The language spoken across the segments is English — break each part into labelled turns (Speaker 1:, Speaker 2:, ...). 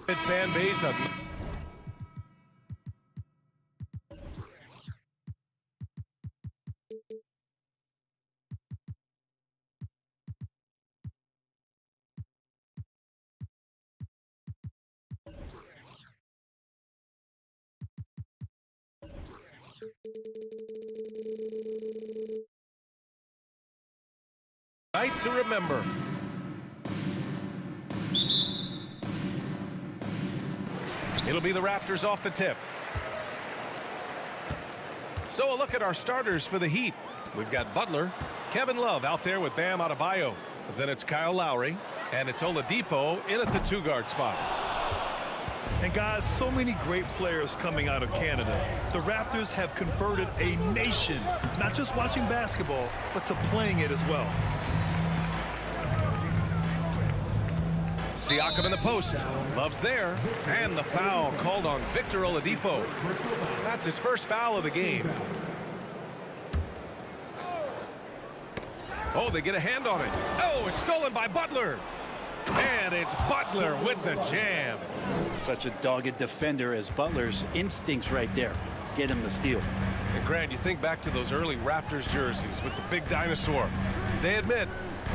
Speaker 1: Fan base of night to remember. It'll be the Raptors off the tip. So a look at our starters for the Heat. We've got Butler, Kevin Love out there with Bam Adebayo. Then it's Kyle Lowry, and it's Oladipo in at the 2-guard spot.
Speaker 2: And guys, so many great players coming out of Canada. The Raptors have converted a nation, not just watching basketball, but to playing it as well.
Speaker 1: Siakam in the post. Love's there. And the foul called on Victor Oladipo. That's his first foul of the game. Oh, they get a hand on it. Oh, it's stolen by Butler. And it's Butler with the jam.
Speaker 3: Such a dogged defender, as Butler's instincts right there get him the steal.
Speaker 1: And Grant, you think back to those early Raptors jerseys with the big dinosaur. They admit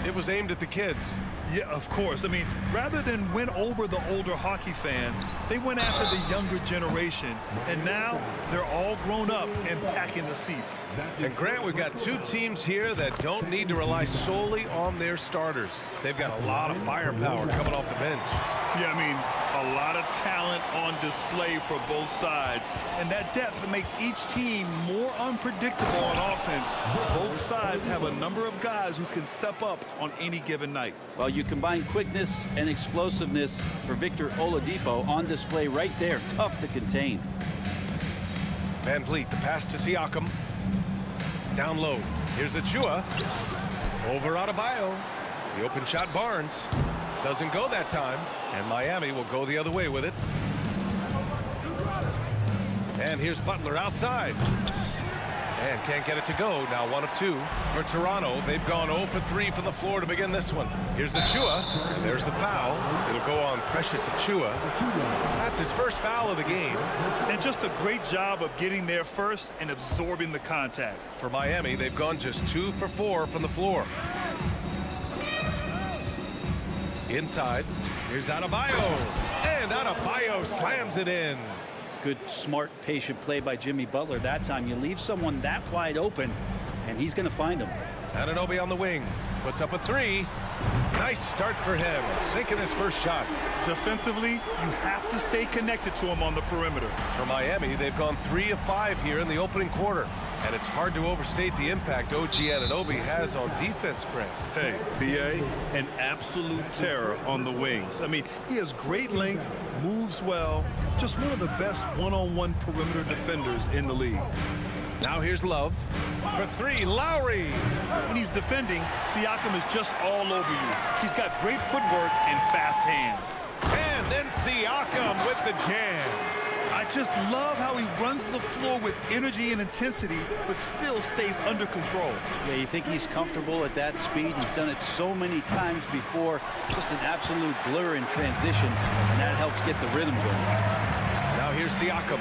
Speaker 1: it was aimed at the kids.
Speaker 2: Yeah, of course. I mean, rather than win over the older hockey fans, they went after the younger generation. And now they're all grown up and packing the seats.
Speaker 1: And Grant, we've got two teams here that don't need to rely solely on their starters. They've got a lot of firepower coming off the bench.
Speaker 2: Yeah, I mean, a lot of talent on display for both sides. And that depth makes each team more unpredictable on offense. Both sides have a number of guys who can step up on any given night.
Speaker 3: Well, you combine quickness and explosiveness for Victor Oladipo on display right there. Tough to contain.
Speaker 1: Van Vliet, the pass to Siakam. Down low. Here's Achua. Over Adebayo. The open shot, Barnes. Doesn't go that time. And Miami will go the other way with it. And here's Butler outside. And can't get it to go. Now 1 of 2 for Toronto. They've gone 0 for 3 from the floor to begin this one. Here's Achua. And there's the foul. It'll go on Precious Achua. That's his first foul of the game.
Speaker 2: And just a great job of getting there first and absorbing the contact.
Speaker 1: For Miami, they've gone just 2 for 4 from the floor. Inside. Here's Adebayo. And Adebayo slams it in.
Speaker 3: Good, smart, patient play by Jimmy Butler. That time you leave someone that wide open, and he's going to find him.
Speaker 1: Anunoby on the wing. Puts up a 3. Nice start for him. Sinking his first shot.
Speaker 2: Defensively, you have to stay connected to him on the perimeter.
Speaker 1: For Miami, they've gone 3 of 5 here in the opening quarter. And it's hard to overstate the impact OG Anunoby has on defense, Grant.
Speaker 2: Hey, B.A., an absolute terror on the wings. I mean, he has great length, moves well, just one of the best one-on-one perimeter defenders in the league.
Speaker 1: Now here's Love. For 3, Lowry.
Speaker 2: When he's defending, Siakam is just all over you. He's got great footwork and fast hands.
Speaker 1: And then Siakam with the jam.
Speaker 2: I just love how he runs the floor with energy and intensity, but still stays under control.
Speaker 3: Yeah, you think he's comfortable at that speed. He's done it so many times before. Just an absolute blur in transition, and that helps get the rhythm going.
Speaker 1: Now here's Siakam.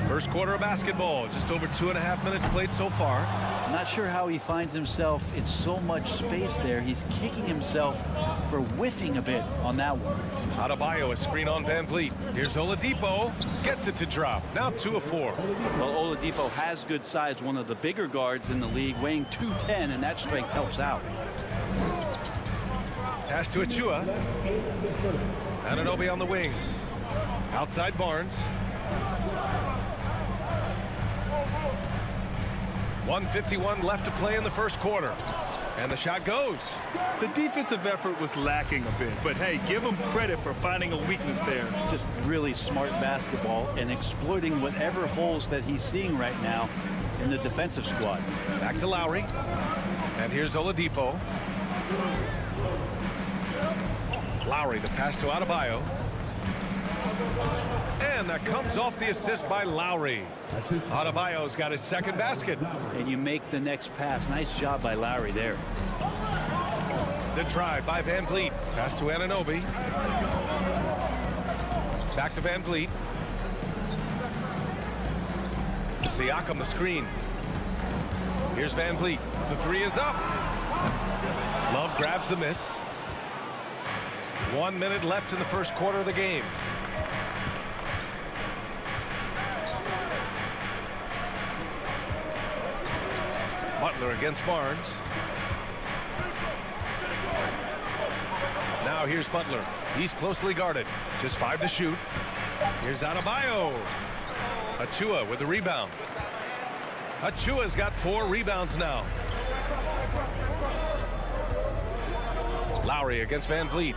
Speaker 1: First quarter of basketball, just over 2.5 minutes played so far.
Speaker 3: I'm not sure how he finds himself in so much space there. He's kicking himself for whiffing a bit on that one.
Speaker 1: Adebayo, a screen on Van Vliet. Here's Oladipo. Gets it to drop. Now 2 of 4.
Speaker 3: Well, Oladipo has good size, one of the bigger guards in the league, weighing 210, and that strength helps out.
Speaker 1: Pass to Achua. Anunoby on the wing. Outside Barnes. 1:51 left to play in the first quarter. And the shot goes.
Speaker 2: The defensive effort was lacking a bit, but hey, give him credit for finding a weakness there.
Speaker 3: Just really smart basketball and exploiting whatever holes that he's seeing right now in the defensive squad.
Speaker 1: Back to Lowry. And here's Oladipo. Lowry, the pass to Adebayo. And that comes off the assist by Lowry. Adebayo's got his second basket.
Speaker 3: And you make the next pass. Nice job by Lowry there.
Speaker 1: The drive by Van Vliet. Pass to Anunoby. Back to Van Vliet. Siakam the screen. Here's Van Vliet. The three is up. Love grabs the miss. 1 minute left in the first quarter of the game. Butler against Barnes. Now here's Butler. He's closely guarded. Just 5 to shoot. Here's Adebayo. Achua with the rebound. Achua's got 4 rebounds now. Lowry against Van Vliet.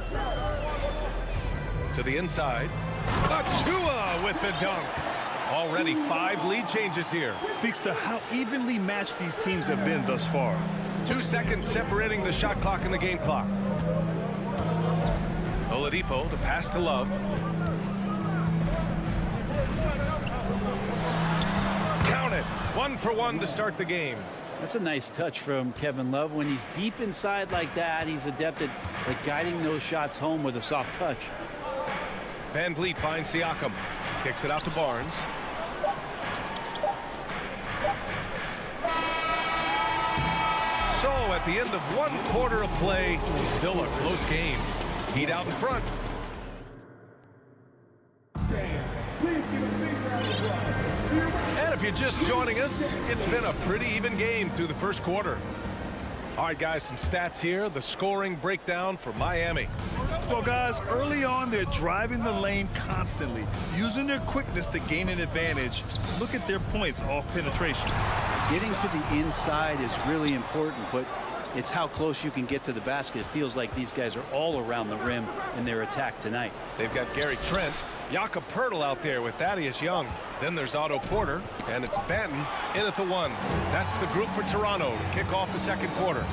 Speaker 1: To the inside. Achua with the dunk. Already 5 lead changes here.
Speaker 2: Speaks to how evenly matched these teams have been thus far.
Speaker 1: 2 seconds separating the shot clock and the game clock. Oladipo, the pass to Love. Count it. 1 for 1 to start the game.
Speaker 3: That's a nice touch from Kevin Love. When he's deep inside like that, he's adept at guiding those shots home with a soft touch.
Speaker 1: Van Vliet finds Siakam. Kicks it out to Barnes. So at the end of 1 quarter of play, still a close game. Heat out in front. And if you're just joining us, it's been a pretty even game through the first quarter. All right, guys, some stats here. The scoring breakdown for Miami.
Speaker 2: Well, guys, early on, they're driving the lane constantly, using their quickness to gain an advantage. Look at their points off penetration.
Speaker 3: Getting to the inside is really important, but it's how close you can get to the basket. It feels like these guys are all around the rim in their attack tonight.
Speaker 1: They've got Gary Trent, Jakob Poeltl out there with Thaddeus Young. Then there's Otto Porter, and it's Banton in at the 1. That's the group for Toronto to kick off the second quarter.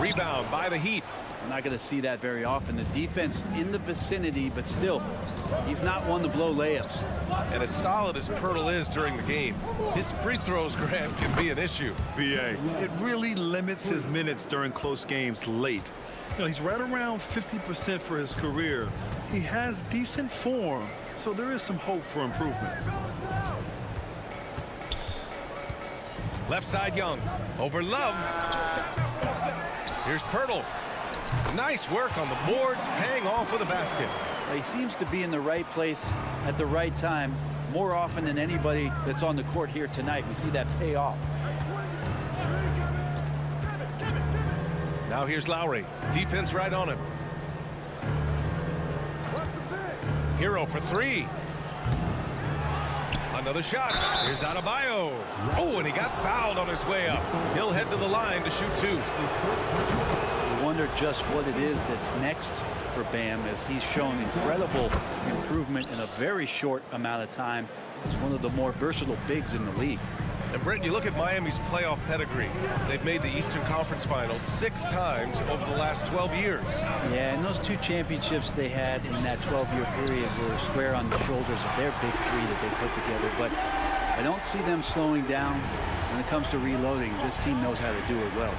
Speaker 1: Rebound by the Heat.
Speaker 3: I'm not going to see that very often. The defense in the vicinity, but still, he's not one to blow layups.
Speaker 1: And as solid as Poeltl is during the game, his free throws, Grant, can be an issue.
Speaker 2: BA, it really limits his minutes during close games late. You know, he's right around 50% for his career. He has decent form, so there is some hope for improvement.
Speaker 1: Left side Young. Over Love. Here's Poeltl. Nice work on the boards, paying off with a basket.
Speaker 3: He seems to be in the right place at the right time more often than anybody that's on the court here tonight. We see that pay off.
Speaker 1: Now here's Lowry. Defense right on him. Hero for 3. Another shot. Here's Adebayo. Oh, and he got fouled on his way up. He'll head to the line to shoot 2.
Speaker 3: I wonder just what it is that's next for Bam, as he's shown incredible improvement in a very short amount of time. He's one of the more versatile bigs in the league.
Speaker 1: And Brent, you look at Miami's playoff pedigree. They've made the Eastern Conference Finals 6 times over the last 12 years.
Speaker 3: Yeah, and those 2 championships they had in that 12-year period were square on the shoulders of their big 3 that they put together. But I don't see them slowing down when it comes to reloading. This team knows how to do it well.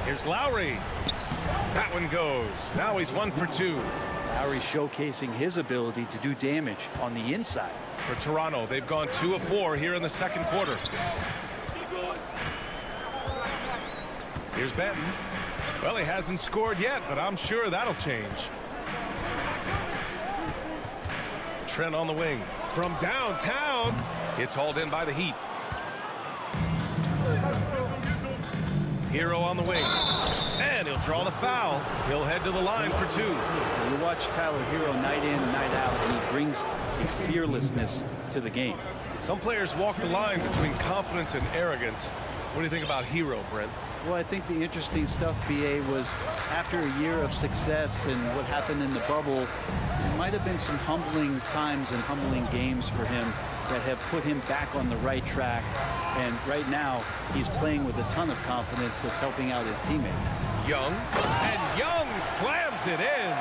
Speaker 1: Here's Lowry. That one goes. Now he's 1 for 2.
Speaker 3: Lowry showcasing his ability to do damage on the inside.
Speaker 1: For Toronto, they've gone 2 of 4 here in the second quarter. Here's Benton. Well, he hasn't scored yet, but I'm sure that'll change. Trent on the wing. From downtown, it's hauled in by the Heat. Hero on the wing. And he'll draw the foul. He'll head to the line for 2.
Speaker 3: You watch Tyler Hero night in, night out, and he brings a fearlessness to the game.
Speaker 1: Some players walk the line between confidence and arrogance. What do you think about Hero, Brent?
Speaker 3: Well, I think the interesting stuff, BA, was after a year of success and what happened in the bubble, there might have been some humbling times and humbling games for him that have put him back on the right track. And right now, he's playing with a ton of confidence that's helping out his teammates.
Speaker 1: Young, and Young slams it in.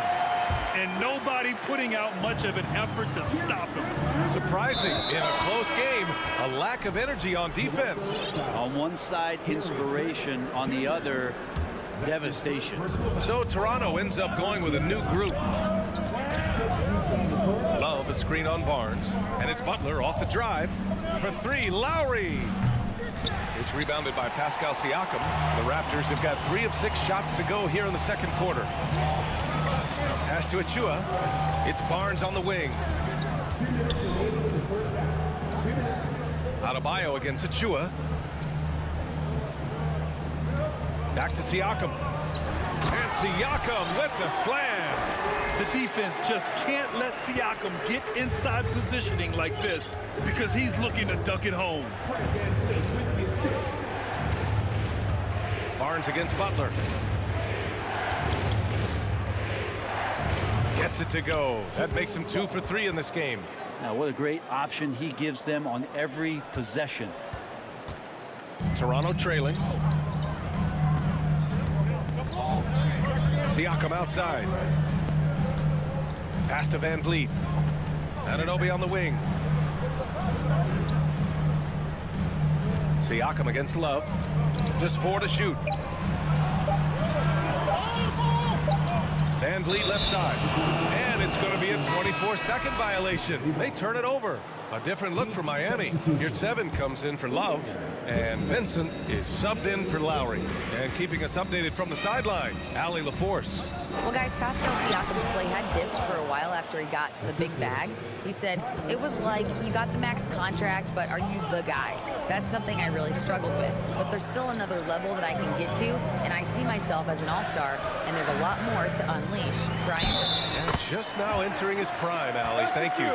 Speaker 2: and nobody putting out much of an effort to stop him.
Speaker 1: Surprising in a close game, a lack of energy on defense.
Speaker 3: On one side, inspiration. On the other, devastation.
Speaker 1: So Toronto ends up going with a new group. Love a screen on Barnes, and it's Butler off the drive for three. Lowry. It's rebounded by Pascal Siakam. The Raptors have got 3 of 6 shots to go here in the second quarter. Pass to Achua. It's Barnes on the wing. Adebayo against Achua. Back to Siakam. And Siakam with the slam.
Speaker 2: The defense just can't let Siakam get inside positioning like this because he's looking to duck it home.
Speaker 1: Barnes against Butler. Gets it to go. That makes him 2 for 3 in this game.
Speaker 3: Now, what a great option he gives them on every possession.
Speaker 1: Toronto trailing. Siakam outside. Pass to Van Vliet. Anunoby on the wing. Siakam against Love. Just 4 to shoot. Van Vliet left side. And it's going to be a 24-second violation. They turn it over. A different look for Miami. Yurtseven comes in for Love. And Vincent is subbed in for Lowry. And keeping us updated from the sideline, Allie LaForce.
Speaker 4: Well, guys, Pascal Siakam's play had dipped for a while after he got the big bag. He said, it was like, you got the max contract, but are you the guy? That's something I really struggled with. But there's still another level that I can get to, and I see myself as an all-star, and there's a lot more to unleash. Brian?
Speaker 1: And just now entering his prime, Allie. Thank you.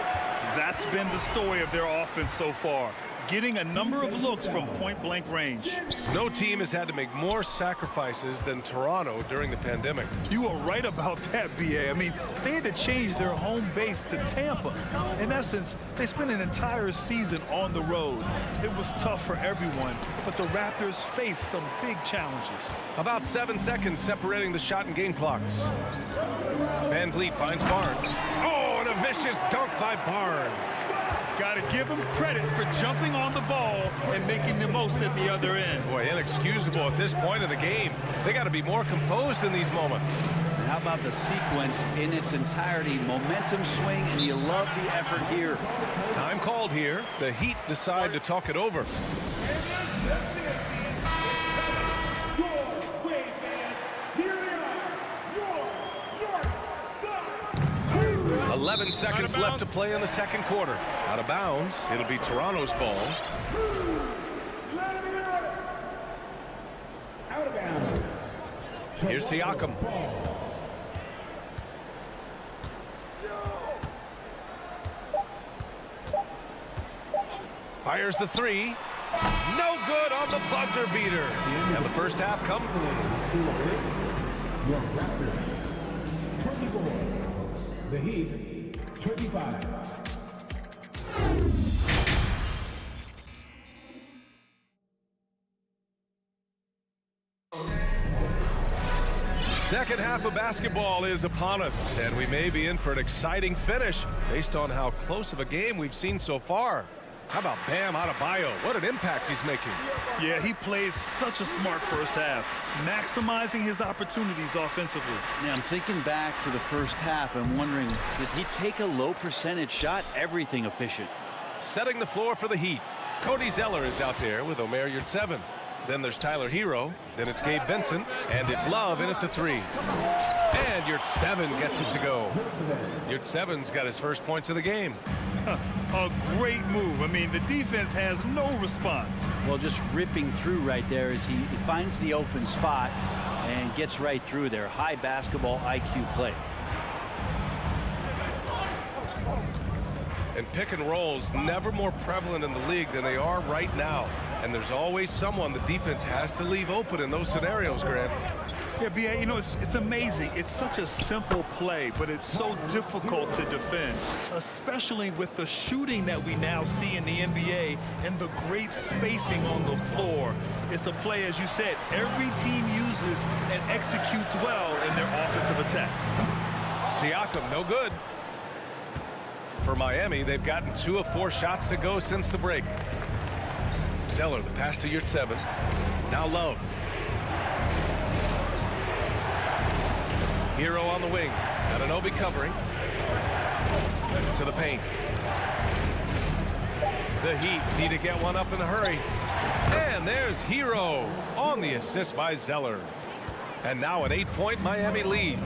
Speaker 2: That's been the story of their offense so far. Getting a number of looks from point-blank range.
Speaker 1: No team has had to make more sacrifices than Toronto during the pandemic.
Speaker 2: You are right about that, B.A. I mean, they had to change their home base to Tampa. In essence, they spent an entire season on the road. It was tough for everyone, but the Raptors faced some big challenges.
Speaker 1: About 7 seconds separating the shot and game clocks. Van Vliet finds Barnes. Oh, and a vicious dunk by Barnes.
Speaker 2: Got to give him credit for jumping on the ball and making the most at the other end.
Speaker 1: Boy, inexcusable at this point of the game. They got to be more composed in these moments.
Speaker 3: And how about the sequence in its entirety? Momentum swing, and you love the effort here.
Speaker 1: Time called here. The Heat decide to talk it over. 11 seconds left to play in the second quarter. Out of bounds. It'll be Toronto's ball.
Speaker 5: Out of bounds.
Speaker 1: Here's Siakam. Fires the 3. No good on the buzzer beater. And the first half comes.
Speaker 5: Your Raptors, 24. The Heat, 25.
Speaker 1: Second half of basketball is upon us, and we may be in for an exciting finish based on how close of a game we've seen so far. How about Bam Adebayo? What an impact he's making.
Speaker 2: Yeah, he plays such a smart first half, maximizing his opportunities offensively.
Speaker 3: Yeah, I'm thinking back to the first half and wondering, did he take a low percentage shot? Everything efficient.
Speaker 1: Setting the floor for the Heat. Cody Zeller is out there with Omer Yurtseven. Then there's Tyler Hero. Then it's Gabe Vincent. And it's Love in at the 3. And Yurtseven gets it to go. Yurtseven's got his first points of the game.
Speaker 2: A great move. I mean, the defense has no response.
Speaker 3: Well, just ripping through right there as he finds the open spot and gets right through there. High basketball IQ play.
Speaker 1: And pick and rolls never more prevalent in the league than they are right now. And there's always someone the defense has to leave open in those scenarios, Grant.
Speaker 2: Yeah, B.A., you know, it's amazing. It's such a simple play, but it's so difficult to defend, especially with the shooting that we now see in the NBA and the great spacing on the floor. It's a play, as you said, every team uses and executes well in their offensive attack.
Speaker 1: Siakam, no good. For Miami, they've gotten 2 of 4 shots to go since the break. Zeller, the pass to Yurtseven. Now Love. Hero on the wing. Anunoby covering. To the paint. The Heat need to get one up in a hurry. And there's Hero on the assist by Zeller. And now an 8-point Miami lead.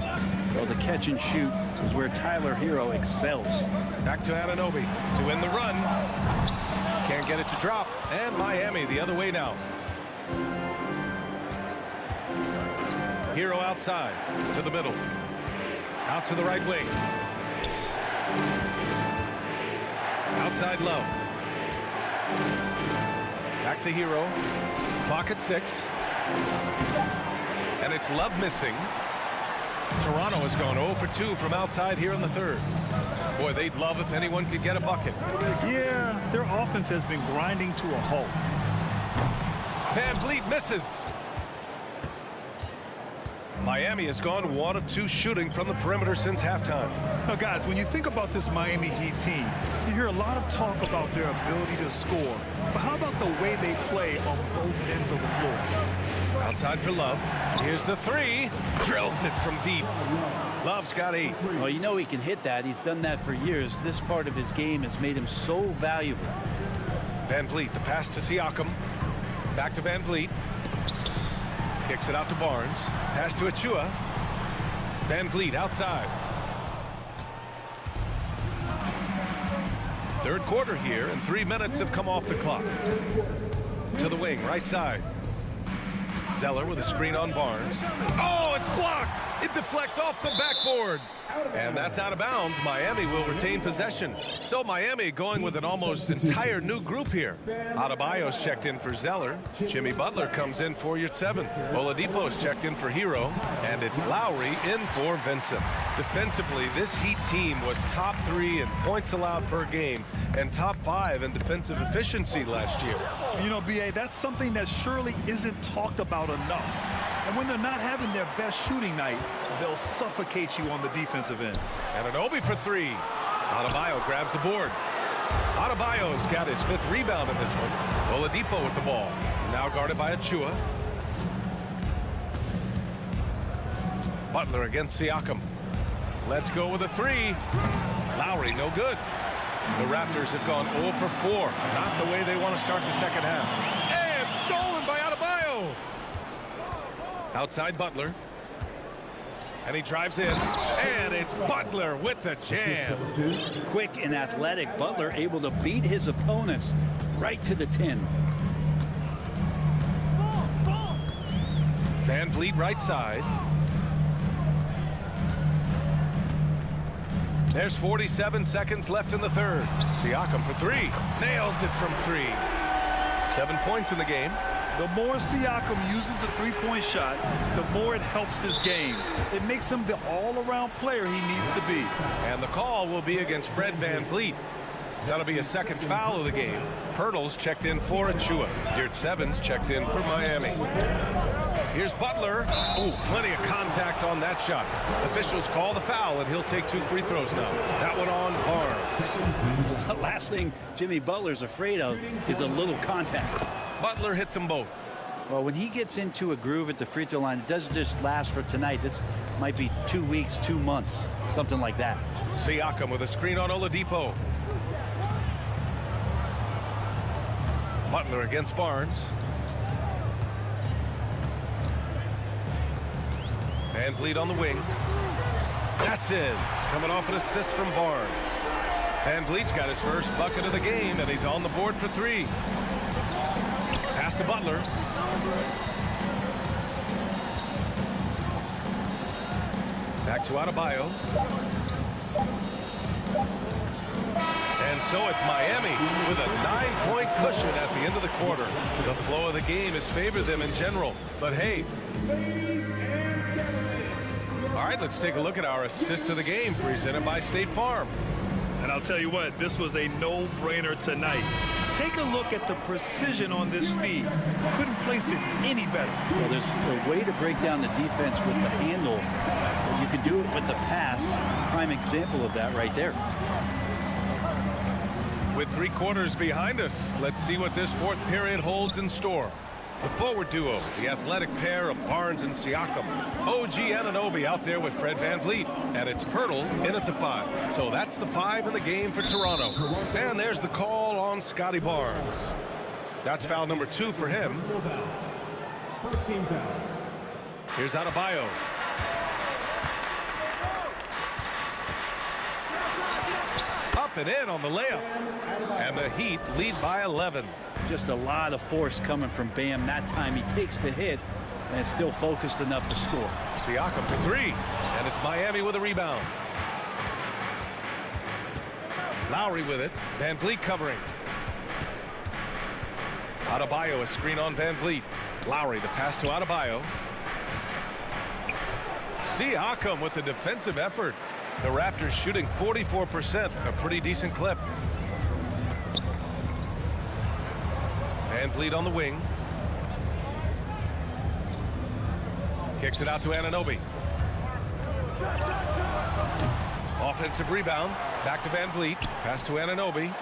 Speaker 3: Well, the catch and shoot is where Tyler Hero excels.
Speaker 1: Back to Anunoby to win the run. Can't get it to drop. And Miami the other way now. Hero outside to the middle. Out to the right wing. Outside Love. Back to Hero. Clock at 6. And it's Love missing. Toronto has gone 0 for 2 from outside here in the third. Boy, they'd love if anyone could get a bucket.
Speaker 2: Yeah, their offense has been grinding to a halt.
Speaker 1: Van Vliet misses. Miami has gone 1 of 2 shooting from the perimeter since halftime.
Speaker 2: Now, guys, when you think about this Miami Heat team, you hear a lot of talk about their ability to score. But how about the way they play on both ends of the floor?
Speaker 1: Outside for Love. Here's the 3. Drills it from deep. Love's got 8.
Speaker 3: Well, you know he can hit that. He's done that for years. This part of his game has made him so valuable.
Speaker 1: Van Vliet, the pass to Siakam. Back to Van Vliet. Kicks it out to Barnes. Pass to Achua. Van Vliet outside. Third quarter here, and 3 minutes have come off the clock. To the wing, right side. Zeller with a screen on Barnes. Oh, it's blocked! It deflects off the backboard. And that's out of bounds. Miami will retain possession. So Miami going with an almost entire new group here. Adebayo's checked in for Zeller. Jimmy Butler comes in for Yurtseven. Oladipo's checked in for Hero. And it's Lowry in for Vincent. Defensively, this Heat team was top 3 in points allowed per game and top 5 in defensive efficiency last year.
Speaker 2: You know, B.A., that's something that surely isn't talked about enough. And when they're not having their best shooting night, they'll suffocate you on the defensive end.
Speaker 1: Anunoby for 3. Adebayo grabs the board. Adebayo's got his 5th rebound in this one. Oladipo with the ball. Now guarded by Achua. Butler against Siakam. Let's go with a 3. Lowry, no good. The Raptors have gone 0 for 4. Not the way they want to start the second half. And stolen by Adebayo. Outside Butler. And he drives in. And it's Butler with the jam.
Speaker 3: Quick and athletic, Butler able to beat his opponents right to the tin.
Speaker 1: Van Vliet right side. There's 47 seconds left in the third. Siakam for 3. Nails it from 3. 7 points in the game.
Speaker 2: The more Siakam uses the three-point shot, the more it helps his game. It makes him the all-around player he needs to be.
Speaker 1: And the call will be against Fred Van Vliet. That'll be a second foul of the game. Pirtle's checked in for Achua. Yurtseven's checked in for Miami. Here's Butler. Oh, plenty of contact on that shot. Officials call the foul, and he'll take 2 free throws now. That one on Barnes.
Speaker 3: The last thing Jimmy Butler's afraid of is a little contact.
Speaker 1: Butler hits them both.
Speaker 3: Well, when he gets into a groove at the free throw line, it doesn't just last for tonight. This might be 2 weeks, 2 months, something like that.
Speaker 1: Siakam with a screen on Oladipo. Butler against Barnes. Van Vliet on the wing. That's in. Coming off an assist from Barnes. Van Vliet's got his first bucket of the game, and he's on the board for 3. Pass to Butler. Back to Adebayo. And so it's Miami with a 9-point cushion at the end of the quarter. The flow of the game has favored them in general. But hey. All right, let's take a look at our assist of the game presented by State Farm.
Speaker 2: And I'll tell you what, this was a no-brainer tonight. Take a look at the precision on this feed. Couldn't place it any better.
Speaker 3: Well, there's a way to break down the defense with the handle. You can do it with the pass. Prime example of that right there.
Speaker 1: With 3 quarters behind us, let's see what this fourth period holds in store. The forward duo, the athletic pair of Barnes and Siakam. OG Anunoby out there with Fred VanVleet. And it's Pirtle in at the 5. So that's the 5 in the game for Toronto. And there's the call on Scotty Barnes. That's foul number 2 for him.
Speaker 5: First team foul.
Speaker 1: Here's Adebayo. Up and in on the layup. And the Heat lead by 11.
Speaker 3: Just a lot of force coming from Bam. That time he takes the hit and is still focused enough to score.
Speaker 1: Siakam for 3. And it's Miami with a rebound. Lowry with it. VanVleet covering. Adebayo, a screen on VanVleet. Lowry, the pass to Adebayo. Siakam with the defensive effort. The Raptors shooting 44%, a pretty decent clip. VanVleet on the wing. Kicks it out to Anunoby. Offensive rebound. Back to VanVleet. Pass to Anunoby.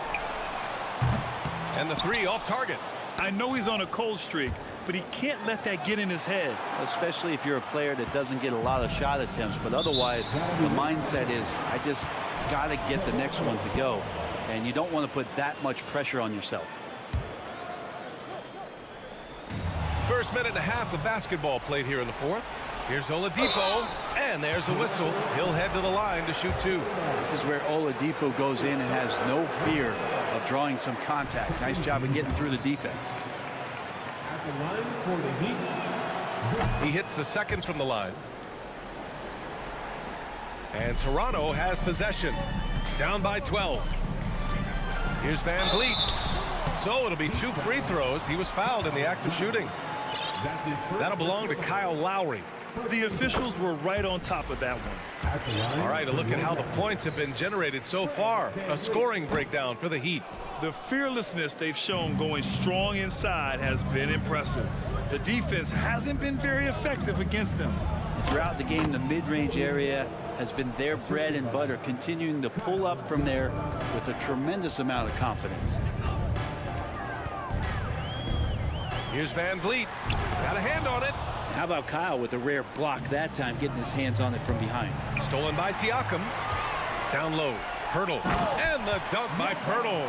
Speaker 1: And the 3 off target.
Speaker 2: I know he's on a cold streak, but he can't let that get in his head.
Speaker 3: Especially if you're a player that doesn't get a lot of shot attempts. But otherwise, the mindset is, I just got to get the next one to go. And you don't want to put that much pressure on yourself.
Speaker 1: First minute and a half of basketball played here in the fourth. Here's Oladipo, and there's a whistle. He'll head to the line to shoot 2.
Speaker 3: This is where Oladipo goes in and has no fear of drawing some contact. Nice job of getting through the defense.
Speaker 5: At the line for the Heat.
Speaker 1: He hits the second from the line. And Toronto has possession. Down by 12. Here's VanVleet. So it'll be 2 free throws. He was fouled in the act of shooting. That'll belong to Kyle Lowry.
Speaker 2: The officials were right on top of that one.
Speaker 1: All right, a look at how the points have been generated so far. A scoring breakdown for the Heat.
Speaker 2: The fearlessness they've shown going strong inside has been impressive. The defense hasn't been very effective against them.
Speaker 3: Throughout the game, the mid-range area has been their bread and butter, continuing to pull up from there with a tremendous amount of confidence.
Speaker 1: Here's VanVleet. Got a hand on it.
Speaker 3: How about Kyle with a rare block that time, getting his hands on it from behind.
Speaker 1: Stolen by Siakam. Down low. Pirtle. And the dunk by Pirtle.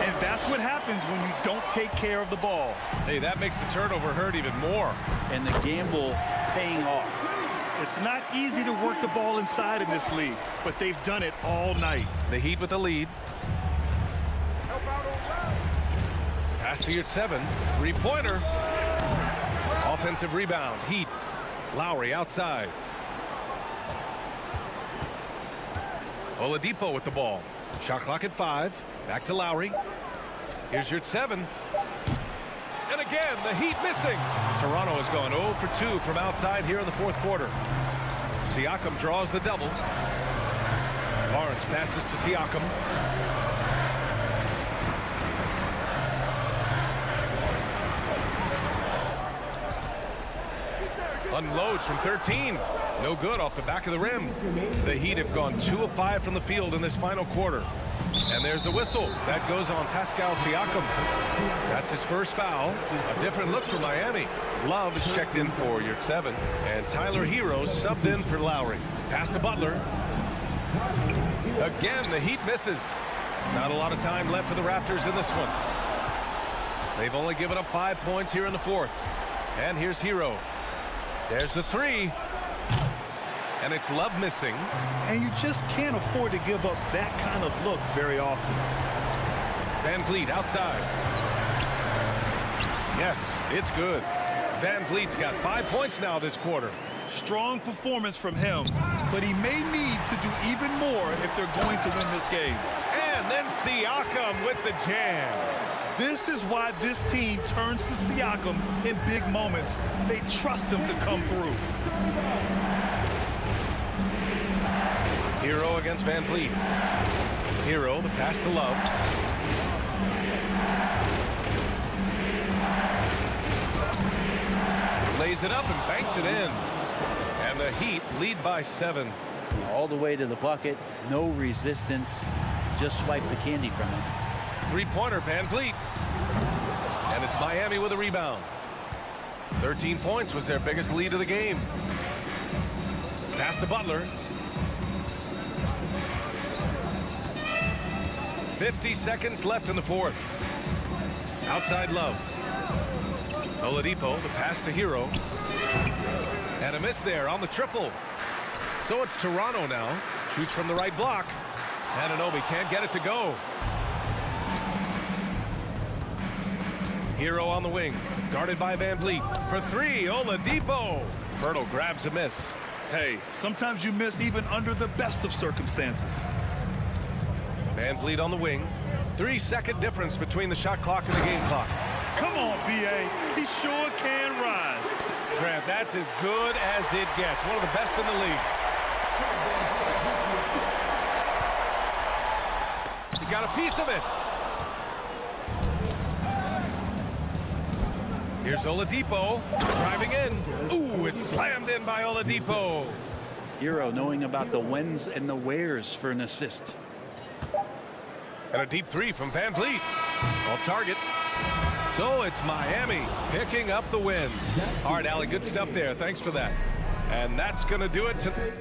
Speaker 2: And that's what happens when you don't take care of the ball.
Speaker 1: Hey, that makes the turnover hurt even more.
Speaker 3: And the gamble paying off.
Speaker 2: It's not easy to work the ball inside in this league, but they've done it all night.
Speaker 1: The Heat with the lead. Pass to your 7. 3-pointer. Offensive rebound. Heat. Lowry outside. Oladipo with the ball. Shot clock at 5. Back to Lowry. Here's your 7. And again, the Heat missing. Toronto has gone 0 for 2 from outside here in the fourth quarter. Siakam draws the double. Barnes passes to Siakam. Unloads from 13. No good off the back of the rim. The Heat have gone 2 of 5 from the field in this final quarter. And there's a whistle. That goes on Pascal Siakam. That's his first foul. A different look for Miami. Love is checked in for your 7. And Tyler Hero subbed in for Lowry. Pass to Butler. Again, the Heat misses. Not a lot of time left for the Raptors in this one. They've only given up 5 points here in the fourth. And here's Hero. There's the 3. And it's Love missing.
Speaker 2: And you just can't afford to give up that kind of look very often.
Speaker 1: VanVleet outside. Yes, it's good. VanVleet's got 5 points now this quarter.
Speaker 2: Strong performance from him, but he may need to do even more if they're going to win this game.
Speaker 1: And then Siakam with the jam.
Speaker 2: This is why this team turns to Siakam in big moments. They trust him to come through.
Speaker 1: Hero against VanVleet. Hero, the pass to Love. lays it up and banks it in. And the Heat lead by 7.
Speaker 3: All the way to the bucket, no resistance, just swipe the candy from him.
Speaker 1: Three-pointer, Van Vliet. And it's Miami with a rebound. 13 points was their biggest lead of the game. Pass to Butler. 50 seconds left in the fourth. Outside Love. Oladipo, the pass to Hero. And a miss there on the triple. So it's Toronto now. Shoots from the right block. Anunoby can't get it to go. Hero on the wing. Guarded by Van Vliet. For three, Oladipo. Pirtle grabs a miss.
Speaker 2: Hey, sometimes you miss even under the best of circumstances.
Speaker 1: Van Vliet on the wing. 3-second difference between the shot clock and the game clock.
Speaker 2: Come on, B.A. He sure can rise.
Speaker 1: Grant, that's as good as it gets. One of the best in the league. He got a piece of it. Here's Oladipo driving in. Ooh, it's slammed in by Oladipo.
Speaker 3: Hero knowing about the whens and the wheres for an assist.
Speaker 1: And a deep three from Van Vliet. Off target. So it's Miami picking up the win. All right, Allie, good stuff there. Thanks for that. And that's going to do it to...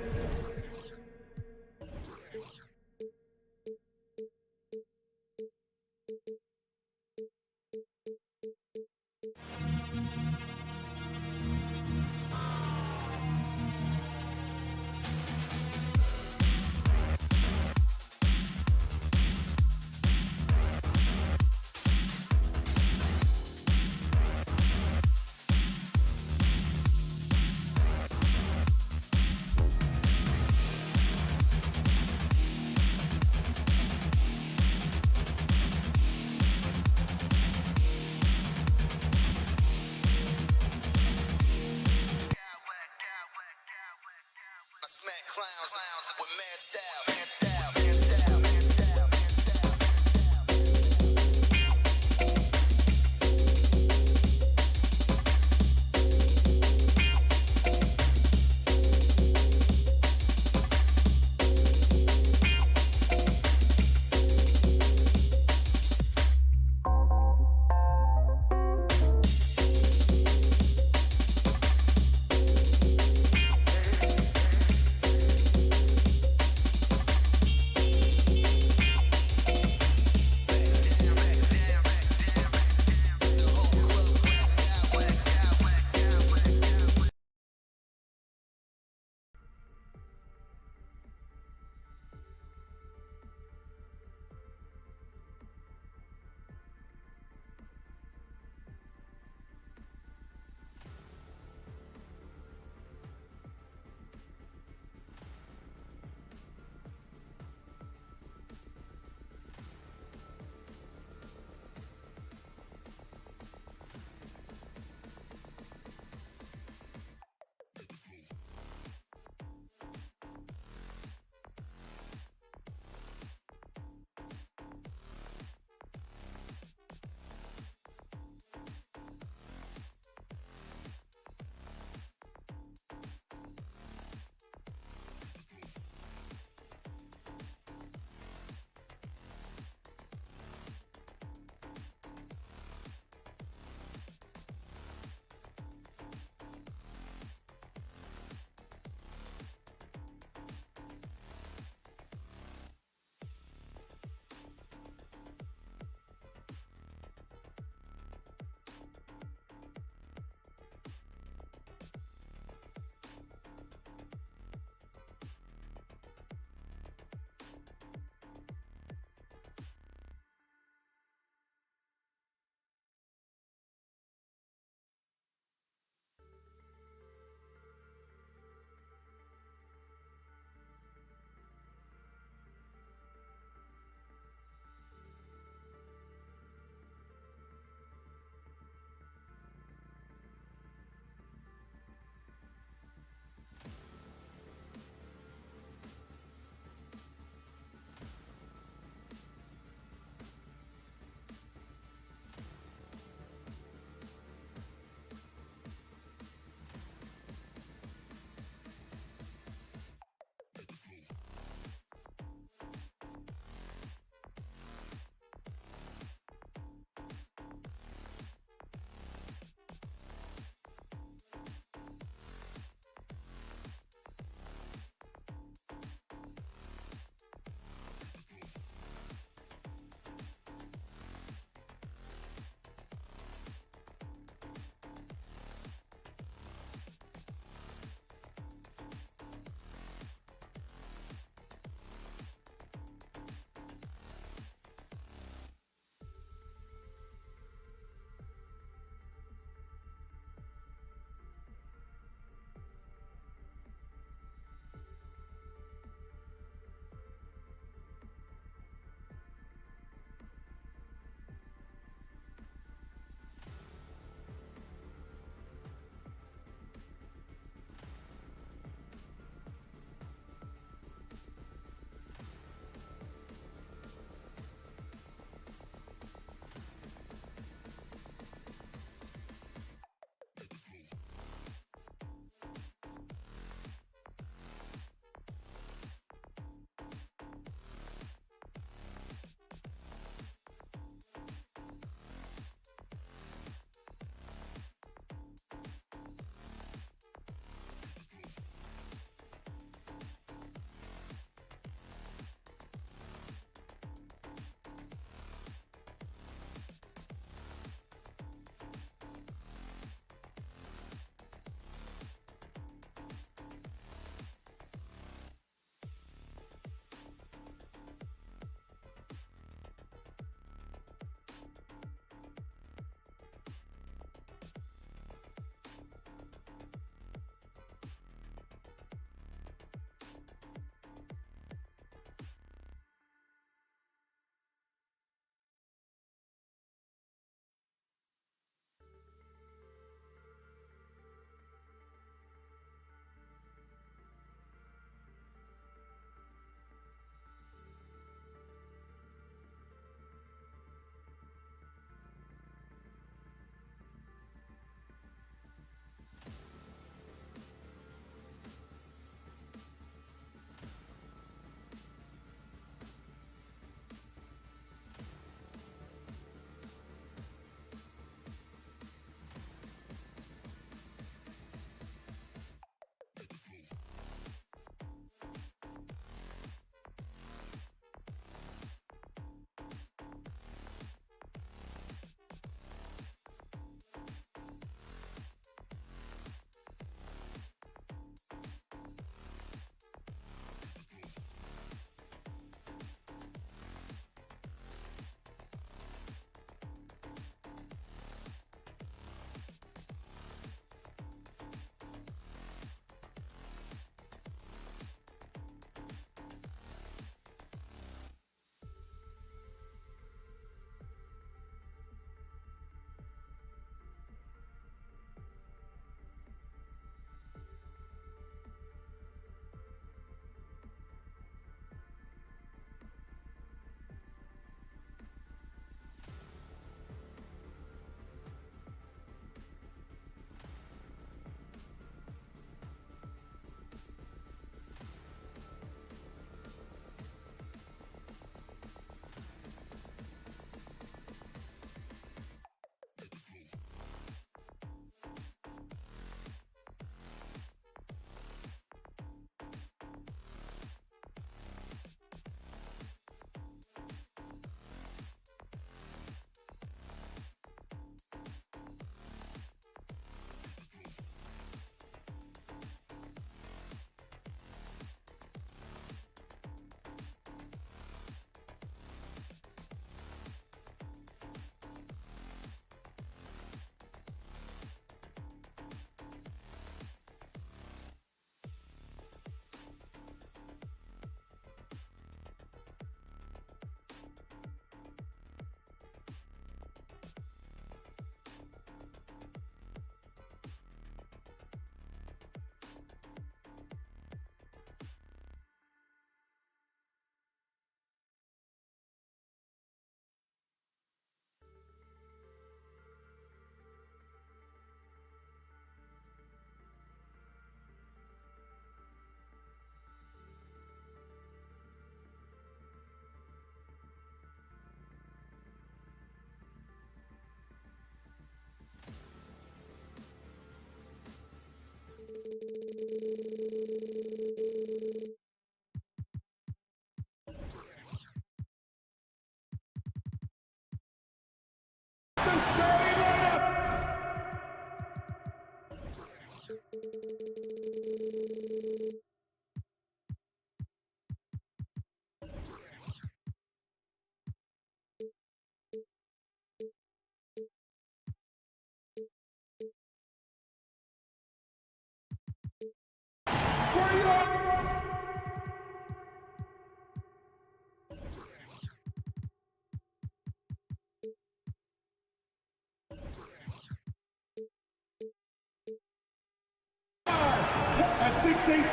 Speaker 5: At 6'8".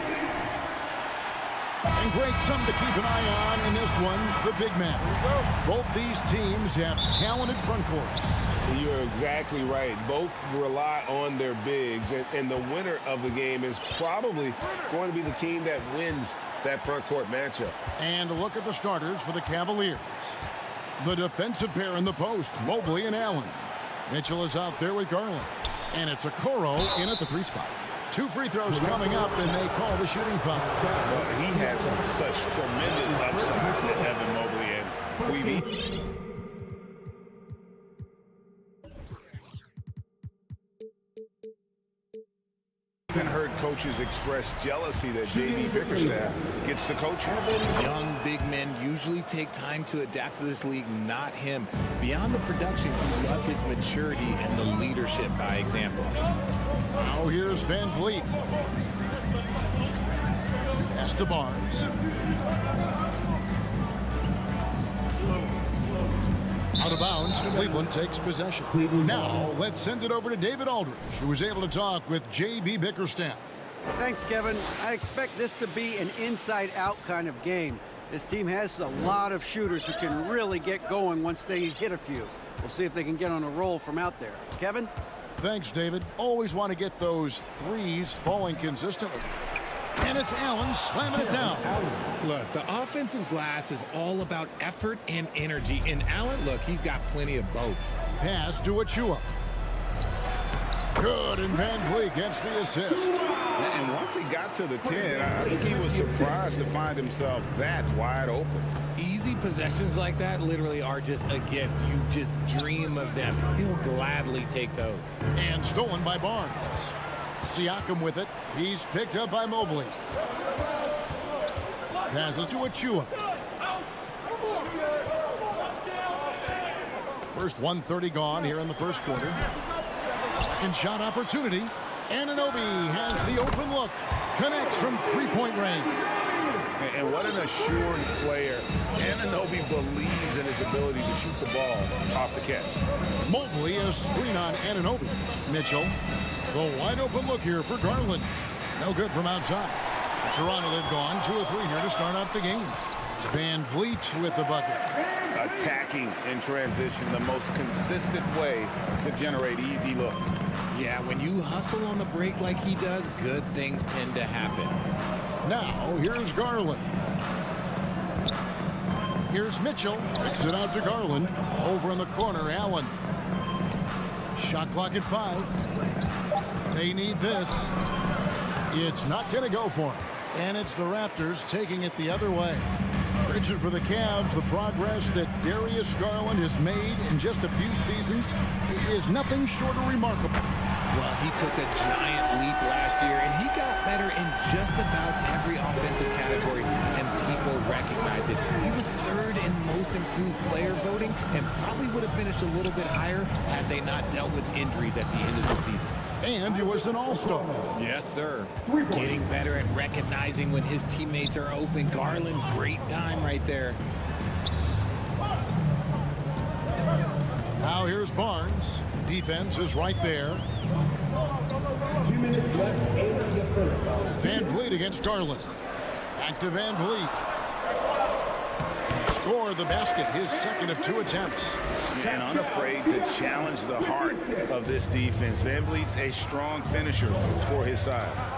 Speaker 6: And great something to keep an eye on in this one, the big man. Both these teams have talented front courts.
Speaker 7: You're exactly right. Both rely on their bigs, and the winner of the game is probably going to be the team that wins that front court matchup.
Speaker 6: And a look at the starters for the Cavaliers. The defensive pair in the post, Mobley and Allen. Mitchell is out there with Garland. And it's Okoro in at the 3 spot. 2 free throws coming up, and they call the shooting foul.
Speaker 7: Well, he has such tremendous upside to Evan Mobley, and we've even heard coaches express jealousy that J.B. Bickerstaff gets the coaching.
Speaker 8: Young big men usually take time to adapt to this league, not him. Beyond the production, you love his maturity and the leadership by example.
Speaker 6: Now here's Van Vliet. Pass to Barnes. Out of bounds, Cleveland takes possession. Now let's send it over to David Aldridge, who was able to talk with J.B. Bickerstaff.
Speaker 9: Thanks, Kevin. I expect this to be an inside-out kind of game. This team has a lot of shooters who can really get going once they hit a few. We'll see if they can get on a roll from out there. Kevin?
Speaker 6: Thanks, David. Always want to get those threes falling consistently. And it's Allen slamming it down.
Speaker 8: Look, the offensive glass is all about effort and energy. And Allen, look, he's got plenty of both.
Speaker 6: Pass to Achua. Good, and Van Vliet gets the assist.
Speaker 7: And once he got to the 10, I think he was surprised to find himself that wide open.
Speaker 8: Easy possessions like that literally are just a gift. You just dream of them. He'll gladly take those.
Speaker 6: And stolen by Barnes. Siakam with it. He's picked up by Mobley. Passes to Achua. First 1:30 gone here in the first quarter. Second shot opportunity. Anunoby has the open look. Connects from three-point range.
Speaker 7: And what an assured player. Anunoby believes in his ability to shoot the ball off the catch.
Speaker 6: Mobley a screen on Anunoby. Mitchell. The wide open look here for Garland. No good from outside. Toronto, they've gone 2 of 3 here to start out the game. Van Vliet with the bucket.
Speaker 7: Attacking in transition, the most consistent way to generate easy looks.
Speaker 8: Yeah, when you hustle on the break like he does, good things tend to happen.
Speaker 6: Now, here's Garland. Here's Mitchell. Kicks it out to Garland. Over in the corner, Allen. Shot clock at 5. They need this. It's not going to go for him. And it's the Raptors taking it the other way. Richard, for the Cavs, the progress that Darius Garland has made in just a few seasons is nothing short of remarkable.
Speaker 8: Well, he took a giant leap last year, and he got better in just about every offensive category, and people recognize it. He was 3rd in most improved player voting, and probably would have finished a little bit higher had they not dealt with injuries at the end of the season.
Speaker 6: And he was an all-star.
Speaker 8: Yes, sir. Getting better at recognizing when his teammates are open. Garland, great time right there.
Speaker 6: Now here's Barnes. Defense is right there.
Speaker 5: 2 minutes left in the first.
Speaker 6: Van Vliet against Garland. Back to Van Vliet. Score the basket, his second of 2 attempts.
Speaker 7: And unafraid to challenge the heart of this defense. Van Vliet's a strong finisher for his size.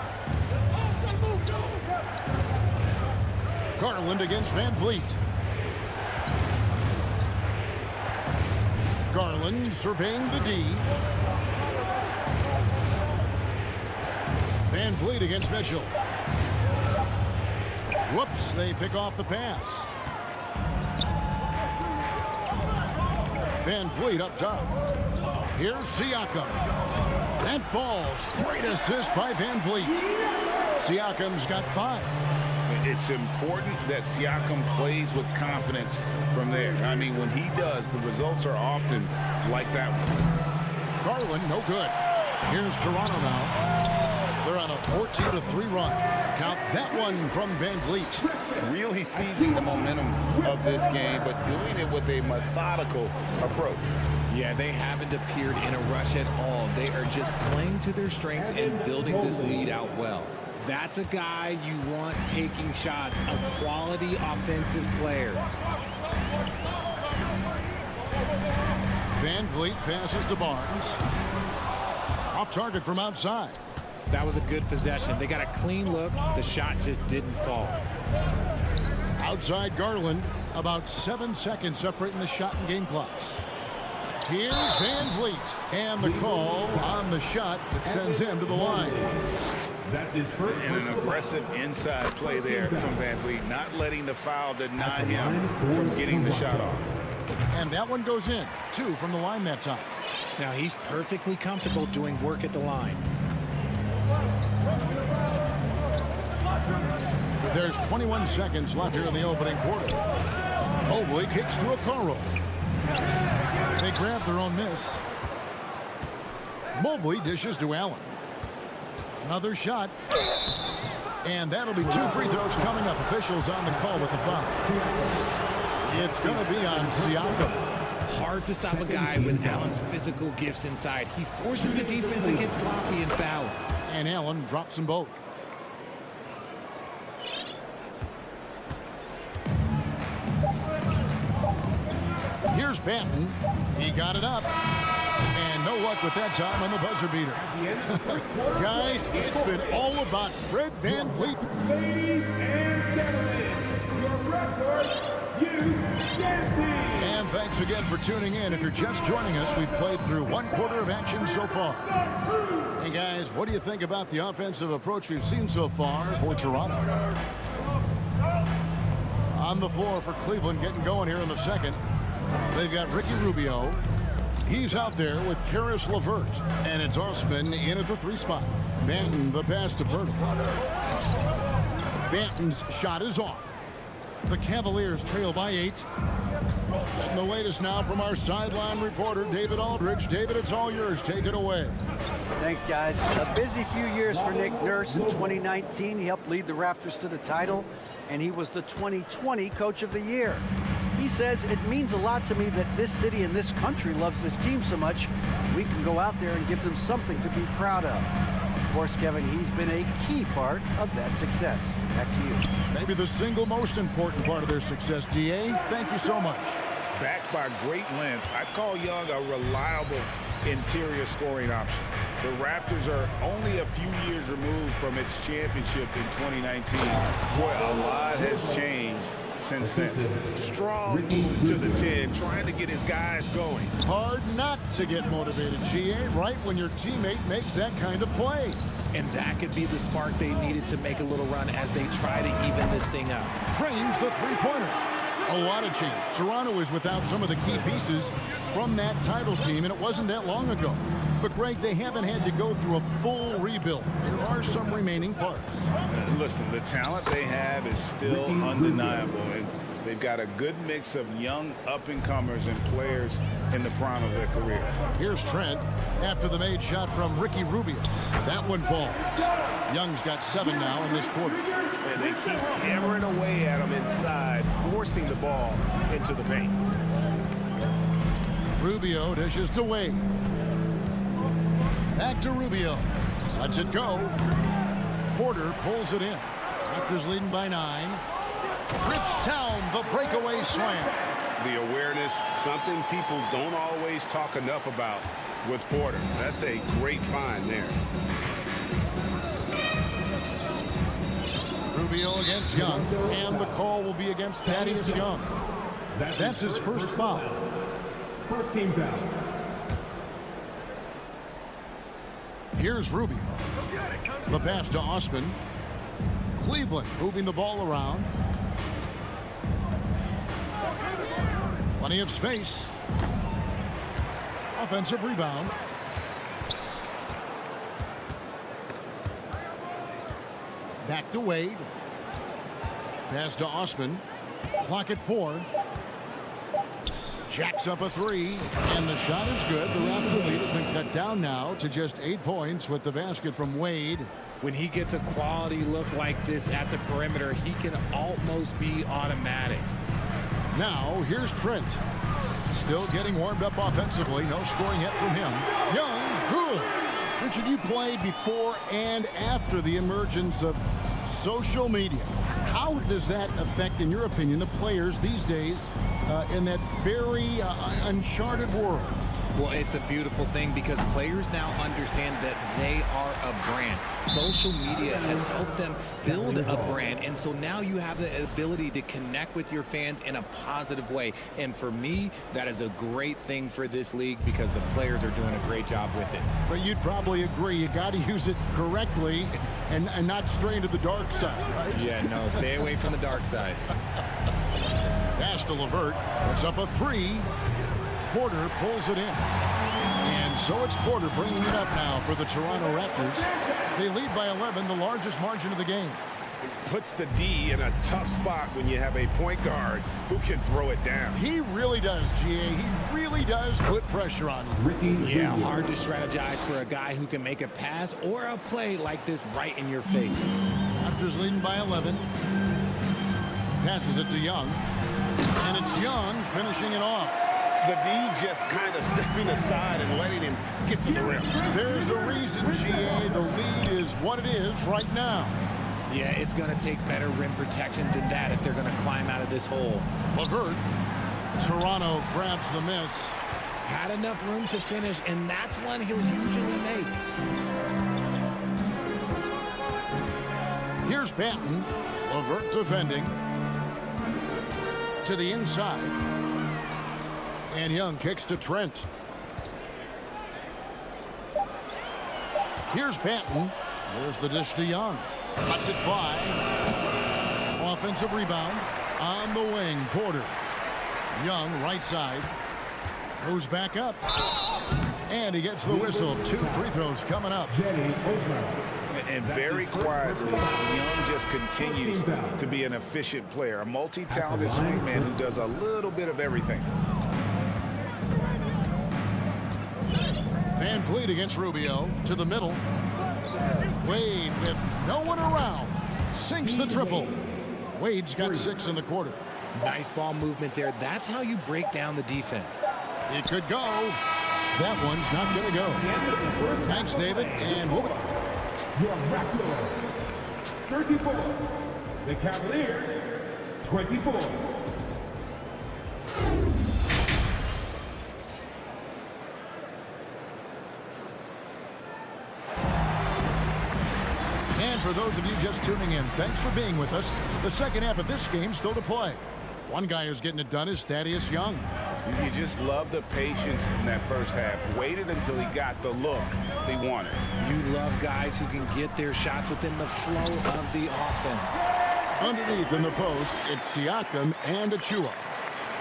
Speaker 6: Garland against Van Vliet. Garland surveying the D. Van Vliet against Mitchell. Whoops, they pick off the pass. Van Vliet up top. Here's Siakam. That falls. Great assist by Van Vliet. Siakam's got 5.
Speaker 10: It's important that Siakam plays with confidence from there. I mean, when he does, the results are often like that one.
Speaker 6: Garland, no good. Here's Toronto now. They're on a 14-3 run. Count that one from Van Vliet.
Speaker 10: Really seizing the momentum of this game, but doing it with a methodical approach.
Speaker 8: Yeah, they haven't appeared in a rush at all. They are just playing to their strengths and building this lead out well. That's a guy you want taking shots, a quality offensive player.
Speaker 6: Van Vliet passes to Barnes. Off target from outside.
Speaker 8: That was a good possession. They got a clean look. The shot just didn't fall.
Speaker 6: Outside Garland. About 7 seconds separating the shot and game clocks. Here's Van Vliet. And the call on the shot that sends him to the line.
Speaker 5: That's his first.
Speaker 10: And an aggressive inside play there from Van Vliet, not letting the foul deny him from getting the shot off.
Speaker 6: And that one goes in. 2 from the line that time.
Speaker 8: Now he's perfectly comfortable doing work at the line.
Speaker 6: There's 21 seconds left here in the opening quarter. Mobley kicks to Okoro. They grab their own miss. Mobley dishes to Allen. Another shot. And that'll be 2 free throws coming up. Officials on the call with the foul. It's going to be on Siakam.
Speaker 8: Hard to stop a guy with Allen's physical gifts inside. He forces the defense to get sloppy and foul.
Speaker 6: And Allen drops them both. Here's Banton. He got it up. And no luck with that time on the buzzer beater. Guys, it's been all about Fred Van Vliet.
Speaker 5: Ladies and gentlemen, your Raptors,
Speaker 6: and thanks again for tuning in. If you're just joining us, we've played through 1 quarter of action so far. Hey guys, what do you think about the offensive approach we've seen so far for Toronto? On the floor for Cleveland, getting going here in the second. They've got Ricky Rubio. He's out there with Karis LeVert. And it's Osman in at the 3 spot. Banton the pass to Pirtle. Banton's shot is off. The Cavaliers trail by 8. And the latest now from our sideline reporter, David Aldridge. David, it's all yours. Take it away.
Speaker 9: Thanks, guys. A busy few years for Nick Nurse. In 2019, he helped lead the Raptors to the title, and he was the 2020 Coach of the Year. He says, it means a lot to me that this city and this country loves this team so much, we can go out there and give them something to be proud of. Of course, Kevin, he's been a key part of that success. Back to you.
Speaker 6: Maybe the single most important part of their success, DA. Thank you so much.
Speaker 10: Backed by great length, I call Young a reliable interior scoring option. The Raptors are only a few years removed from its championship in 2019. Boy, a lot has changed since then. Strong move to the 10, trying to get his guys going.
Speaker 6: Hard not to get motivated, GA, right when your teammate makes that kind of play.
Speaker 8: And that could be the spark they needed to make a little run as they try to even this thing up.
Speaker 6: Drains the three-pointer. A lot of change. Toronto is without some of the key pieces from that title team, and it wasn't that long ago. But, Greg, they haven't had to go through a full rebuild. There are some remaining parts.
Speaker 10: Listen, the talent they have is still undeniable, and they've got a good mix of young up-and-comers and players in the prime of their career.
Speaker 6: Here's Trent after the made shot from Ricky Rubio. That one falls. Young's got 7 now in this quarter.
Speaker 10: And they keep hammering away at him inside, forcing the ball into the paint.
Speaker 6: Rubio dishes to Wade. Back to Rubio. Lets it go. Porter pulls it in. Raptors leading by 9. Rips down the breakaway slam.
Speaker 10: The awareness, something people don't always talk enough about with Porter. That's a great find there.
Speaker 6: Rubio against Young, and the call will be against Thaddeus Young. That's his first foul.
Speaker 5: First team foul.
Speaker 6: Here's Rubio. The pass to Osman. Cleveland moving the ball around. Plenty of space. Offensive rebound. Back to Wade. Pass to Osman. Clock at 4. Jacks up a 3, and the shot is good. The Raptor lead has been cut down now to just 8 points with the basket from Wade.
Speaker 8: When he gets a quality look like this at the perimeter, he can almost be automatic.
Speaker 6: Now, here's Trent. Still getting warmed up offensively. No scoring yet from him. Young, good. Richard, you played before and after the emergence of social media. How does that affect, in your opinion, the players these days in that very uncharted world?
Speaker 8: Well, it's a beautiful thing because players now understand that they are a brand. Social media has helped them build a brand, and so now you have the ability to connect with your fans in a positive way. And for me, that is a great thing for this league because the players are doing a great job with it.
Speaker 6: But you'd probably agree you got to use it correctly and not stray into the dark side, right?
Speaker 8: Yeah, no, stay away from the dark side.
Speaker 6: Pass to LeVert. It's up a 3. Porter pulls it in. And so it's Porter bringing it up now for the Toronto Raptors. They lead by 11, the largest margin of the game.
Speaker 7: It puts the D in a tough spot when you have a point guard who can throw it down.
Speaker 6: He really does, GA. He really does put pressure on him.
Speaker 8: Yeah, hard to strategize for a guy who can make a pass or a play like this right in your face.
Speaker 6: Raptors leading by 11. Passes it to Young. And it's Young finishing it off.
Speaker 7: The D just kind of stepping aside and letting him get to the rim.
Speaker 6: There's a reason, GA. The lead is what it is right now.
Speaker 8: Yeah, it's going to take better rim protection than that if they're going to climb out of this hole.
Speaker 6: LeVert. Toronto grabs the miss.
Speaker 8: Had enough room to finish, and that's one he'll usually make.
Speaker 6: Here's Banton. LeVert defending. To the inside. And Young kicks to Trent. Here's Banton. There's the dish to Young. Cuts it 5. Offensive rebound. On the wing, Porter. Young, right side. Goes back up. And he gets the whistle. 2 free throws coming up.
Speaker 10: And very quietly, Young just continues to be an efficient player. A multi-talented swingman who does a little bit of everything.
Speaker 6: Van Vliet against Rubio. To the middle. Wade with no one around. Sinks the triple. Wade's got 6 in the quarter.
Speaker 8: Nice ball movement there. That's how you break down the defense.
Speaker 6: It could go. That one's not going to go. Thanks, David. And we'll...
Speaker 5: Your Raptors, 34. The Cavaliers, 24.
Speaker 6: And for those of you just tuning in, thanks for being with us. The second half of this game still to play. One guy who's getting it done is Thaddeus Young.
Speaker 10: You just love the patience in that first half. Waited until he got the look they wanted.
Speaker 8: You love guys who can get their shots within the flow of the offense.
Speaker 6: Underneath in the post, it's Siakam and Achua.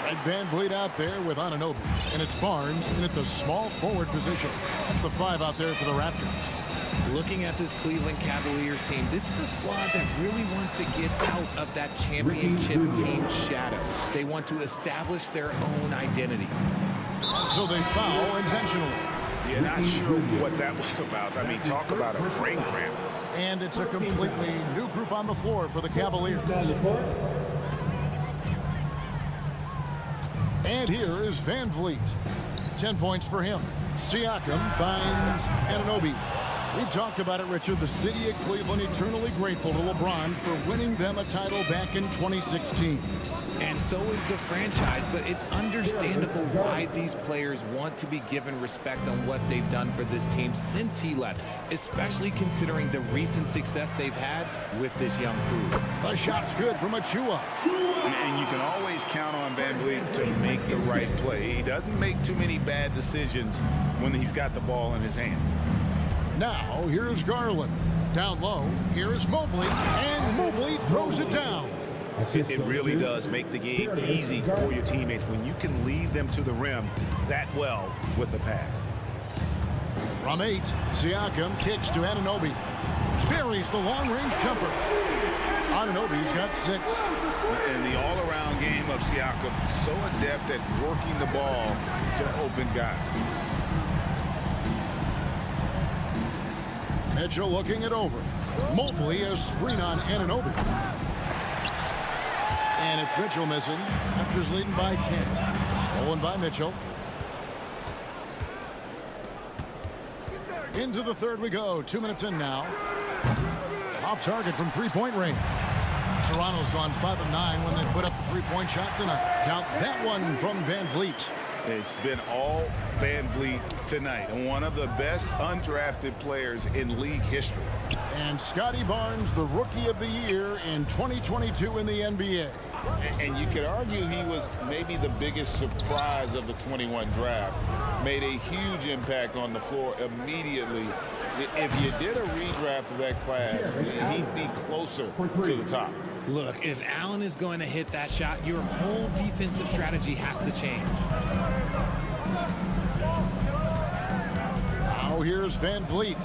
Speaker 6: Fred Van Vliet out there with Anunoby. And it's Barnes in at the small forward position. That's the 5 out there for the Raptors.
Speaker 8: Looking at this Cleveland Cavaliers team, this is a squad that really wants to get out of that championship team shadow. They want to establish their own identity.
Speaker 6: So they foul intentionally.
Speaker 10: Yeah, not sure what that was about. I mean, talk about a brain cramp.
Speaker 6: And it's a completely new group on the floor for the Cavaliers. And here is Van Vliet. 10 points for him. Siakam finds Anunoby. We've talked about it, Richard. The city of Cleveland eternally grateful to LeBron for winning them a title back in 2016.
Speaker 8: And so is the franchise, but it's understandable why these players want to be given respect on what they've done for this team since he left, especially considering the recent success they've had with this young crew.
Speaker 6: The shot's good from Achua.
Speaker 10: And you can always count on Van Vliet to make the right play. He doesn't make too many bad decisions when he's got the ball in his hands.
Speaker 6: Now, here's Garland. Down low, here is Mobley, and Mobley throws it down.
Speaker 10: It really does make the game easy for your teammates when you can lead them to the rim that well with the pass.
Speaker 6: From 8, Siakam kicks to Anunoby. buries the long-range jumper. Anunoby's got 6.
Speaker 10: And the all-around game of Siakam, so adept at working the ball to open guys.
Speaker 6: Mitchell looking it over. Mobley a screen on Anunoby. And it's Mitchell missing. Raptors leading by 10. Stolen by Mitchell. Into the third we go. 2 minutes in now. Off target from three-point range. Toronto's gone 5 of 9 when they put up the three-point shot tonight. Count that one from Van Vliet.
Speaker 10: It's been all Van Vliet tonight. One of the best undrafted players in league history.
Speaker 6: And Scotty Barnes, the Rookie of the Year in 2022 in the NBA.
Speaker 10: And you could argue he was maybe the biggest surprise of the 21 draft. Made a huge impact on the floor immediately. If you did a redraft of that class, he'd be closer to the top.
Speaker 8: Look, if Allen is going to hit that shot, your whole defensive strategy has to change.
Speaker 6: Now here's Van Vliet.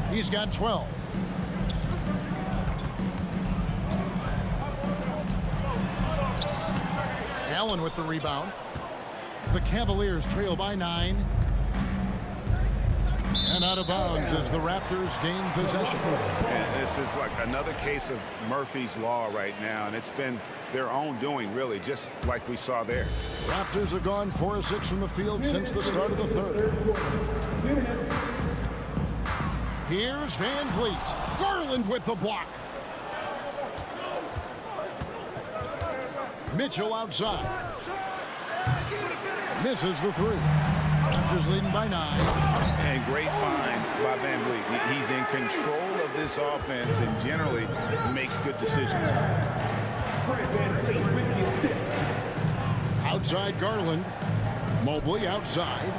Speaker 6: He's got 12. Allen with the rebound. The Cavaliers trail by 9. And out of bounds as the Raptors gain possession.
Speaker 10: And this is like another case of Murphy's Law right now, and it's been their own doing, really, just like we saw there.
Speaker 6: Raptors have gone 4 of 6 from the field since the start of the third. Here's Van Vliet. Garland with the block. Mitchell outside. Misses the 3. Raptors leading by 9.
Speaker 10: And great find by Van Vliet. He's in control of this offense and generally makes good decisions.
Speaker 6: Outside Garland. Mobley outside.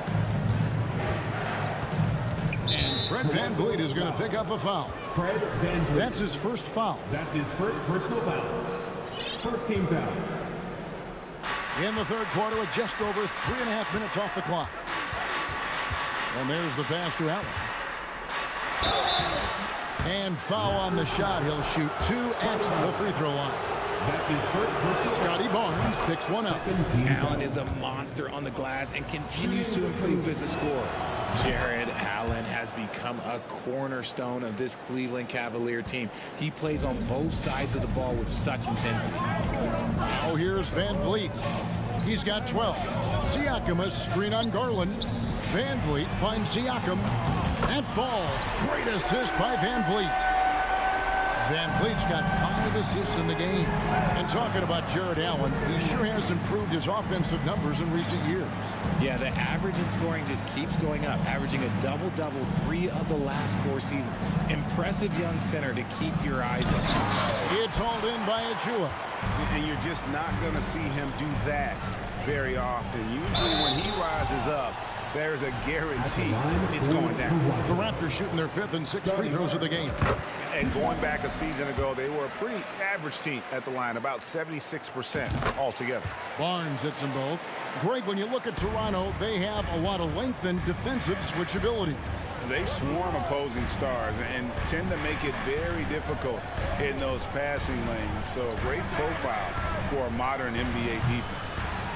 Speaker 6: And Fred Van Vliet is going to pick up a foul.
Speaker 5: Fred Van Vliet.
Speaker 6: That's his first foul.
Speaker 5: That's his first personal foul. First team foul.
Speaker 6: In the third quarter with just over 3.5 minutes off the clock. And there's the pass to Allen. And foul on the shot. He'll shoot 2 at the free throw line.
Speaker 5: That's his first personal.
Speaker 6: Scotty Barnes picks one up.
Speaker 8: Allen is a monster on the glass and continues to improve as a scorer. Jared Allen has become a cornerstone of this Cleveland Cavalier team. He plays on both sides of the ball with such intensity.
Speaker 6: Now here's Van Vliet. He's got 12. Siakam a screen on Garland. Van Vliet finds Siakam and falls. Great assist by Van Vliet. Van Vliet's got 5 assists in the game. And talking about Jared Allen, he sure has improved his offensive numbers in recent years.
Speaker 8: Yeah, the average in scoring just keeps going up, averaging a double-double 3 of the last 4 seasons. Impressive young center to keep your eyes on.
Speaker 6: It's hauled in by Achua.
Speaker 10: And you're just not going to see him do that very often. Usually when he rises up, there's a guarantee it's going down.
Speaker 6: The Raptors shooting their 5th and 6th free throws of the game.
Speaker 10: And going back a season ago, they were a pretty average team at the line, about 76% altogether.
Speaker 6: Barnes hits them both. Greg, when you look at Toronto, they have a lot of length and defensive switchability.
Speaker 10: They swarm opposing stars and tend to make it very difficult in those passing lanes. So a great profile for a modern NBA defense.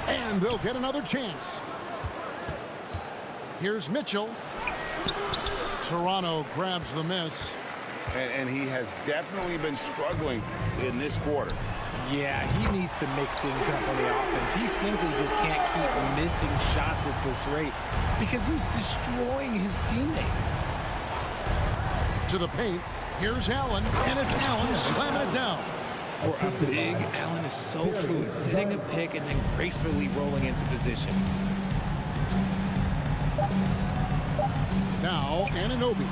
Speaker 6: And they'll get another chance. Here's Mitchell. Toronto grabs the miss.
Speaker 10: And he has definitely been struggling in this quarter.
Speaker 8: Yeah, he needs to mix things up on the offense. He simply just can't keep missing shots at this rate because he's destroying his teammates.
Speaker 6: To the paint. Here's Allen, and it's Allen slamming it down.
Speaker 8: For a big, Allen is so fluid, setting a pick and then gracefully rolling into position.
Speaker 6: Now, Anunoby.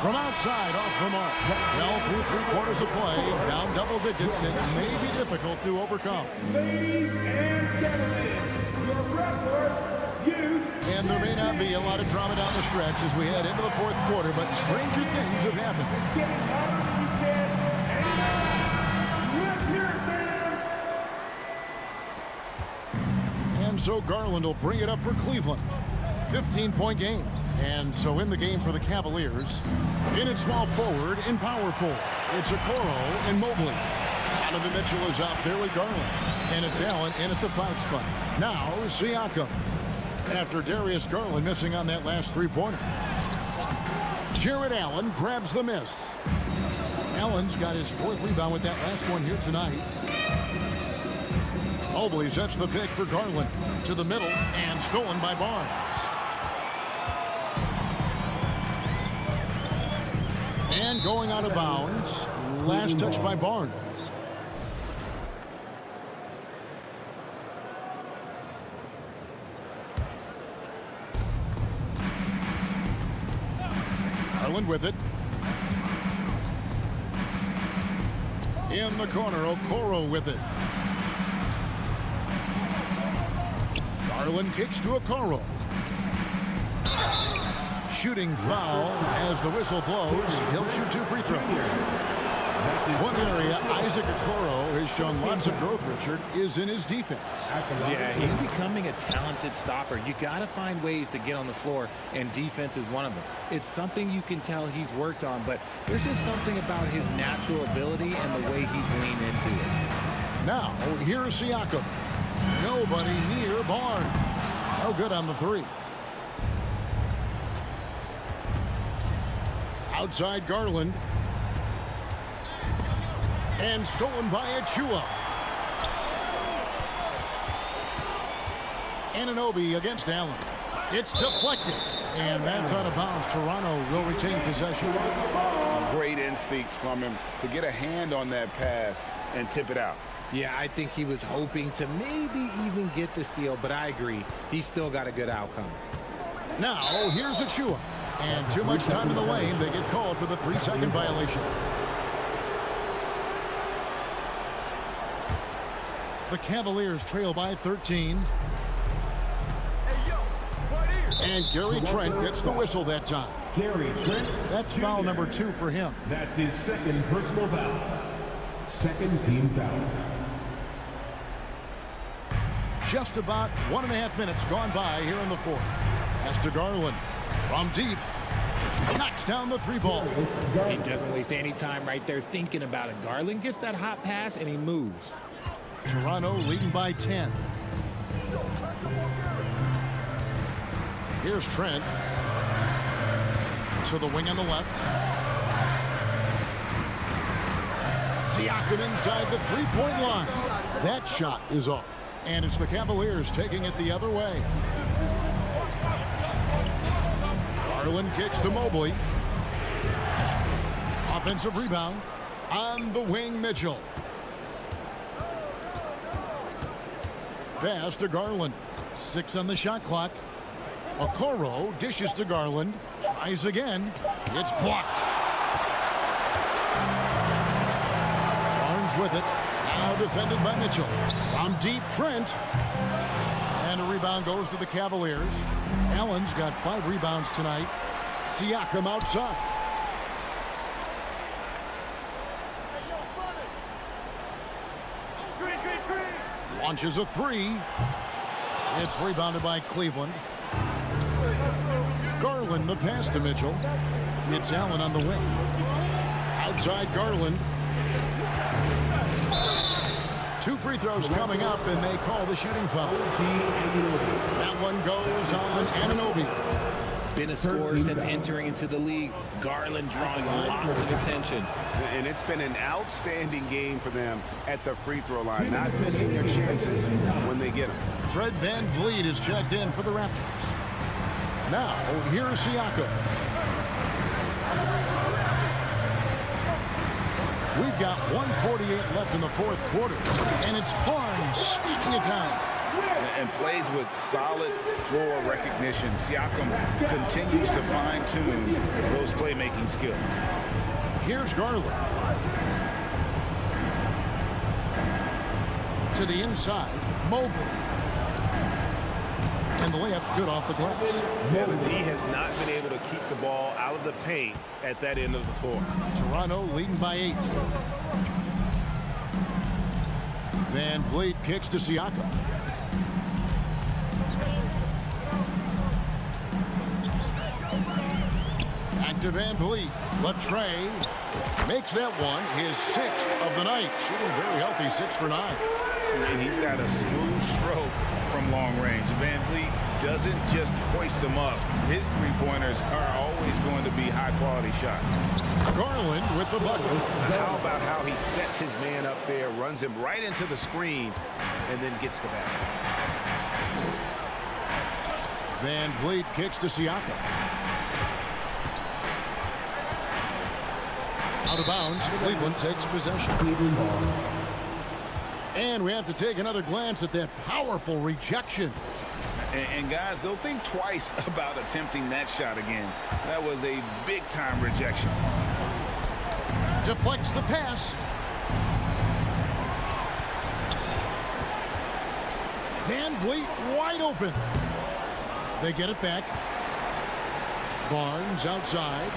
Speaker 6: From outside, off the mark. Well, through 3 quarters of play, down double digits, and it may be difficult to overcome.
Speaker 5: Ladies and gentlemen, your Raptors youth.
Speaker 6: And there may not be a lot of drama down the stretch as we head into the 4th quarter, but stranger things have happened.
Speaker 5: Getting louder than you can. And let's hear it, fans.
Speaker 6: And so Garland will bring it up for Cleveland. 15-point game. And so in the game for the Cavaliers, in at small forward, in power forward, it's Okoro and Mobley. Donovan Mitchell is out there with Garland. And it's Allen in at the 5 spot. Now Siakam. After Darius Garland missing on that last three-pointer. Jared Allen grabs the miss. Allen's got his 4th rebound with that last one here tonight. Mobley sets the pick for Garland to the middle and stolen by Barnes. And going out of bounds. Last touch by Barnes. Garland with it. In the corner, Okoro with it. Garland kicks to Okoro. Shooting foul as the whistle blows. He'll shoot 2 free throws. One area Isaac Okoro has shown lots of growth, Richard, is in his defense.
Speaker 8: Yeah, he's becoming a talented stopper. You got to find ways to get on the floor, and defense is one of them. It's something you can tell he's worked on, but there's just something about his natural ability and the way he's leaned into it.
Speaker 6: Now, here's Siakam. Nobody near Barnes. No good on the 3. Outside Garland. And stolen by Achua. Anunoby against Allen. It's deflected. And that's out of bounds. Toronto will retain possession.
Speaker 10: Great instincts from him to get a hand on that pass and tip it out.
Speaker 8: Yeah, I think he was hoping to maybe even get the steal, but I agree. He's still got a good outcome.
Speaker 6: Now, here's Achua. And too much time in the lane. They get called for the 3-second violation. The Cavaliers trail by 13. And Gary Trent gets the whistle that time.
Speaker 5: Gary Trent.
Speaker 6: That's foul number 2 for him.
Speaker 5: That's his 2nd personal foul. 2nd team foul.
Speaker 6: Just about 1.5 minutes gone by here in the 4th. As to Garland from deep. Knocks down the 3-ball.
Speaker 8: He doesn't waste any time right there thinking about it. Garland gets that hot pass and he moves.
Speaker 6: Toronto leading by 10. Here's Trent. To the wing on the left. Siakam inside the 3-point line. That shot is off. And it's the Cavaliers taking it the other way. Garland kicks to Mobley. Offensive rebound. On the wing, Mitchell. Pass to Garland. 6 on the shot clock. Okoro dishes to Garland. Tries again. It's blocked. Barnes with it. Now defended by Mitchell. From deep, Trent. And a rebound goes to the Cavaliers. Allen's got 5 rebounds tonight. Siakam outside. Launches a 3. It's rebounded by Cleveland. Garland the pass to Mitchell. It's Allen on the wing. Outside Garland. 2 free throws coming up, and they call the shooting foul. That one goes on Anunoby.
Speaker 8: Been a scorer since entering into the league. Garland drawing lots of attention.
Speaker 10: And it's been an outstanding game for them at the free throw line, not missing their chances when they get them.
Speaker 6: Fred VanVleet is checked in for the Raptors. Now, here's Siakam. We've got 1:48 left in the 4th quarter, and it's Barnes sneaking it down.
Speaker 10: And plays with solid floor recognition. Siakam continues to fine-tune those playmaking skills.
Speaker 6: Here's Garland. To the inside, Mobley. And the layup's good off the glass.
Speaker 10: Yeah, the D has not been able to keep the ball out of the paint at that end of the floor.
Speaker 6: Toronto leading by 8. VanVleet kicks to Siakam. to Van Vliet. Latre makes that one his 6th of the night. Shooting very healthy, 6 for 9.
Speaker 10: And he's got a smooth stroke from long range. Van Vliet doesn't just hoist them up. His three-pointers are always going to be high-quality shots.
Speaker 6: Garland with the bucket.
Speaker 7: How about how he sets his man up there, runs him right into the screen, and then gets the basket.
Speaker 6: Van Vliet kicks to Siakam. Out of bounds. Cleveland takes possession. And we have to take another glance at that powerful rejection.
Speaker 10: And guys, they'll think twice about attempting that shot again. That was a big-time rejection.
Speaker 6: Deflects the pass. Van Vliet wide open. They get it back. Barnes outside.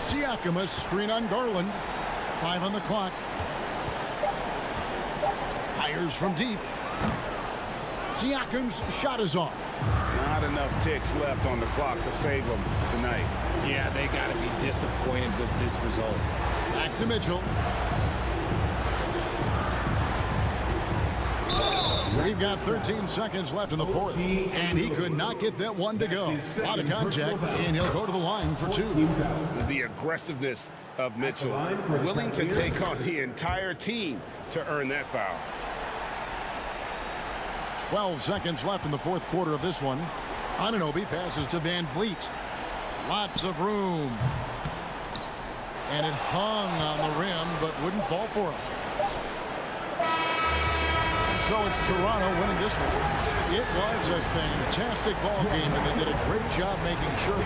Speaker 6: Siakam, a screen on Garland. 5 on the clock. Fires from deep. Siakam's shot is off.
Speaker 10: Not enough ticks left on the clock to save them tonight.
Speaker 8: Yeah, they got to be disappointed with this result.
Speaker 6: Back to Mitchell. We've got 13 seconds left in the fourth. And he could not get that one to go. A lot of contact, and he'll go to the line for 2.
Speaker 7: The aggressiveness of Mitchell, willing to take on the entire team to earn that foul.
Speaker 6: 12 seconds left in the fourth quarter of this one. Anunoby passes to Van Vliet. Lots of room. And it hung on the rim, but wouldn't fall for him. And so it's Toronto winning this one. It was a fantastic ball game, and they did a great job making sure.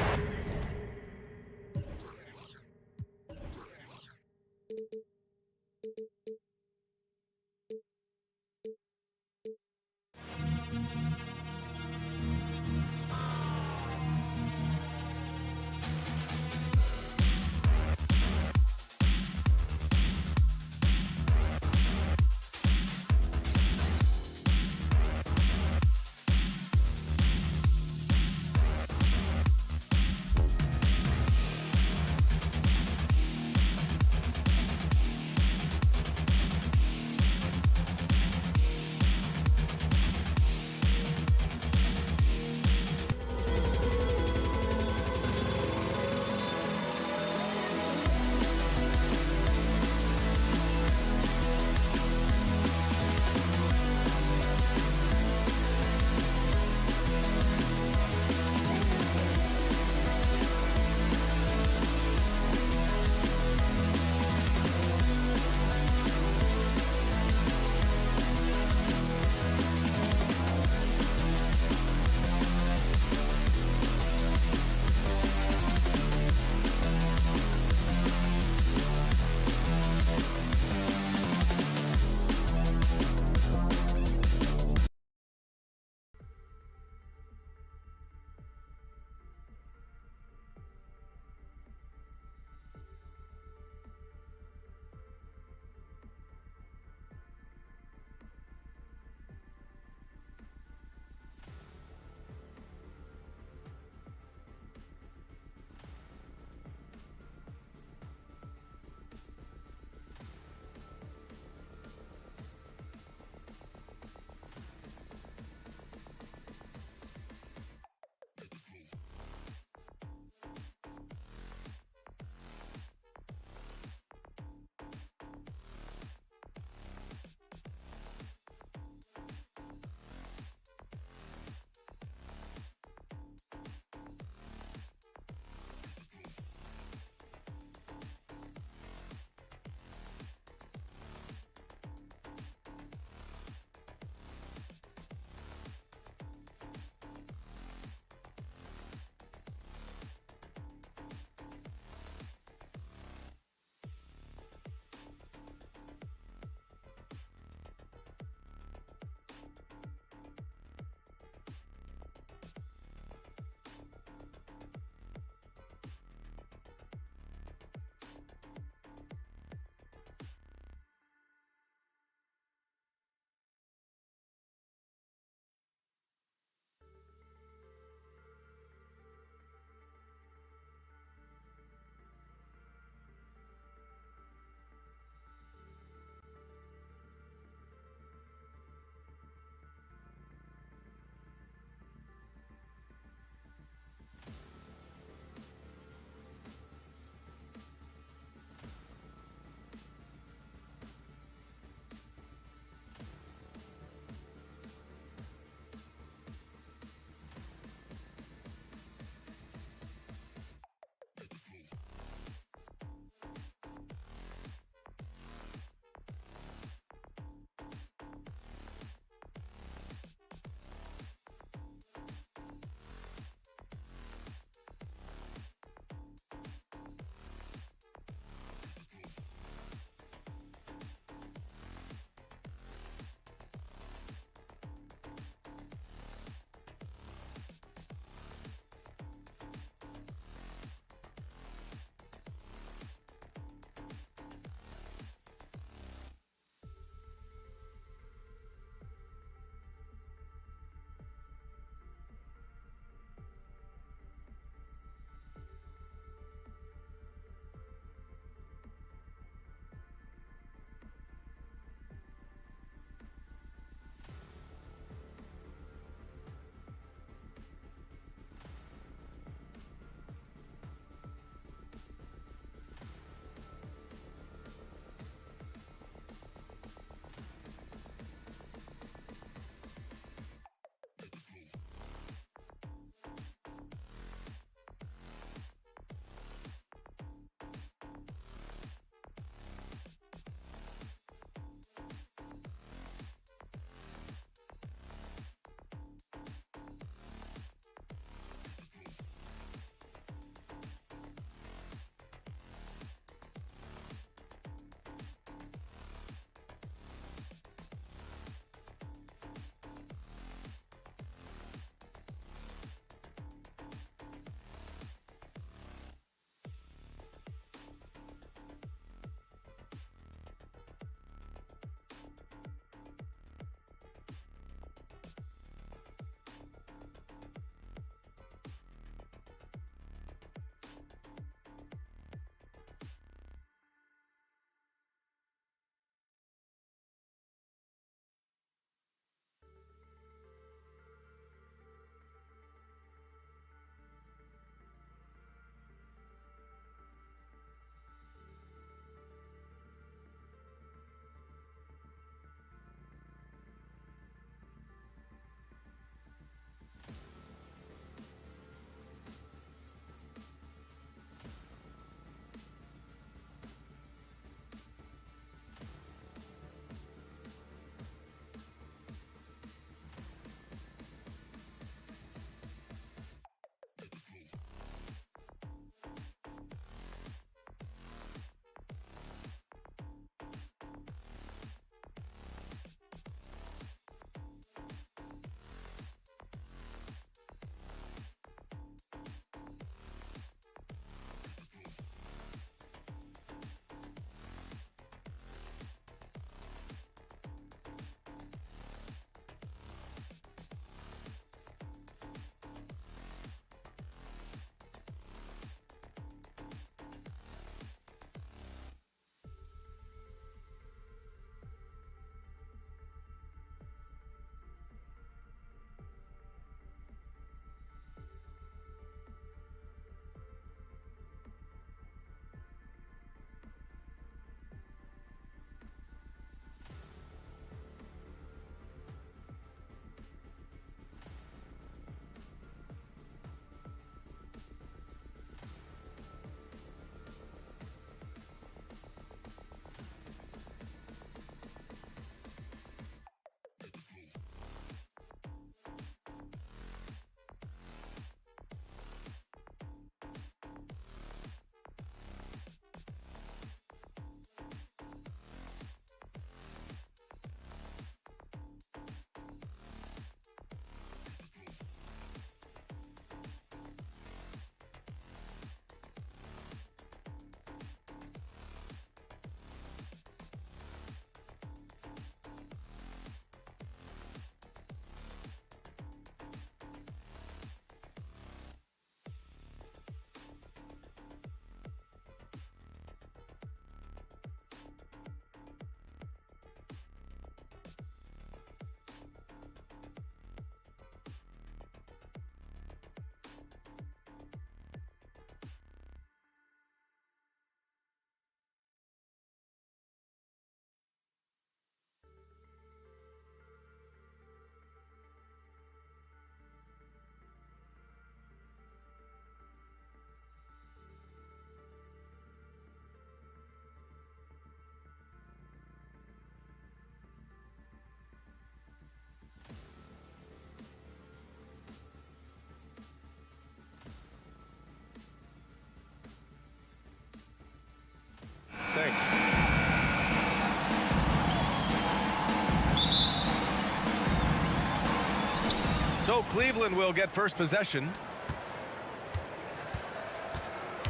Speaker 1: So Cleveland will get first possession.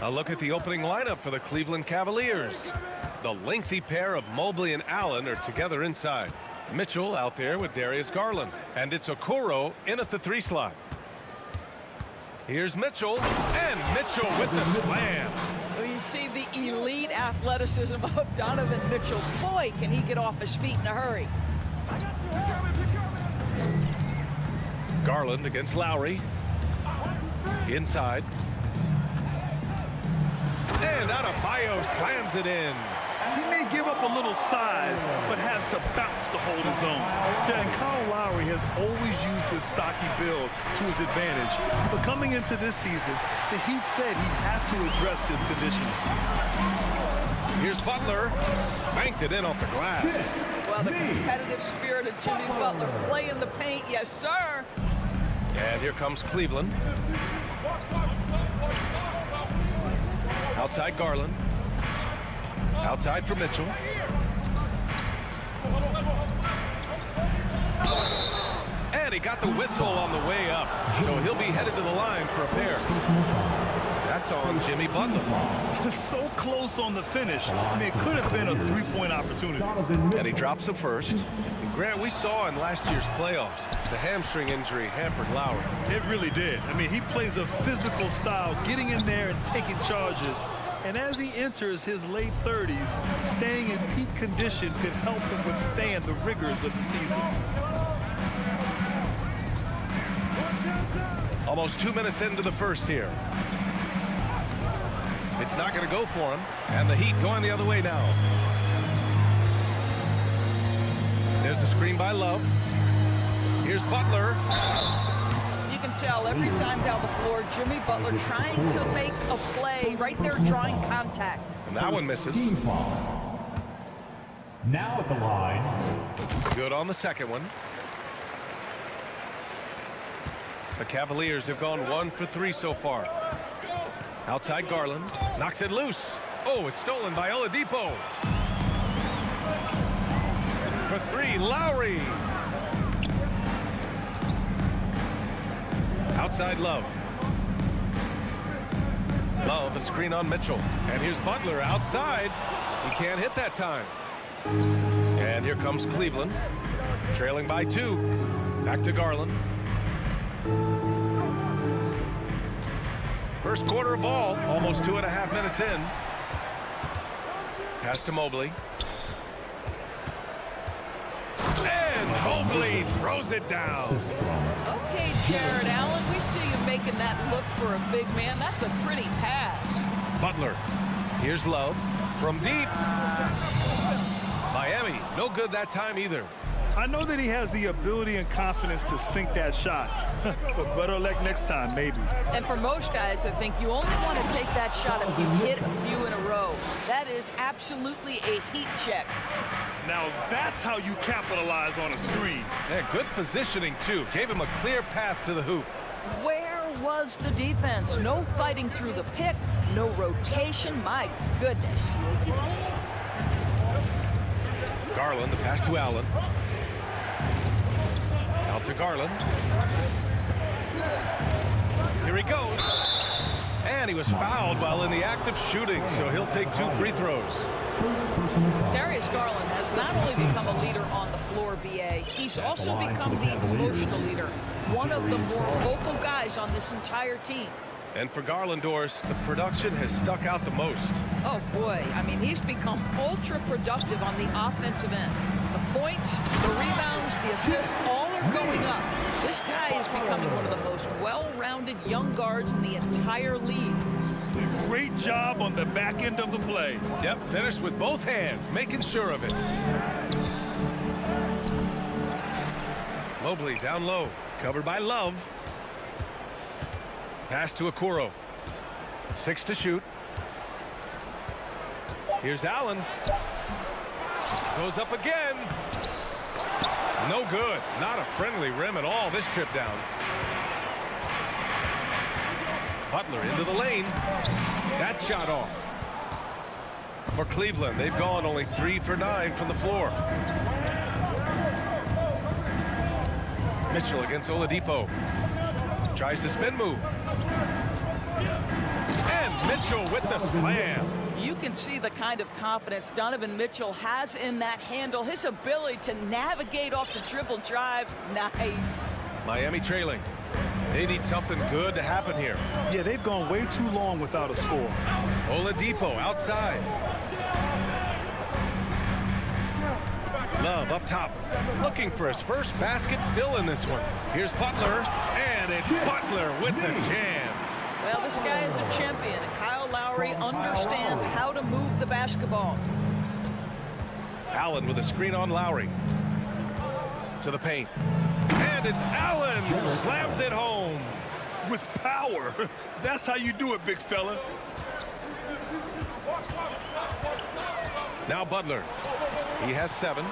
Speaker 1: A look at the opening lineup for the Cleveland Cavaliers. The lengthy pair of Mobley and Allen are together inside. Mitchell out there with Darius Garland. And it's Okoro in at the 3 slot. Here's Mitchell, and Mitchell with the slam.
Speaker 11: Well, you see the elite athleticism of Donovan Mitchell. Boy, can he get off his feet in a hurry.
Speaker 1: Garland against Lowry. Inside. And Adebayo slams it in.
Speaker 2: He may give up a little size, but has the bounce to hold his own. Yeah, and Kyle Lowry has always used his stocky build to his advantage. But coming into this season, the Heat said he'd have to address his conditioning.
Speaker 1: Here's Butler. Banked it in off the glass.
Speaker 11: Well, the competitive spirit of Jimmy Butler playing the paint, yes, sir.
Speaker 1: And here comes Cleveland. Outside Garland. Outside for Mitchell. And he got the whistle on the way up. So he'll be headed to the line for a pair. That's on Jimmy Butler.
Speaker 2: So close on the finish. I mean, it could have been a 3-point opportunity.
Speaker 1: And he drops the first. And Grant, we saw in last year's playoffs, the hamstring injury hampered Lowry.
Speaker 2: It really did. I mean, he plays a physical style, getting in there and taking charges. And as he enters his late 30s, staying in peak condition could help him withstand the rigors of the season.
Speaker 1: Almost 2 minutes into the first here. It's not going to go for him. And the Heat going the other way now. There's a screen by Love. Here's Butler.
Speaker 11: You can tell every time down the floor, Jimmy Butler trying to make a play right there, drawing contact.
Speaker 1: And that one misses.
Speaker 5: Now at the line.
Speaker 1: Good on the second one. The Cavaliers have gone 1 for 3 so far. Outside Garland. Knocks it loose. Oh, it's stolen by Oladipo. For 3, Lowry. Outside Love. Love, a screen on Mitchell. And here's Butler outside. He can't hit that time. And here comes Cleveland. Trailing by 2. Back to Garland. First quarter of ball. Almost 2.5 minutes in. Pass to Mobley. And Mobley throws it down.
Speaker 11: Okay, Jared Allen, we see you making that look for a big man. That's a pretty pass.
Speaker 1: Butler. Here's Love from deep. Miami, no good that time either.
Speaker 2: I know that he has the ability and confidence to sink that shot, but better luck next time, maybe.
Speaker 11: And for most guys, I think you only want to take that shot if you hit a few in a row. That is absolutely a heat check.
Speaker 2: Now that's how you capitalize on a screen.
Speaker 1: Yeah, good positioning, too. Gave him a clear path to the hoop.
Speaker 11: Where was the defense? No fighting through the pick, no rotation. My goodness.
Speaker 1: Garland, the pass to Allen. Out to Garland. Here he goes. And he was fouled while in the act of shooting, so he'll take 2 free throws.
Speaker 11: Darius Garland has not only become a leader on the floor, B.A., he's also become the emotional leader. One of the more vocal guys on this entire team.
Speaker 1: And for Garland, Doris, the production has stuck out the most.
Speaker 11: Oh, boy. I mean, he's become ultra-productive on the offensive end. The points, the rebounds, the assists, all are going up. This guy is becoming one of the most well-rounded young guards in the entire league.
Speaker 2: Great job on the back end of the play.
Speaker 1: Yep, finished with both hands, making sure of it. Mobley down low, covered by Love. Pass to Okoro. 6 to shoot. Here's Allen. Goes up again. No good. Not a friendly rim at all this trip down. Butler into the lane. That shot off. For Cleveland, they've gone only 3 for 9 from the floor. Mitchell against Oladipo. Tries the spin move. And Mitchell with the slam.
Speaker 11: You can see the kind of confidence Donovan Mitchell has in that handle. His ability to navigate off the dribble drive. Nice.
Speaker 1: Miami trailing. They need something good to happen here.
Speaker 2: Yeah, they've gone way too long without a score.
Speaker 1: Oladipo outside. Love up top. Looking for his first basket still in this one. Here's Butler. And it's Butler with the jam.
Speaker 11: Well, this guy is a champion. Kyle Lowry understands how to move the basketball.
Speaker 1: Allen with a screen on Lowry. To the paint. And it's Allen who slams it home.
Speaker 2: With power. That's how you do it, big fella.
Speaker 1: Now Butler. He has 7.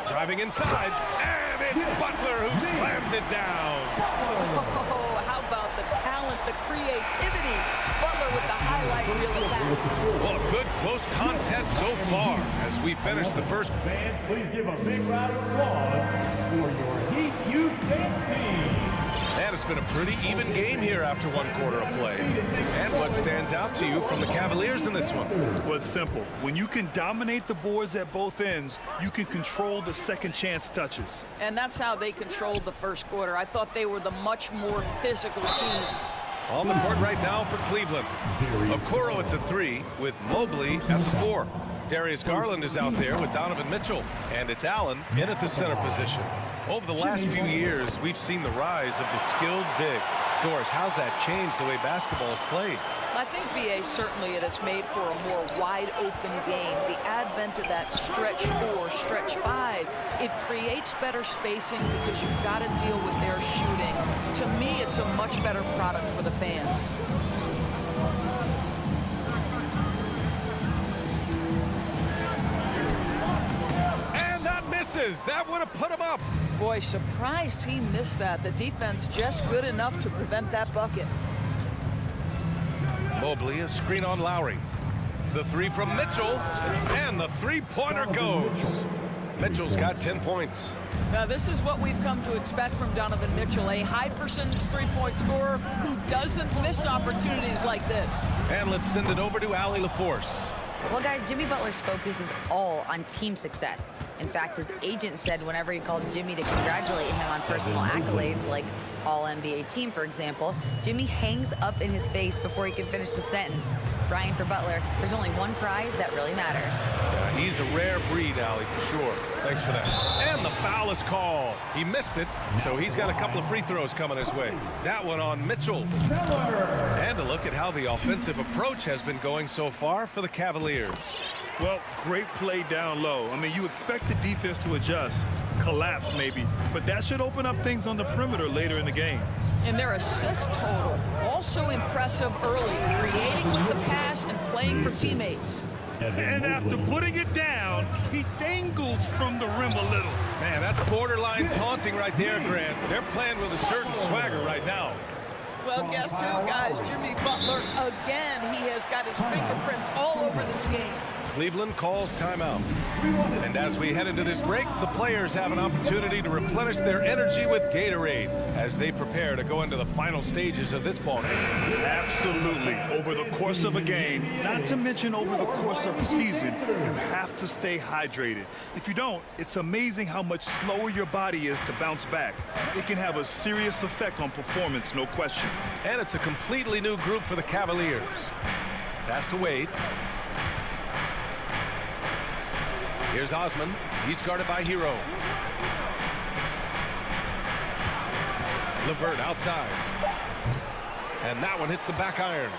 Speaker 1: Driving inside. And it's Butler who slams it down.
Speaker 11: Oh, how about the talent, the creativity? Butler with the highlight reel attack.
Speaker 1: Well, a good close contest so far as we finish the first.
Speaker 5: Fans, please give a big round of applause for your Heat Youth Dance Team.
Speaker 1: And it's been a pretty even game here after 1 quarter of play. And what stands out to you from the Cavaliers in this one?
Speaker 2: Well, it's simple. When you can dominate the boards at both ends, you can control the second chance touches.
Speaker 11: And that's how they controlled the first quarter. I thought they were the much more physical team.
Speaker 1: On the court right now for Cleveland. Okoro at the 3 with Mobley at the 4. Darius Garland is out there with Donovan Mitchell. And it's Allen in at the center position. Over the last few years, we've seen the rise of the skilled big. Doris, how's that changed the way basketball is played?
Speaker 11: I think, B.A., certainly it has made for a more wide-open game. The advent of that stretch 4, stretch 5, it creates better spacing because you've got to deal with their shooting. To me, it's a much better product for the fans.
Speaker 1: And that misses. That would have put him up.
Speaker 11: Boy, surprised he missed that. The defense just good enough to prevent that bucket.
Speaker 1: Mobley, a screen on Lowry. The 3 from Mitchell, and the 3-pointer goes. Mitchell's got 10 points.
Speaker 11: Now, this is what we've come to expect from Donovan Mitchell, a high-percentage three-point scorer who doesn't miss opportunities like this.
Speaker 1: And let's send it over to Allie LaForce.
Speaker 4: Well, guys, Jimmy Butler's focus is all on team success. In fact, his agent said whenever he calls Jimmy to congratulate him on personal accolades, like All-NBA team, for example, Jimmy hangs up in his face before he can finish the sentence. Brian, for Butler, there's only one prize that really matters.
Speaker 1: Yeah, he's a rare breed, Allie, for sure. Thanks for that. And the foul is called. He missed it, so he's got a couple of free throws coming his way. That one on Mitchell. And a look at how the offensive approach has been going so far for the Cavaliers.
Speaker 2: Well, great play down low. I mean, you expect the defense to adjust, collapse maybe, but that should open up things on the perimeter later in the game.
Speaker 11: And their assist total, also impressive early, creating with the pass and playing for teammates.
Speaker 2: And after putting it down, he dangles from the rim a little.
Speaker 1: Man, that's borderline taunting right there, Grant. They're playing with a certain swagger right now.
Speaker 11: Well, guess who, guys? Jimmy Butler, again, he has got his fingerprints all over this game.
Speaker 1: Cleveland calls timeout. And as we head into this break, the players have an opportunity to replenish their energy with Gatorade as they prepare to go into the final stages of this ball game.
Speaker 2: Absolutely. Over the course of a game, not to mention over the course of a season, you have to stay hydrated. If you don't, it's amazing how much slower your body is to bounce back. It can have a serious effect on performance, no question.
Speaker 1: And it's a completely new group for the Cavaliers. Pass to Wade. Here's Osman. He's guarded by Hero. LeVert outside. And that one hits the back iron.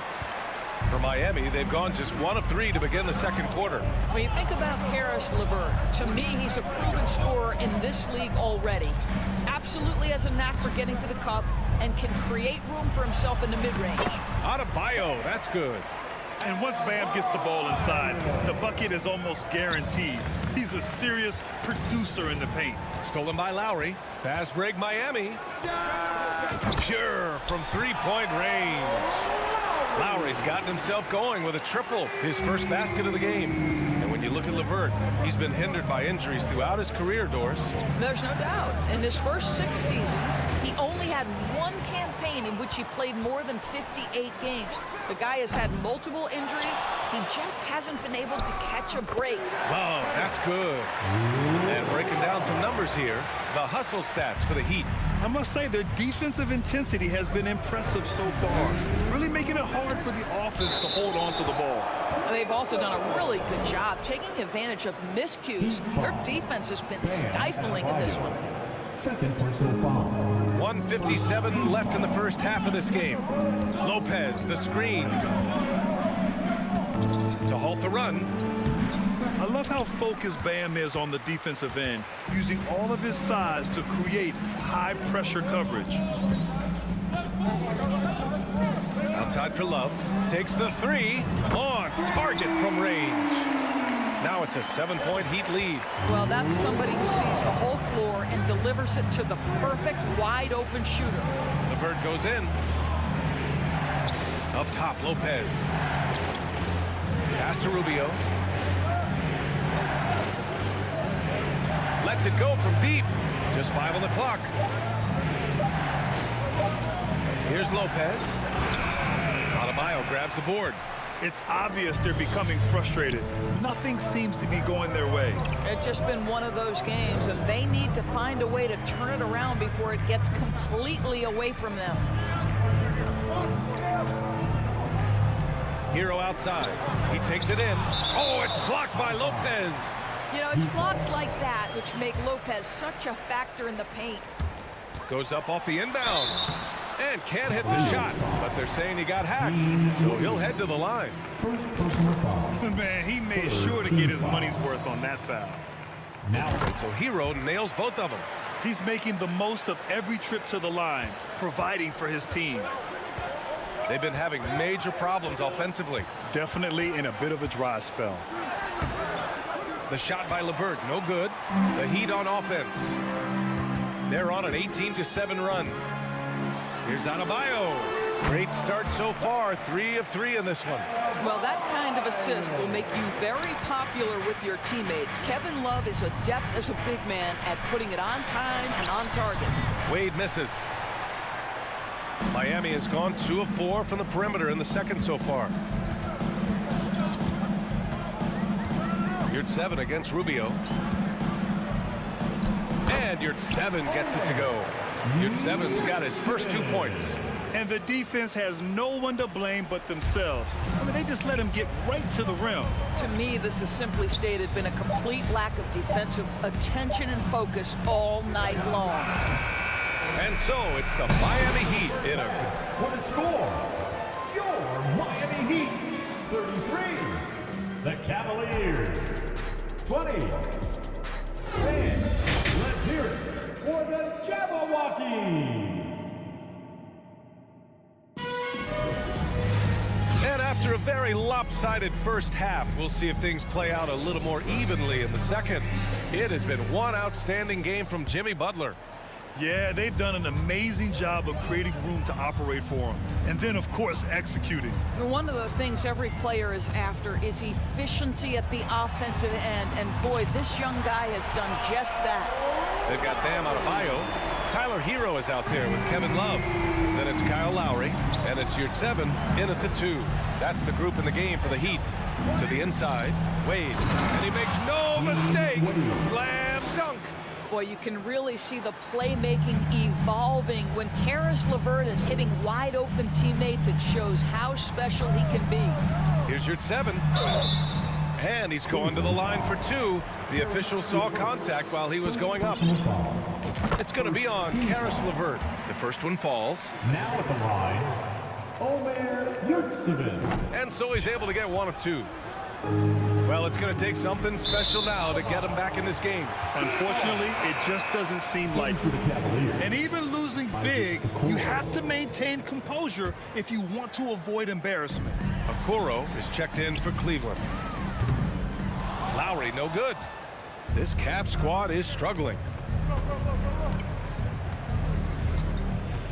Speaker 1: For Miami, they've gone just 1 of 3 to begin the second quarter.
Speaker 11: When you think about Karis LeVert, to me, he's a proven scorer in this league already. Absolutely has a knack for getting to the cup and can create room for himself in the mid-range.
Speaker 1: Adebayo, that's good.
Speaker 2: And once Bam gets the ball inside, the bucket is almost guaranteed. He's a serious producer in the paint.
Speaker 1: Stolen by Lowry. Fast break Miami. Pure from three-point range. Lowry's gotten himself going with a triple, his first basket of the game. And when when you look at LeVert. He's been hindered by injuries throughout his career, Doris.
Speaker 11: There's no doubt. In his first 6 seasons, he only had one campaign in which he played more than 58 games. The guy has had multiple injuries. He just hasn't been able to catch a break.
Speaker 1: Oh, that's good. And breaking down some numbers here, the hustle stats for the Heat.
Speaker 2: I must say their defensive intensity has been impressive so far, really making it hard for the offense to hold on to the ball.
Speaker 11: And they've also done a really good job taking advantage of miscues. Their defense has been stifling in this one.
Speaker 5: Second personal foul.
Speaker 1: 1:57 left in the first half of this game. Lopez, the screen to halt the run.
Speaker 2: I love how focused Bam is on the defensive end, using all of his size to create high-pressure coverage.
Speaker 1: Outside for Love. Takes the three. On target from range. Now it's a 7-point Heat lead.
Speaker 11: Well, that's somebody who sees the whole floor and delivers it to the perfect wide-open shooter.
Speaker 1: LeVert goes in. Up top, Lopez. Pass to Rubio. Lets it go from deep. Just 5 on the clock. Here's Lopez. Adebayo grabs the board.
Speaker 2: It's obvious they're becoming frustrated. Nothing seems to be going their way.
Speaker 11: It's just been one of those games, and they need to find a way to turn it around before it gets completely away from them.
Speaker 1: Hero outside. He takes it in. Oh, it's blocked by Lopez.
Speaker 11: You know, it's blocks like that which make Lopez such a factor in the paint.
Speaker 1: Goes up off the inbound. And can't hit the shot, but they're saying he got hacked, so he'll head to the line.
Speaker 5: First personal foul.
Speaker 2: Man, he made sure to get his money's worth on that foul.
Speaker 1: And so Hero nails both of them.
Speaker 2: He's making the most of every trip to the line, providing for his team.
Speaker 1: They've been having major problems offensively.
Speaker 2: Definitely in a bit of a dry spell.
Speaker 1: The shot by LeVert, no good. The Heat on offense. They're on an 18-7 run. Here's Adebayo. Great start so far. 3 of 3 in this one.
Speaker 11: Well, that kind of assist will make you very popular with your teammates. Kevin Love is adept as a big man at putting it on time and on target.
Speaker 1: Wade misses. Miami has gone 2 of 4 from the perimeter in the second so far. Yurt-7 against Rubio. And Yurt-7 gets it to go. Yurt-7's got his first 2 points.
Speaker 2: And the defense has no one to blame but themselves. I mean, they just let him get right to the rim.
Speaker 11: To me, this has simply stated been a complete lack of defensive attention and focus all night long.
Speaker 1: And so it's the Miami Heat in a...
Speaker 5: What a score! Your Miami Heat, 33. The Cavaliers, 20. And let's hear it for the Jabberwockies.
Speaker 1: And after a very lopsided first half, we'll see if things play out a little more evenly in the second. It has been one outstanding game from Jimmy Butler.
Speaker 2: Yeah, they've done an amazing job of creating room to operate for him. And then, of course, executing.
Speaker 11: One of the things every player is after is efficiency at the offensive end. And boy, this young guy has done just that.
Speaker 1: They've got Bam Adebayo. Tyler Hero is out there with Kevin Love. Then it's Kyle Lowry. And it's Yurt-7 in at the 2. That's the group in the game for the Heat. To the inside, Wade. And he makes no mistake. Slam dunk.
Speaker 11: Boy, you can really see the playmaking evolving. When Caris LeVert is hitting wide open teammates, it shows how special he can be.
Speaker 1: Here's Yurt-7. And he's going to the line for 2. The official saw contact while he was going up. It's going to be on Caris LeVert. The first one falls.
Speaker 5: Now at the line, Omer Yurt-7.
Speaker 1: And so he's able to get 1 of 2. Well, it's going to take something special now to get him back in this game.
Speaker 2: Unfortunately, it just doesn't seem like it. And even losing big, you have to maintain composure if you want to avoid embarrassment.
Speaker 1: Okoro is checked in for Cleveland. Lowry, no good. This Cavs squad is struggling.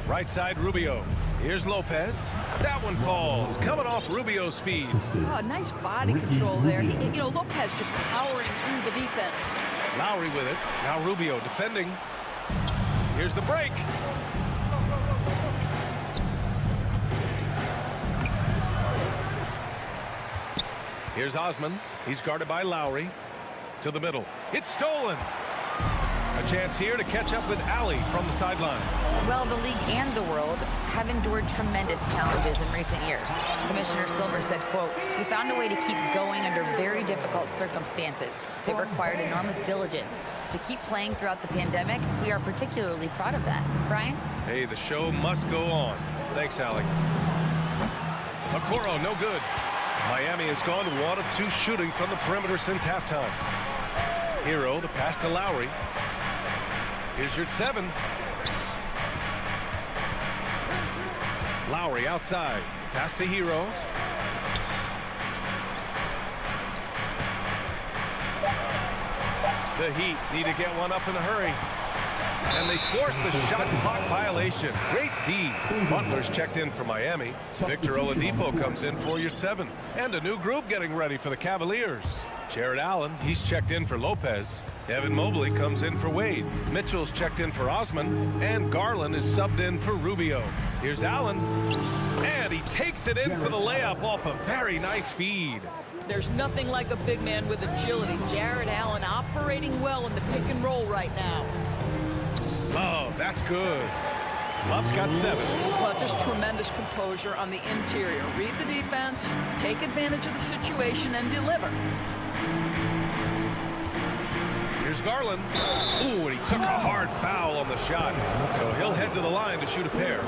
Speaker 1: Right side, Rubio. Here's Lopez. That one falls. Coming off Rubio's feed.
Speaker 11: Oh, nice body control there. You know, Lopez just powering through the defense.
Speaker 1: Lowry with it. Now Rubio defending. Here's the break. Here's Osman. He's guarded by Lowry. To the middle. It's stolen. A chance here to catch up with Alley from the sideline.
Speaker 4: Well, the league and the world have endured tremendous challenges in recent years. Commissioner Silver said, quote, "We found a way to keep going under very difficult circumstances. It required enormous diligence. To keep playing throughout the pandemic, we are particularly proud of that." Brian?
Speaker 1: Hey, the show must go on. Thanks, Allie. Okoro, no good. Miami has gone 1 of 2 shooting from the perimeter since halftime. Hero, the pass to Lowry. Here's your 7. Lowry outside. Pass to Hero. The Heat need to get one up in a hurry. And they force the shot clock violation. Great D. Butler's checked in for Miami. Victor Oladipo comes in for your 7. And a new group getting ready for the Cavaliers. Jared Allen, he's checked in for Lopez. Evan Mobley comes in for Wade. Mitchell's checked in for Osman. And Garland is subbed in for Rubio. Here's Allen. And he takes it in for the layup off a very nice feed.
Speaker 11: There's nothing like a big man with agility. Jared Allen operating well in the pick and roll right now.
Speaker 1: Oh, that's good. Love's got 7.
Speaker 11: Well, just tremendous composure on the interior. Read the defense, take advantage of the situation, and deliver.
Speaker 1: Here's Garland. Ooh, and he took a hard foul on the shot. So he'll head to the line to shoot a pair.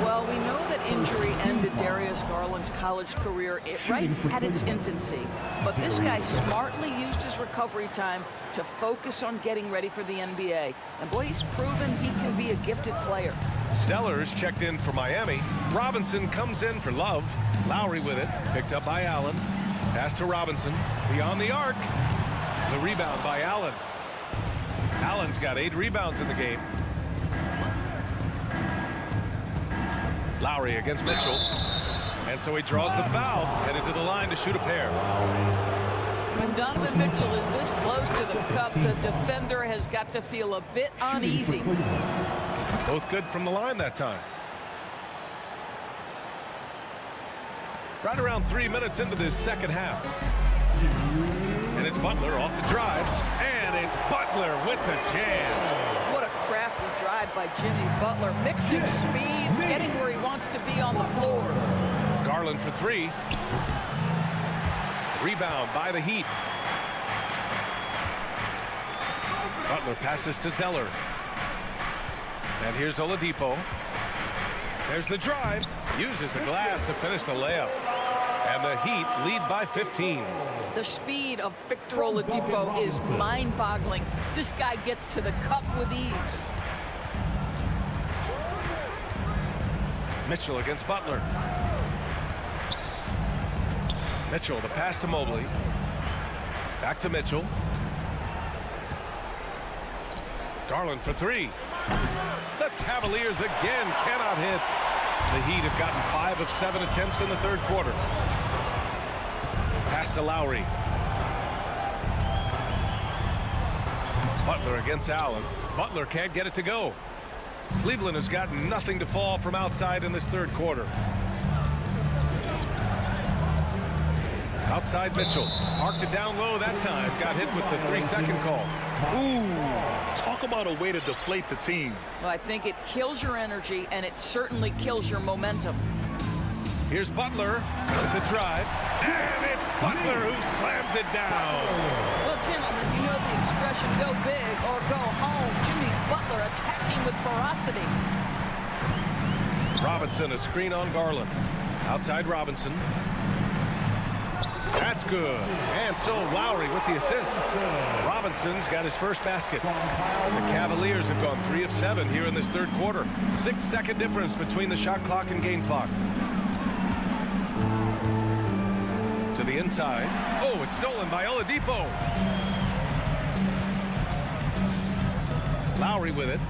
Speaker 11: Well, we know that injury ended Darius Garland's college career right at its infancy. But this guy smartly used his recovery time to focus on getting ready for the NBA. And boy, he's proven he can be a gifted player.
Speaker 1: Sellers checked in for Miami. Robinson comes in for Love. Lowry with it. Picked up by Allen. Pass to Robinson. Beyond the arc. The rebound by Allen. Allen's got 8 rebounds in the game. Lowry against Mitchell. And so he draws the foul. Headed to the line to shoot a pair.
Speaker 11: When Donovan Mitchell is this close to the cup, the defender has got to feel a bit uneasy.
Speaker 1: Both good from the line that time. Right around 3 minutes into this second half. And it's Butler off the drive. And it's Butler with the jam.
Speaker 11: What a crafty drive by Jimmy Butler. Mixing speeds, getting where he wants to be on the floor.
Speaker 1: Garland for 3. Rebound by the Heat. Butler passes to Zeller. And here's Oladipo. There's the drive. Uses the glass to finish the layup. And the Heat lead by 15.
Speaker 11: The speed of Victor Oladipo is mind-boggling. This guy gets to the cup with ease.
Speaker 1: Mitchell against Butler. Mitchell, the pass to Mobley. Back to Mitchell. Garland for 3. The Cavaliers again cannot hit. The Heat have gotten 5 of 7 attempts in the third quarter. Pass to Lowry. Butler against Allen. Butler can't get it to go. Cleveland has got nothing to fall from outside in this third quarter. Outside Mitchell. Arced it down low that time. Got hit with the 3-second call.
Speaker 2: Ooh, talk about a way to deflate the team.
Speaker 11: Well, I think it kills your energy, and it certainly kills your momentum.
Speaker 1: Here's Butler with the drive. And it's Butler who slams it down.
Speaker 11: Well, gentlemen, you know the expression, go big or go home. Jimmy Butler attacking with ferocity.
Speaker 1: Robinson, a screen on Garland. Outside Robinson. That's good. And so Lowry with the assist. Robinson's got his first basket. The Cavaliers have gone 3 of 7 here in this third quarter. 6-second difference between the shot clock and game clock. To the inside. Oh, it's stolen by Oladipo. Lowry with it.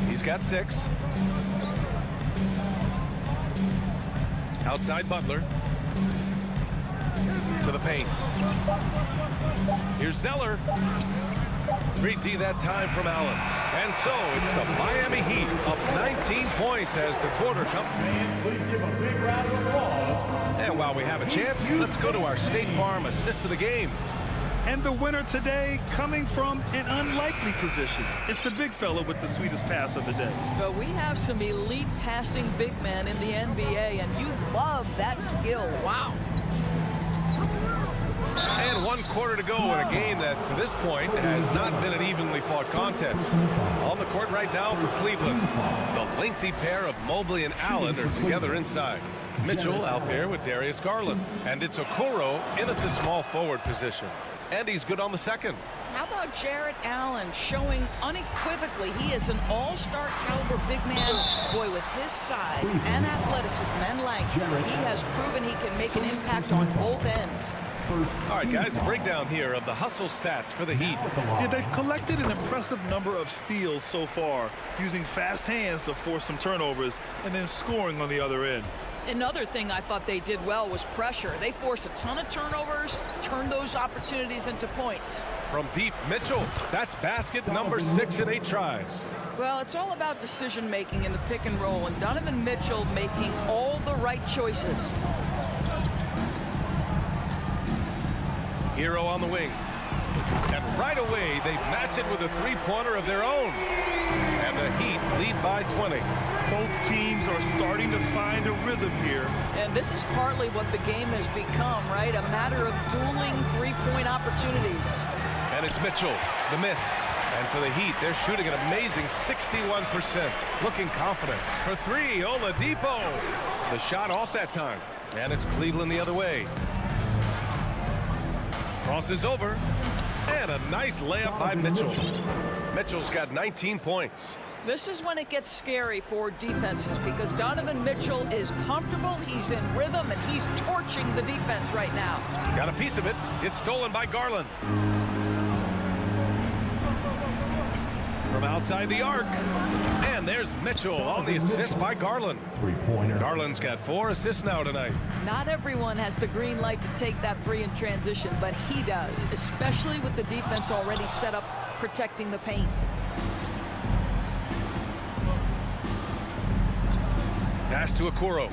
Speaker 1: He's got 6. Outside Butler. To the paint. Here's Zeller. Great D that time from Allen. And so it's the Miami Heat up 19 points as the quarter comes.
Speaker 5: Please give a big round of applause.
Speaker 1: And while we have a chance, let's go to our State Farm assist of the game.
Speaker 2: And the winner today coming from an unlikely position. It's the big fella with the sweetest pass of the day.
Speaker 11: But we have some elite passing big men in the NBA, and you love that skill. Wow.
Speaker 1: And 1 quarter to go in a game that, to this point, has not been an evenly fought contest. On the court right now for Cleveland. The lengthy pair of Mobley and Allen are together inside. Mitchell out there with Darius Garland. And it's Okoro in at the small forward position. And he's good on the second.
Speaker 11: How about Jarrett Allen showing unequivocally he is an all-star caliber big man. Boy, with his size and athleticism and length, he has proven he can make an impact on both ends.
Speaker 1: All right, guys, a breakdown here of the hustle stats for the Heat.
Speaker 2: Yeah, they've collected an impressive number of steals so far, using fast hands to force some turnovers and then scoring on the other end.
Speaker 11: Another thing I thought they did well was pressure. They forced a ton of turnovers, turned those opportunities into points.
Speaker 1: From deep, Mitchell. That's basket number 6 in 8 tries.
Speaker 11: Well, it's all about decision making in the pick and roll, and Donovan Mitchell making all the right choices.
Speaker 1: Hero on the wing. And right away, they match it with a three-pointer of their own. And the Heat lead by 20.
Speaker 2: Both teams are starting to find a rhythm here.
Speaker 11: And this is partly what the game has become, right? A matter of dueling three-point opportunities.
Speaker 1: And it's Mitchell, the miss. And for the Heat, they're shooting an amazing 61%. Looking confident. For 3, Oladipo. The shot off that time. And it's Cleveland the other way. Crosses over. And a nice layup by Mitchell. Mitchell's got 19 points.
Speaker 11: This is when it gets scary for defenses because Donovan Mitchell is comfortable, he's in rhythm, and he's torching the defense right now.
Speaker 1: Got a piece of it. It's stolen by Garland. From outside the arc. And there's Mitchell on the assist by Garland.
Speaker 5: Three-pointer.
Speaker 1: Garland's got 4 assists now tonight.
Speaker 11: Not everyone has the green light to take that 3 in transition, but he does, especially with the defense already set up protecting the paint.
Speaker 1: Pass to Okoro.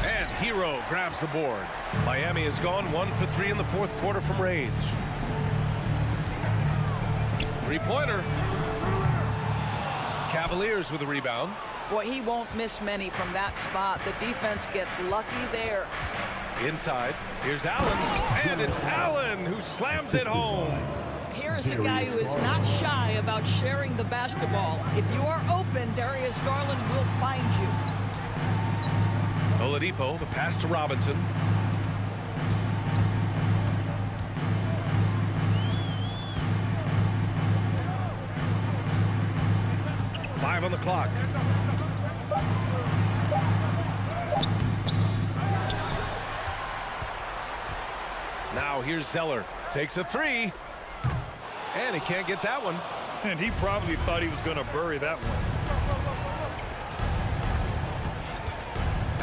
Speaker 1: And Hero grabs the board. Miami has gone 1 for 3 in the 4th quarter from range. Three-pointer. Cavaliers with a rebound.
Speaker 11: Boy, he won't miss many from that spot. The defense gets lucky there.
Speaker 1: Inside. Here's Allen. And it's Allen who slams it home.
Speaker 11: Here is a guy who is not shy about sharing the basketball. If you are open, Darius Garland will find you.
Speaker 1: Oladipo, the pass to Robinson. Five on the clock. Now here's Zeller. Takes a 3. And he can't get that one.
Speaker 2: And he probably thought he was going to bury that one.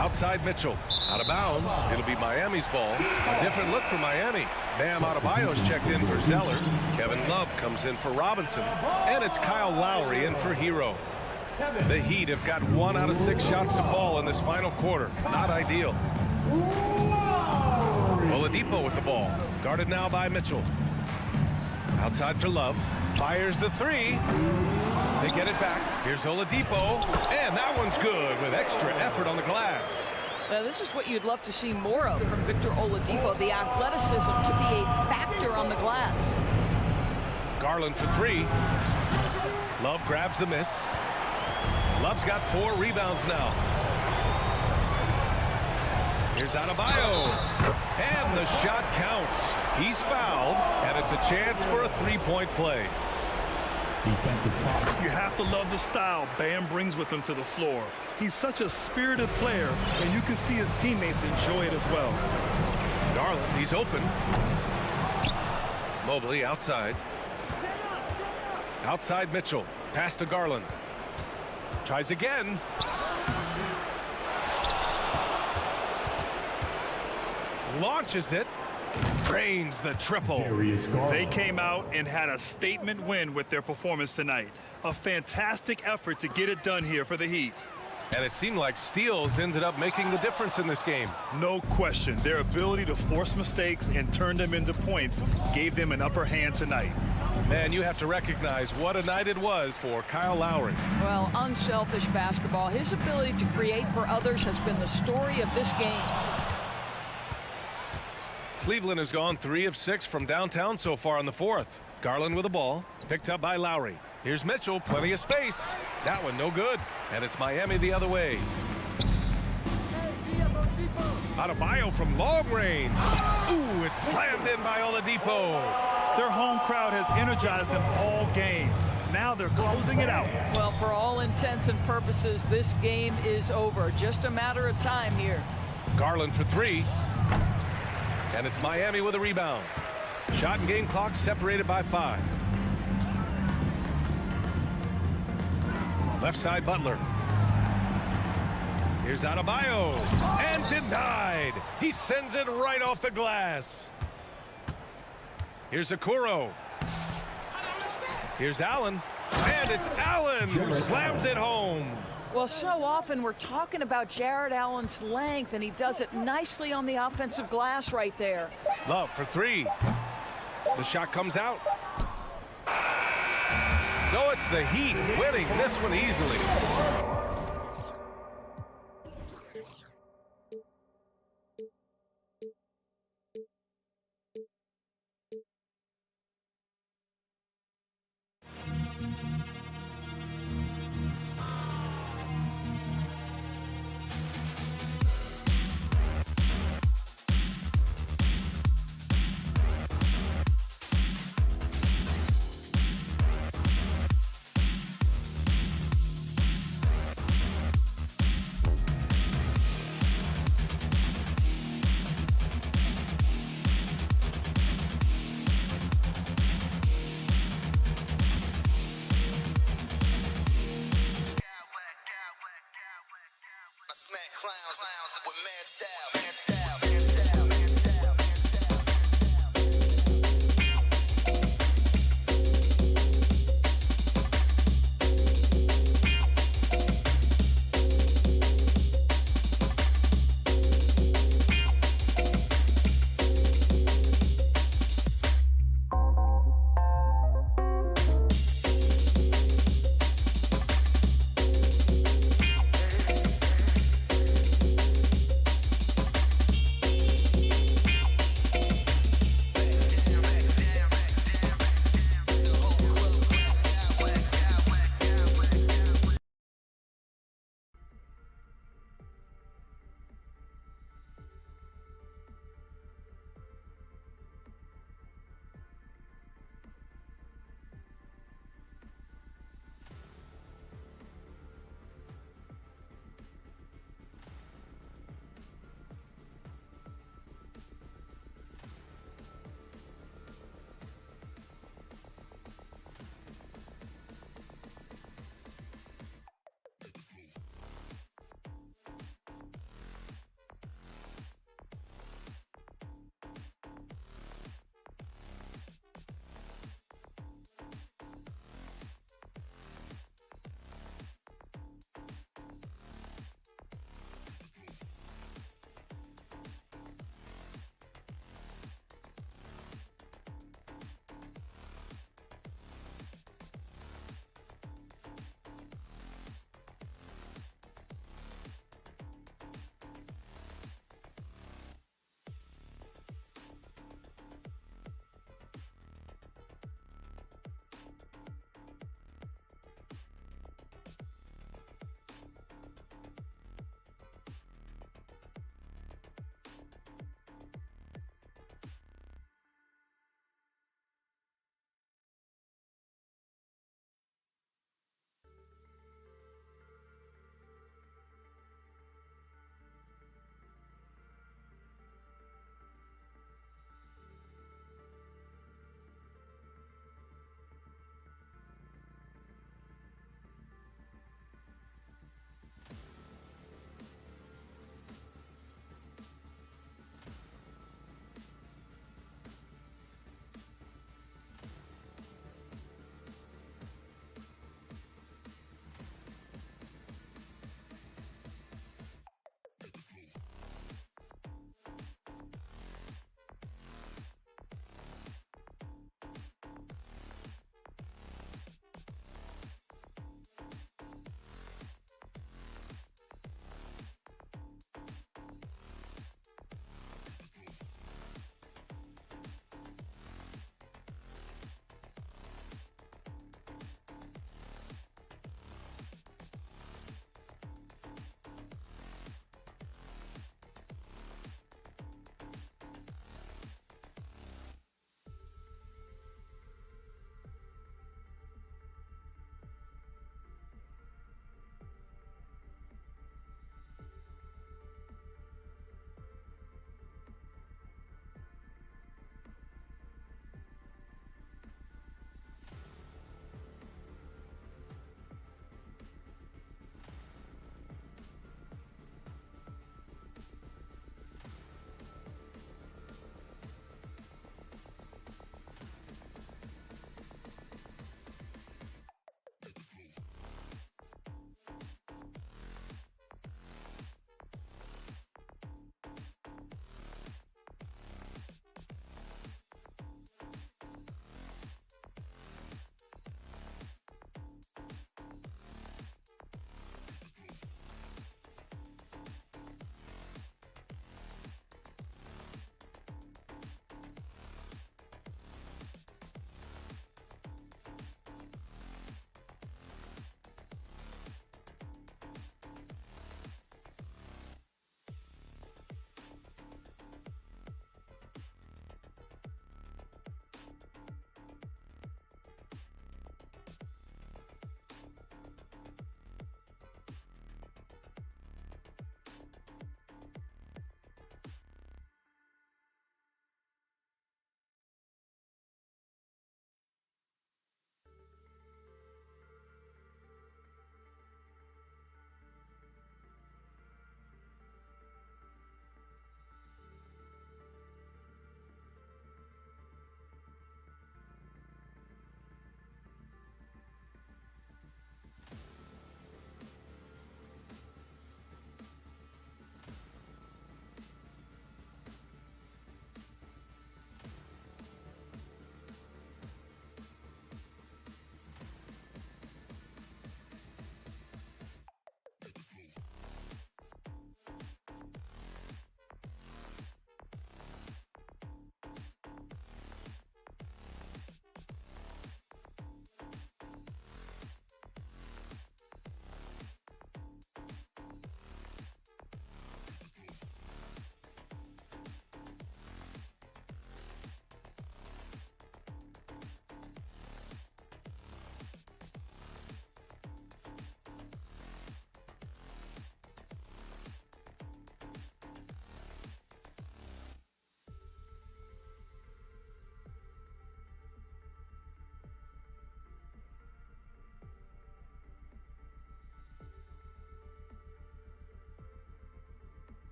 Speaker 1: Outside Mitchell. Out of bounds. It'll be Miami's ball. A different look for Miami. Bam Adebayo's checked in for Zeller. Kevin Love comes in for Robinson. And it's Kyle Lowry in for Hero. The Heat have got 1 out of 6 shots to fall in this final quarter. Not ideal. Oladipo with the ball. Guarded now by Mitchell. Outside for Love. Fires the 3. They get it back. Here's Oladipo. And that one's good with extra effort on the glass.
Speaker 11: Now, this is what you'd love to see more of from Victor Oladipo, the athleticism to be a factor on the glass.
Speaker 1: Garland for 3. Love grabs the miss. Love's got 4 rebounds now. Here's Adebayo. And the shot counts. He's fouled, and it's a chance for a 3-point play.
Speaker 5: Defensive foul.
Speaker 2: You have to love the style Bam brings with him to the floor. He's such a spirited player, and you can see his teammates enjoy it as well.
Speaker 1: Garland, he's open. Mobley outside. Outside Mitchell. Pass to Garland. Tries again. Launches it. Drains the triple.
Speaker 2: They came out and had a statement win with their performance tonight. A fantastic effort to get it done here for the Heat.
Speaker 1: And it seemed like steals ended up making the difference in this game.
Speaker 2: No question. Their ability to force mistakes and turn them into points gave them an upper hand tonight.
Speaker 1: Man, you have to recognize what a night it was for Kyle Lowry.
Speaker 11: Well, unselfish basketball. His ability to create for others has been the story of this game.
Speaker 1: Cleveland has gone 3 of 6 from downtown so far in the fourth. Garland with the ball, picked up by Lowry. Here's Mitchell, plenty of space. That one no good, and it's Miami the other way. Adebayo from long range. Ooh, it's slammed in by Oladipo.
Speaker 2: Their home crowd has energized them all game. Now they're closing it out.
Speaker 11: Well, for all intents and purposes, this game is over. Just a matter of time here.
Speaker 1: Garland for 3. And it's Miami with a rebound. Shot and game clock separated by 5. Left side Butler. Here's Adebayo. And denied. He sends it right off the glass. Here's Okoro. Here's Allen. And it's Allen who slams it home.
Speaker 11: Well, so often we're talking about Jared Allen's length, and he does it nicely on the offensive glass right there.
Speaker 1: Love for 3. The shot comes out. So it's the Heat winning this one easily.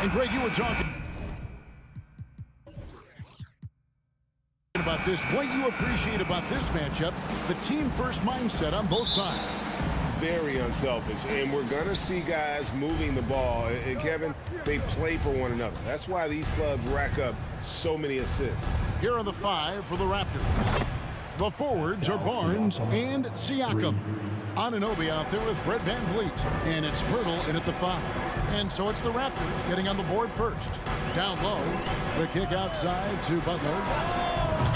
Speaker 6: And Greg, you were talking about this. What you appreciate about this matchup, the team-first mindset on both sides.
Speaker 7: Very unselfish, and we're going to see guys moving the ball. And Kevin, they play for one another. That's why these clubs rack up so many assists.
Speaker 6: Here are the 5 for the Raptors. The forwards are Barnes and Siakam. Anunoby out there with Fred VanVleet. And it's Pirtle in at the 5. And so it's the Raptors getting on the board first. Down low, the kick outside to Butler.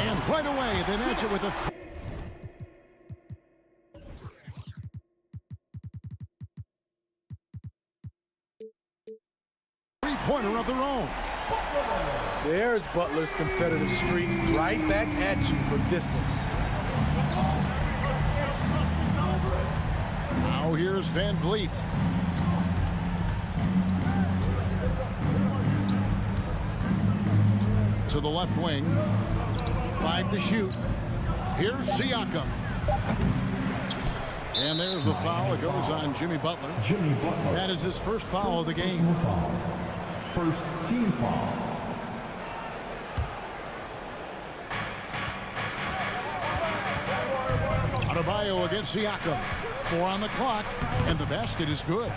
Speaker 6: And right away, they match it with a... three-pointer of their own.
Speaker 12: There's Butler's competitive streak right back at you for distance.
Speaker 6: Now here's VanVleet. To the left wing. 5 to shoot. Here's Siakam. And there's the foul. It goes on Jimmy Butler. That is his first foul of the game.
Speaker 5: First team foul.
Speaker 6: Adebayo against Siakam. 4 on the clock, and the basket is good.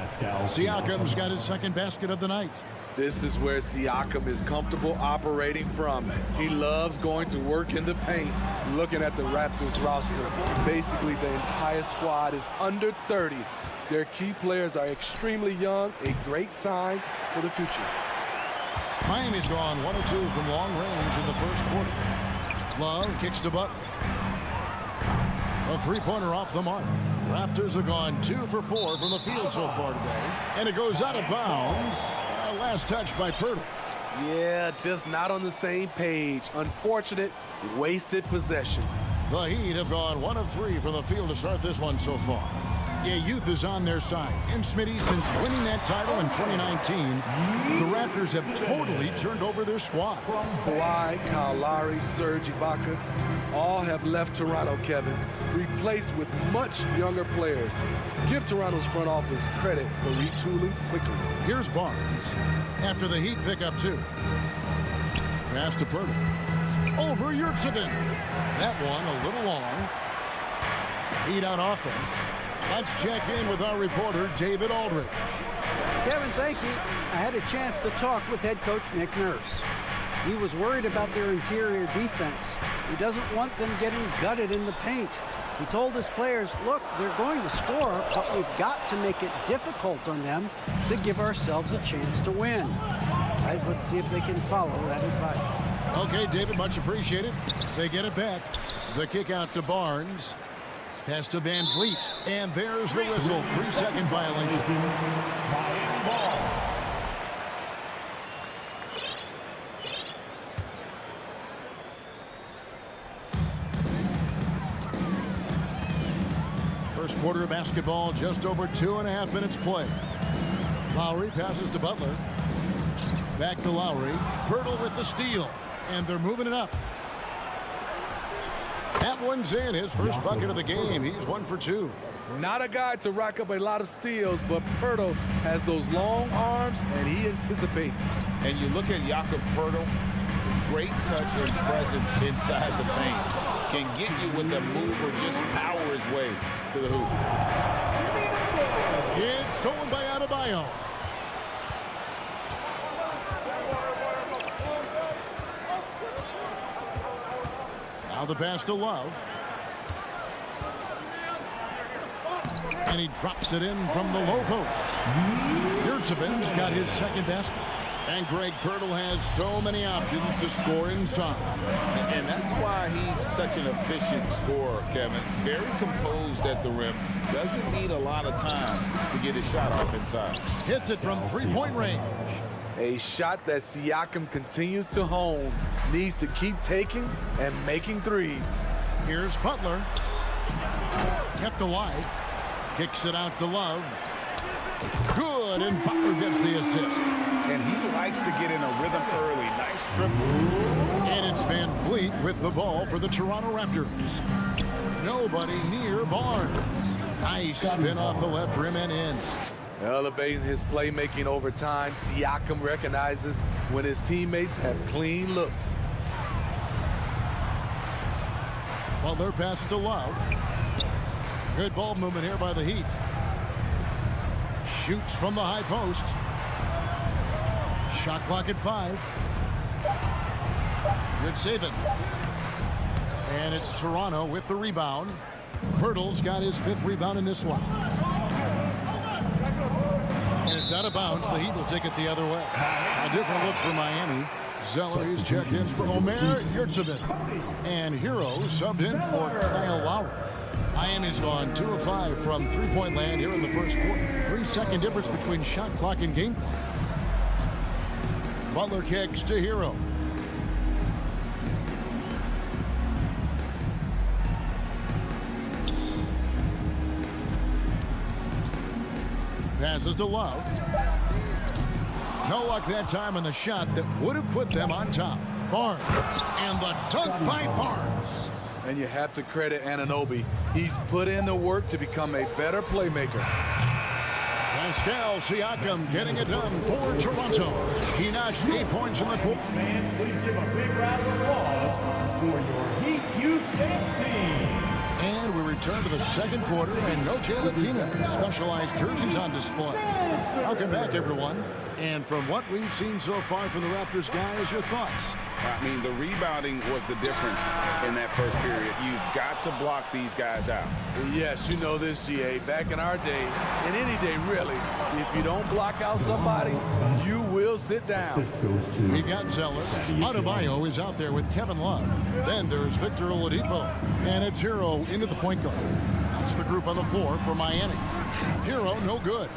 Speaker 6: Siakam's got his second basket of the night.
Speaker 12: This is where Siakam is comfortable operating from. He loves going to work in the paint. Looking at the Raptors roster, basically the entire squad is under 30. Their key players are extremely young, a great sign for the future.
Speaker 6: Miami's gone 1 of 2 from long range in the first quarter. Love kicks to Butler. A three-pointer off the mark. Raptors have gone 2 for 4 from the field so far today. And it goes out of bounds. Last touch by Pirtle.
Speaker 12: Yeah, just not on the same page. Unfortunate, wasted possession.
Speaker 6: The Heat have gone 1 of 3 from the field to start this one so far. Yeah, youth is on their side. And Smitty, since winning that title in 2019, the Raptors have totally turned over their squad.
Speaker 12: Kawhi, Kyle Lowry, Serge Ibaka, all have left Toronto, Kevin, replaced with much younger players. Give Toronto's front office credit for retooling quickly.
Speaker 6: Here's Barnes after the Heat pick up 2. Pass to Pirtle. Over Yurtsevin. That one a little long. Heat out offense. Let's check in with our reporter, David Aldridge.
Speaker 9: Kevin, thank you. I had a chance to talk with head coach Nick Nurse. He was worried about their interior defense. He doesn't want them getting gutted in the paint. He told his players, look, they're going to score, but we've got to make it difficult on them to give ourselves a chance to win. Guys, let's see if they can follow that advice.
Speaker 6: Okay, David, much appreciated. They get it back. The kick out to Barnes. Pass to VanVleet. And there's the whistle. 3-second violation. First quarter of basketball, just over 2.5 minutes play. Lowry passes to Butler. Back to Lowry. Pirtle with the steal. And they're moving it up. That one's in, his first bucket of the game. He's 1 for 2.
Speaker 12: Not a guy to rack up a lot of steals, but Pirtle has those long arms, and he anticipates.
Speaker 10: And you look at Jakob Pirtle, great touch and presence inside the paint. Can get you with a move or just power his way to the hoop.
Speaker 6: It's stolen by Adebayo. Now the pass to Love. And he drops it in from the low post. Yurtseven's got his second basket. And Greg Pirtle has so many options to score inside.
Speaker 10: And that's why he's such an efficient scorer, Kevin. Very composed at the rim. Doesn't need a lot of time to get his shot off inside.
Speaker 6: Hits it from three-point range.
Speaker 12: A shot that Siakam continues to hone. Needs to keep taking and making threes.
Speaker 6: Here's Butler. Kept alive. Kicks it out to Love. Good, and Butler gets the assist.
Speaker 10: And he likes to get in a rhythm early. Nice triple.
Speaker 6: And it's VanVleet with the ball for the Toronto Raptors. Nobody near Barnes. Nice spin off the left rim and in.
Speaker 12: Elevating his playmaking over time, Siakam recognizes when his teammates have clean looks.
Speaker 6: Butler passes to Love. Good ball movement here by the Heat. Shoots from the high post. Shot clock at 5. Good saving. And it's Toronto with the rebound. Pirtle's got his 5th rebound in this one. And it's out of bounds. The Heat will take it the other way. A different look for Miami. Zeller is checked in for Omer Yurtseven. And Hero subbed in for Kyle Lowry. Miami's gone 2 of 5 from three-point land here in the first quarter. 3-second difference between shot clock and game clock. Butler kicks to Hero. Passes to Love. No luck that time on the shot that would have put them on top. Barnes. And the dunk by Barnes.
Speaker 12: And you have to credit Anunoby. He's put in the work to become a better playmaker.
Speaker 6: Pascal Siakam getting it done for Toronto. He notched 8 points in the quarter.
Speaker 5: Fans, please give a big round of applause for your Heat Youth Dance Team.
Speaker 6: And we return to the second quarter, and no Latina specialized jerseys on display. Welcome back, everyone. And from what we've seen so far from the Raptors, guys, your thoughts?
Speaker 10: I mean, the rebounding was the difference in that first period. You've got to block these guys out.
Speaker 12: Yes, you know this, GA. Back in our day, and any day really, if you don't block out somebody, you will sit down.
Speaker 6: We've got Zeller. Adebayo is out there with Kevin Love. Then there's Victor Oladipo. And it's Hero into the point guard. That's the group on the floor for Miami. Hero, no good.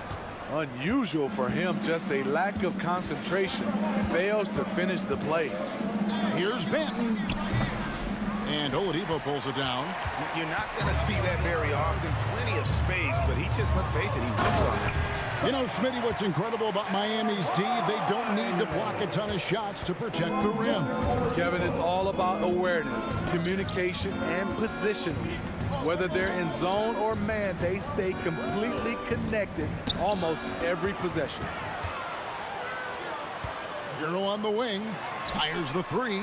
Speaker 12: Unusual for him, just a lack of concentration. Fails to finish the play.
Speaker 6: Here's Benton. And Oladipo pulls it down.
Speaker 10: You're not going to see that very often. Plenty of space, but he just, let's face it, he whips on it.
Speaker 6: You know, Smitty, what's incredible about Miami's D, they don't need to block a ton of shots to protect the rim.
Speaker 12: Kevin, it's all about awareness, communication, and positioning. Whether they're in zone or man, they stay completely connected almost every possession.
Speaker 6: Hero on the wing, fires the 3.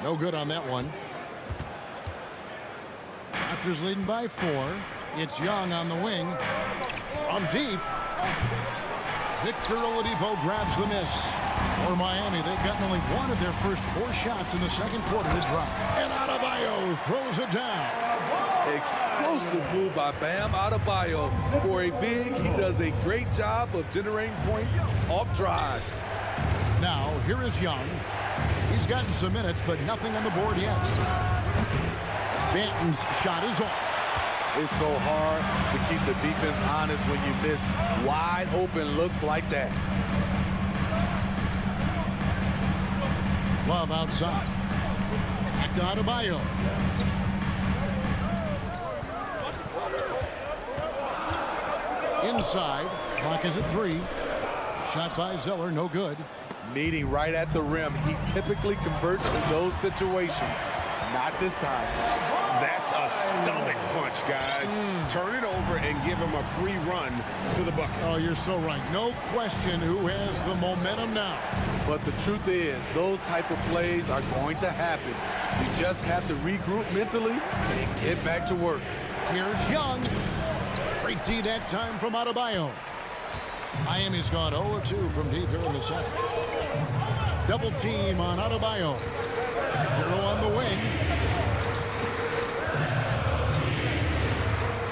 Speaker 6: No good on that one. Raptors leading by 4. It's Young on the wing. From deep. Victor Oladipo grabs the miss. For Miami, they've gotten only one of their first 4 shots in the second quarter to drop. And Adebayo throws it down.
Speaker 12: Explosive move by Bam Adebayo. For a big, he does a great job of generating points off drives.
Speaker 6: Now, here is Young. He's gotten some minutes, but nothing on the board yet. Benton's shot is off.
Speaker 12: It's so hard to keep the defense honest when you miss wide open looks like that.
Speaker 6: Love outside. Back to Adebayo. Inside. Clock is at 3. Shot by Zeller, no good.
Speaker 12: Meeting right at the rim. He typically converts in those situations. Not this time.
Speaker 10: That's a stomach punch, guys. Turn it over and give him a free run to the bucket.
Speaker 6: Oh, you're so right. No question who has the momentum now.
Speaker 12: But the truth is, those type of plays are going to happen. You just have to regroup mentally and get back to work.
Speaker 6: Here's Young. Great D that time from Adebayo. Miami's gone 0-2 from deep here in the second. Double team on Adebayo. Hero on the wing.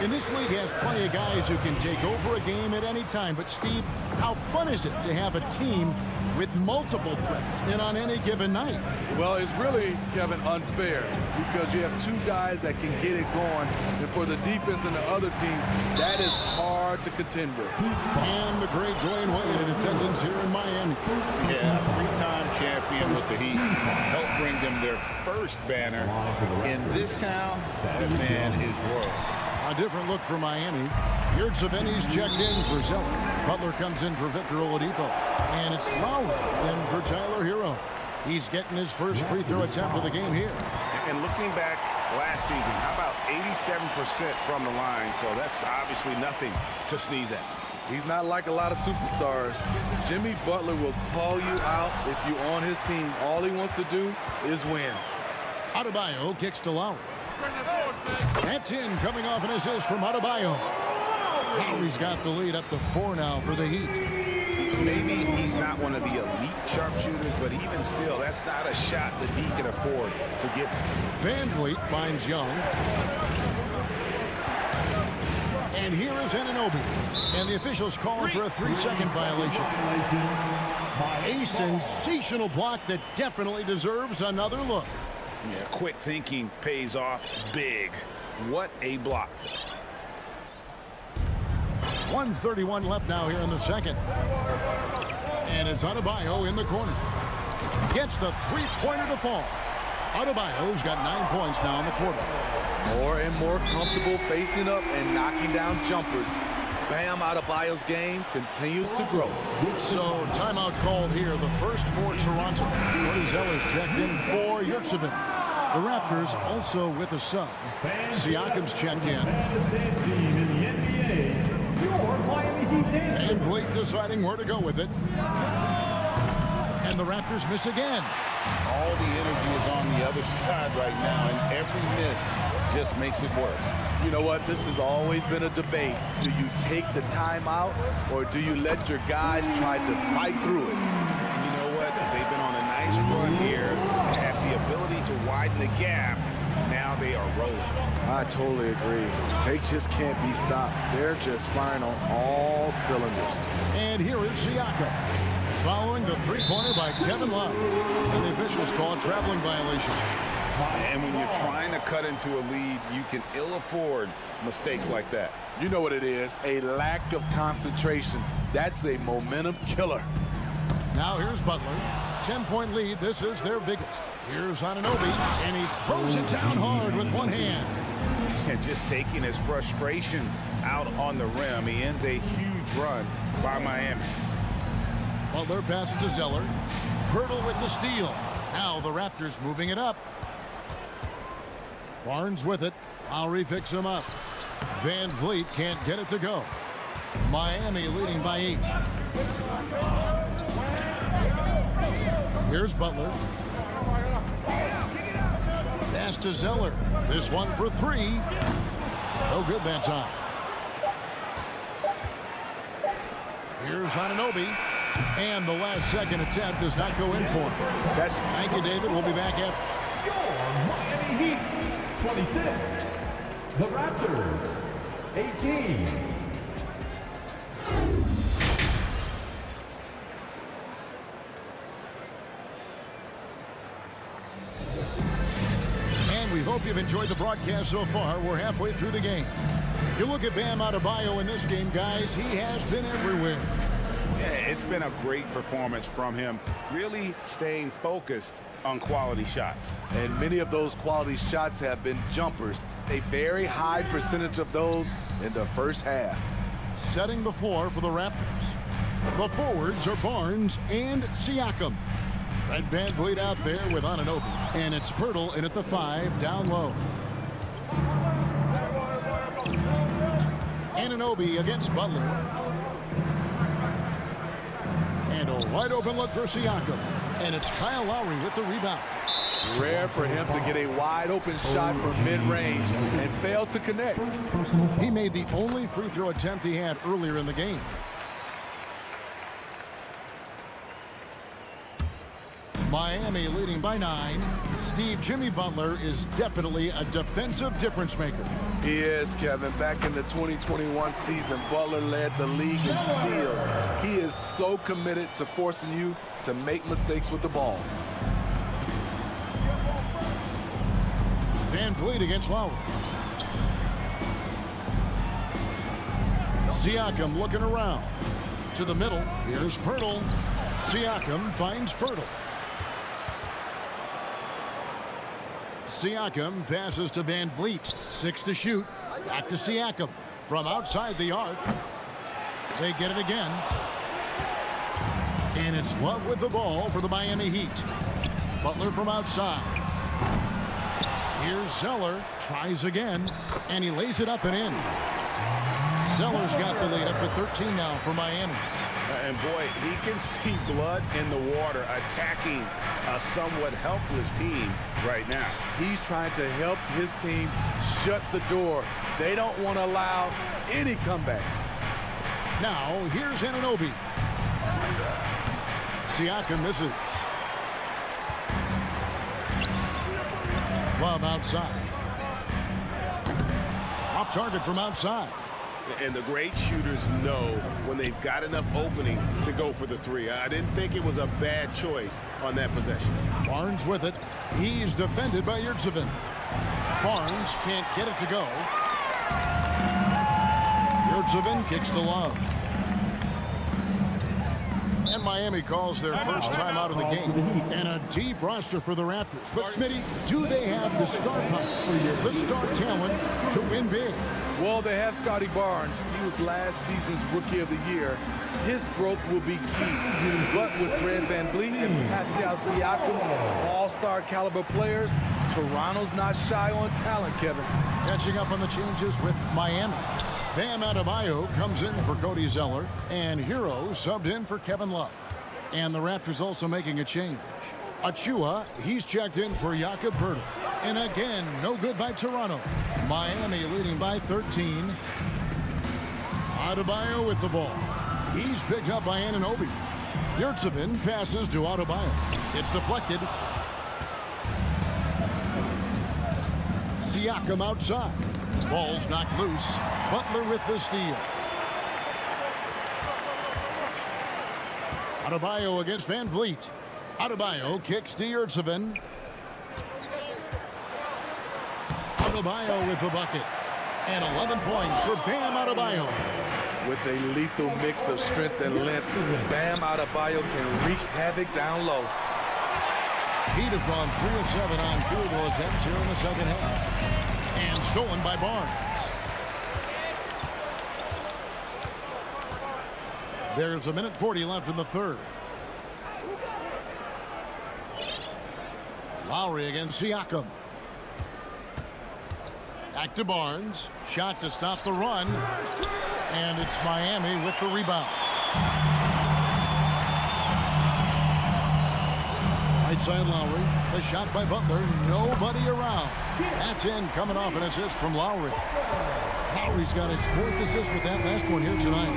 Speaker 6: And this league has plenty of guys who can take over a game at any time. But, Steve, how fun is it to have a team with multiple threats and on any given night?
Speaker 12: Well, it's really, Kevin, unfair because you have 2 guys that can get it going. And for the defense and the other team, that is hard to contend with.
Speaker 6: And the great Dwayne Wade in attendance here in Miami.
Speaker 10: Yeah, 3-time champion with the Heat. Helped bring them their first banner. In this town, the man is royal.
Speaker 6: A different look for Miami. Yurtseven's checked in for Zeller. Butler comes in for Victor Oladipo. And it's Lowry in for Tyler Hero. He's getting his first free throw attempt of the game here.
Speaker 10: And looking back last season, how about 87% from the line? So that's obviously nothing to sneeze at.
Speaker 12: He's not like a lot of superstars. Jimmy Butler will call you out if you're on his team. All he wants to do is win.
Speaker 6: Adebayo kicks to Lowry. That's in, coming off an assist from Adebayo. Lowry's got the lead up to 4 now for the Heat.
Speaker 10: Maybe he's not one of the elite sharpshooters, but even still, that's not a shot that he can afford to give.
Speaker 6: Van Vliet finds Young. And here is Anunoby. And the officials calling for a 3-second violation. A sensational block that definitely deserves another look.
Speaker 10: Yeah, quick thinking pays off big. What a block.
Speaker 6: 1:31 left now here in the second. And it's Adebayo in the corner. Gets the three-pointer to fall. Adebayo's got 9 points now in the quarter.
Speaker 12: More and more comfortable facing up and knocking down jumpers. Bam Adebayo's game continues to grow.
Speaker 6: So timeout called here. The first for Toronto. Cody Zeller's checked in for Yurtseven. The Raptors also with a sub. Siakam's checked in. And Vliet deciding where to go with it. And the Raptors miss again.
Speaker 10: All the energy is on the other side right now, and every miss just makes it worse.
Speaker 12: You know what? This has always been a debate. Do you take the timeout, or do you let your guys try to fight through it?
Speaker 10: You know what? They've been on a nice run here. They have the ability to widen the gap. Now they are rolling.
Speaker 12: I totally agree. They just can't be stopped. They're just firing on all cylinders.
Speaker 6: And here is Siakam. Following the three-pointer by Kevin Love. And the officials call a traveling violation.
Speaker 10: And when you're trying to cut into a lead, you can ill afford mistakes like that.
Speaker 12: You know what it is, a lack of concentration. That's a momentum killer.
Speaker 6: Now here's Butler. 10-point lead. This is their biggest. Here's Anunoby, and he throws it down hard with one hand.
Speaker 10: And just taking his frustration out on the rim. He ends a huge run by Miami.
Speaker 6: Butler passes to Zeller. Pirtle with the steal. Now the Raptors moving it up. Barnes with it. Lowry picks him up. Van Vliet can't get it to go. Miami leading by 8. Here's Butler. Pass to Zeller. This one for 3. No good that time. Here's Anunoby. And the last second attempt does not go in for him. Thank you, David. We'll be back after.
Speaker 5: Miami Heat 26. The Raptors 18.
Speaker 6: And we hope you've enjoyed the broadcast so far. We're halfway through the game. You look at Bam Adebayo in this game, guys. He has been everywhere.
Speaker 10: Yeah, it's been a great performance from him. Really staying focused on quality shots.
Speaker 12: And many of those quality shots have been jumpers. A very high percentage of those in the first half.
Speaker 6: Setting the floor for the Raptors. The forwards are Barnes and Siakam. Fred Van Vliet out there with Anunoby. And it's Pirtle in at the 5 down low. Anunoby against Butler. And a wide open look for Siakam. And it's Kyle Lowry with the rebound.
Speaker 12: Rare for him to get a wide open shot from mid-range and fail to connect.
Speaker 6: He made the only free throw attempt he had earlier in the game. Miami leading by 9. Steve Jimmy Butler is definitely a defensive difference maker.
Speaker 12: He is, Kevin. Back in the 2021 season, Butler led the league in steals. He is so committed to forcing you to make mistakes with the ball.
Speaker 6: Van Vliet against Lowry. Siakam looking around. To the middle. Here's Pirtle. Siakam finds Pirtle. Siakam passes to Van Vliet. 6 to shoot. Back to Siakam. From outside the arc. They get it again. And it's Love with the ball for the Miami Heat. Butler from outside. Here's Zeller, tries again, and he lays it up and in. Zeller's got the lead up to 13 now for Miami.
Speaker 7: And boy, he can see blood in the water attacking a somewhat helpless team right now.
Speaker 12: He's trying to help his team shut the door. They don't want to allow any comebacks.
Speaker 6: Now, here's Anunoby. Siakam misses. Love outside. Off target from outside.
Speaker 7: And the great shooters know when they've got enough opening to go for the three. I didn't think it was a bad choice on that possession.
Speaker 6: Barnes with it. He's defended by Yurtseven. Barnes can't get it to go. Yurtseven kicks to Love. And Miami calls their first time out of the game. And a deep roster for the Raptors. But, Smitty, do they have the star power, the star talent to win big?
Speaker 12: Well, they have Scotty Barnes. He was last season's Rookie of the Year. His growth will be key. But with Fred VanVleet and Pascal Siakam, all-star caliber players, Toronto's not shy on talent, Kevin.
Speaker 6: Catching up on the changes with Miami. Bam Adebayo comes in for Cody Zeller, and Hero subbed in for Kevin Love. And the Raptors also making a change. Achua, he's checked in for Jakob Poeltl. And again, no good by Toronto. Miami leading by 13. Adebayo with the ball. He's picked up by Anunoby. Yurtseven passes to Adebayo. It's deflected. Siakam outside. Ball's knocked loose. Butler with the steal. Adebayo against VanVleet. Adebayo kicks to Yurtseven. Adebayo with the bucket. And 11 points for Bam Adebayo.
Speaker 12: With a lethal mix of strength and length, Bam Adebayo can wreak havoc down low.
Speaker 6: He'd have gone 3 of 7 on field goal attempts here in the second half. And stolen by Barnes. There's a minute 40 left in the third. Lowry against Siakam. Back to Barnes. Shot to stop the run. And it's Miami with the rebound. Right side Lowry. The shot by Butler. Nobody around. That's in, coming off an assist from Lowry. Lowry's got his 4th assist with that last one here tonight.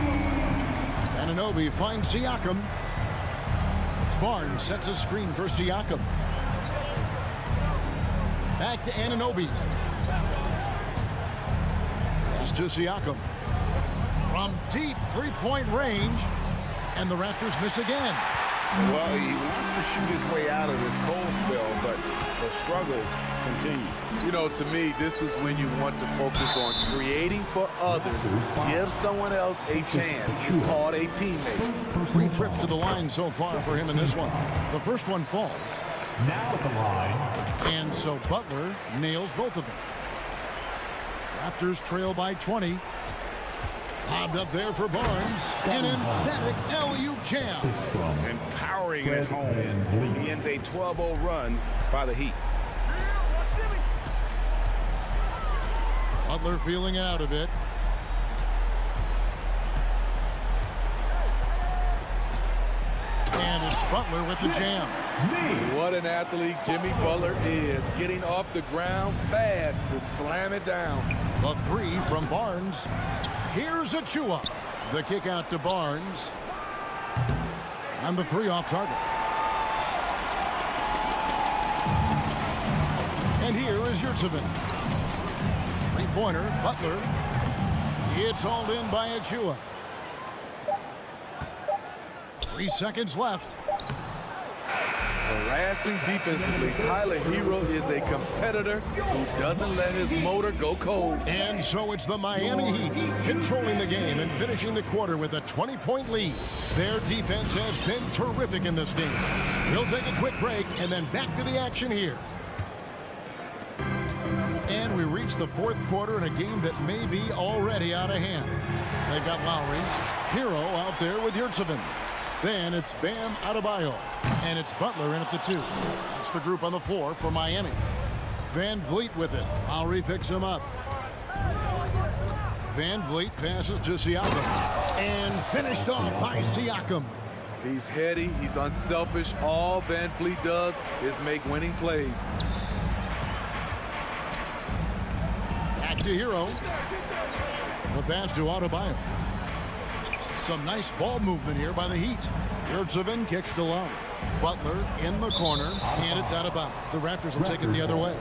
Speaker 6: Anunoby finds Siakam. Barnes sets a screen for Siakam. Back to Anunoby. Pass to Siakam. From deep three-point range. And the Raptors miss again.
Speaker 7: Well, he wants to shoot his way out of this cold spell, but the struggles continue.
Speaker 12: You know, to me, this is when you want to focus on creating for others. Give someone else a chance. It's called a teammate.
Speaker 6: 3 trips to the line so far for him in this one. The first one falls.
Speaker 5: Now at the line.
Speaker 6: And so Butler nails both of them. Raptors trail by 20. Lobbed up there for Barnes. An emphatic LU jam.
Speaker 7: Empowering at home. He ends a 12-0 run by the Heat.
Speaker 6: Butler feeling out a bit. And it's Butler with the jam.
Speaker 12: What an athlete Jimmy Butler is. Getting off the ground fast to slam it down.
Speaker 6: The 3 from Barnes. Here's Achua. The kick out to Barnes. And the 3 off target. And here is Yurtseven. 3-pointer, Butler. It's hauled in by Achua. 3 seconds left.
Speaker 12: Harassing defensively, Tyler Hero is a competitor who doesn't let his motor go cold.
Speaker 6: And so it's the Miami Heat controlling the game and finishing the quarter with a 20-point lead. Their defense has been terrific in this game. We'll take a quick break and then back to the action here. And we reach the 4th quarter in a game that may be already out of hand. They've got Lowry, Hero out there with Yurtseven. Then it's Bam Adebayo. And it's Butler in at the 2. That's the group on the floor for Miami. Van Vliet with it. Lowry picks him up. Van Vliet passes to Siakam. And finished off by Siakam.
Speaker 12: He's heady. He's unselfish. All Van Vliet does is make winning plays.
Speaker 6: Back to Hero. The pass to Adebayo. Some nice ball movement here by the Heat. Yurtseven kicks to Lowry. Butler in the corner, and it's out of bounds. The Raptors will take it the other way.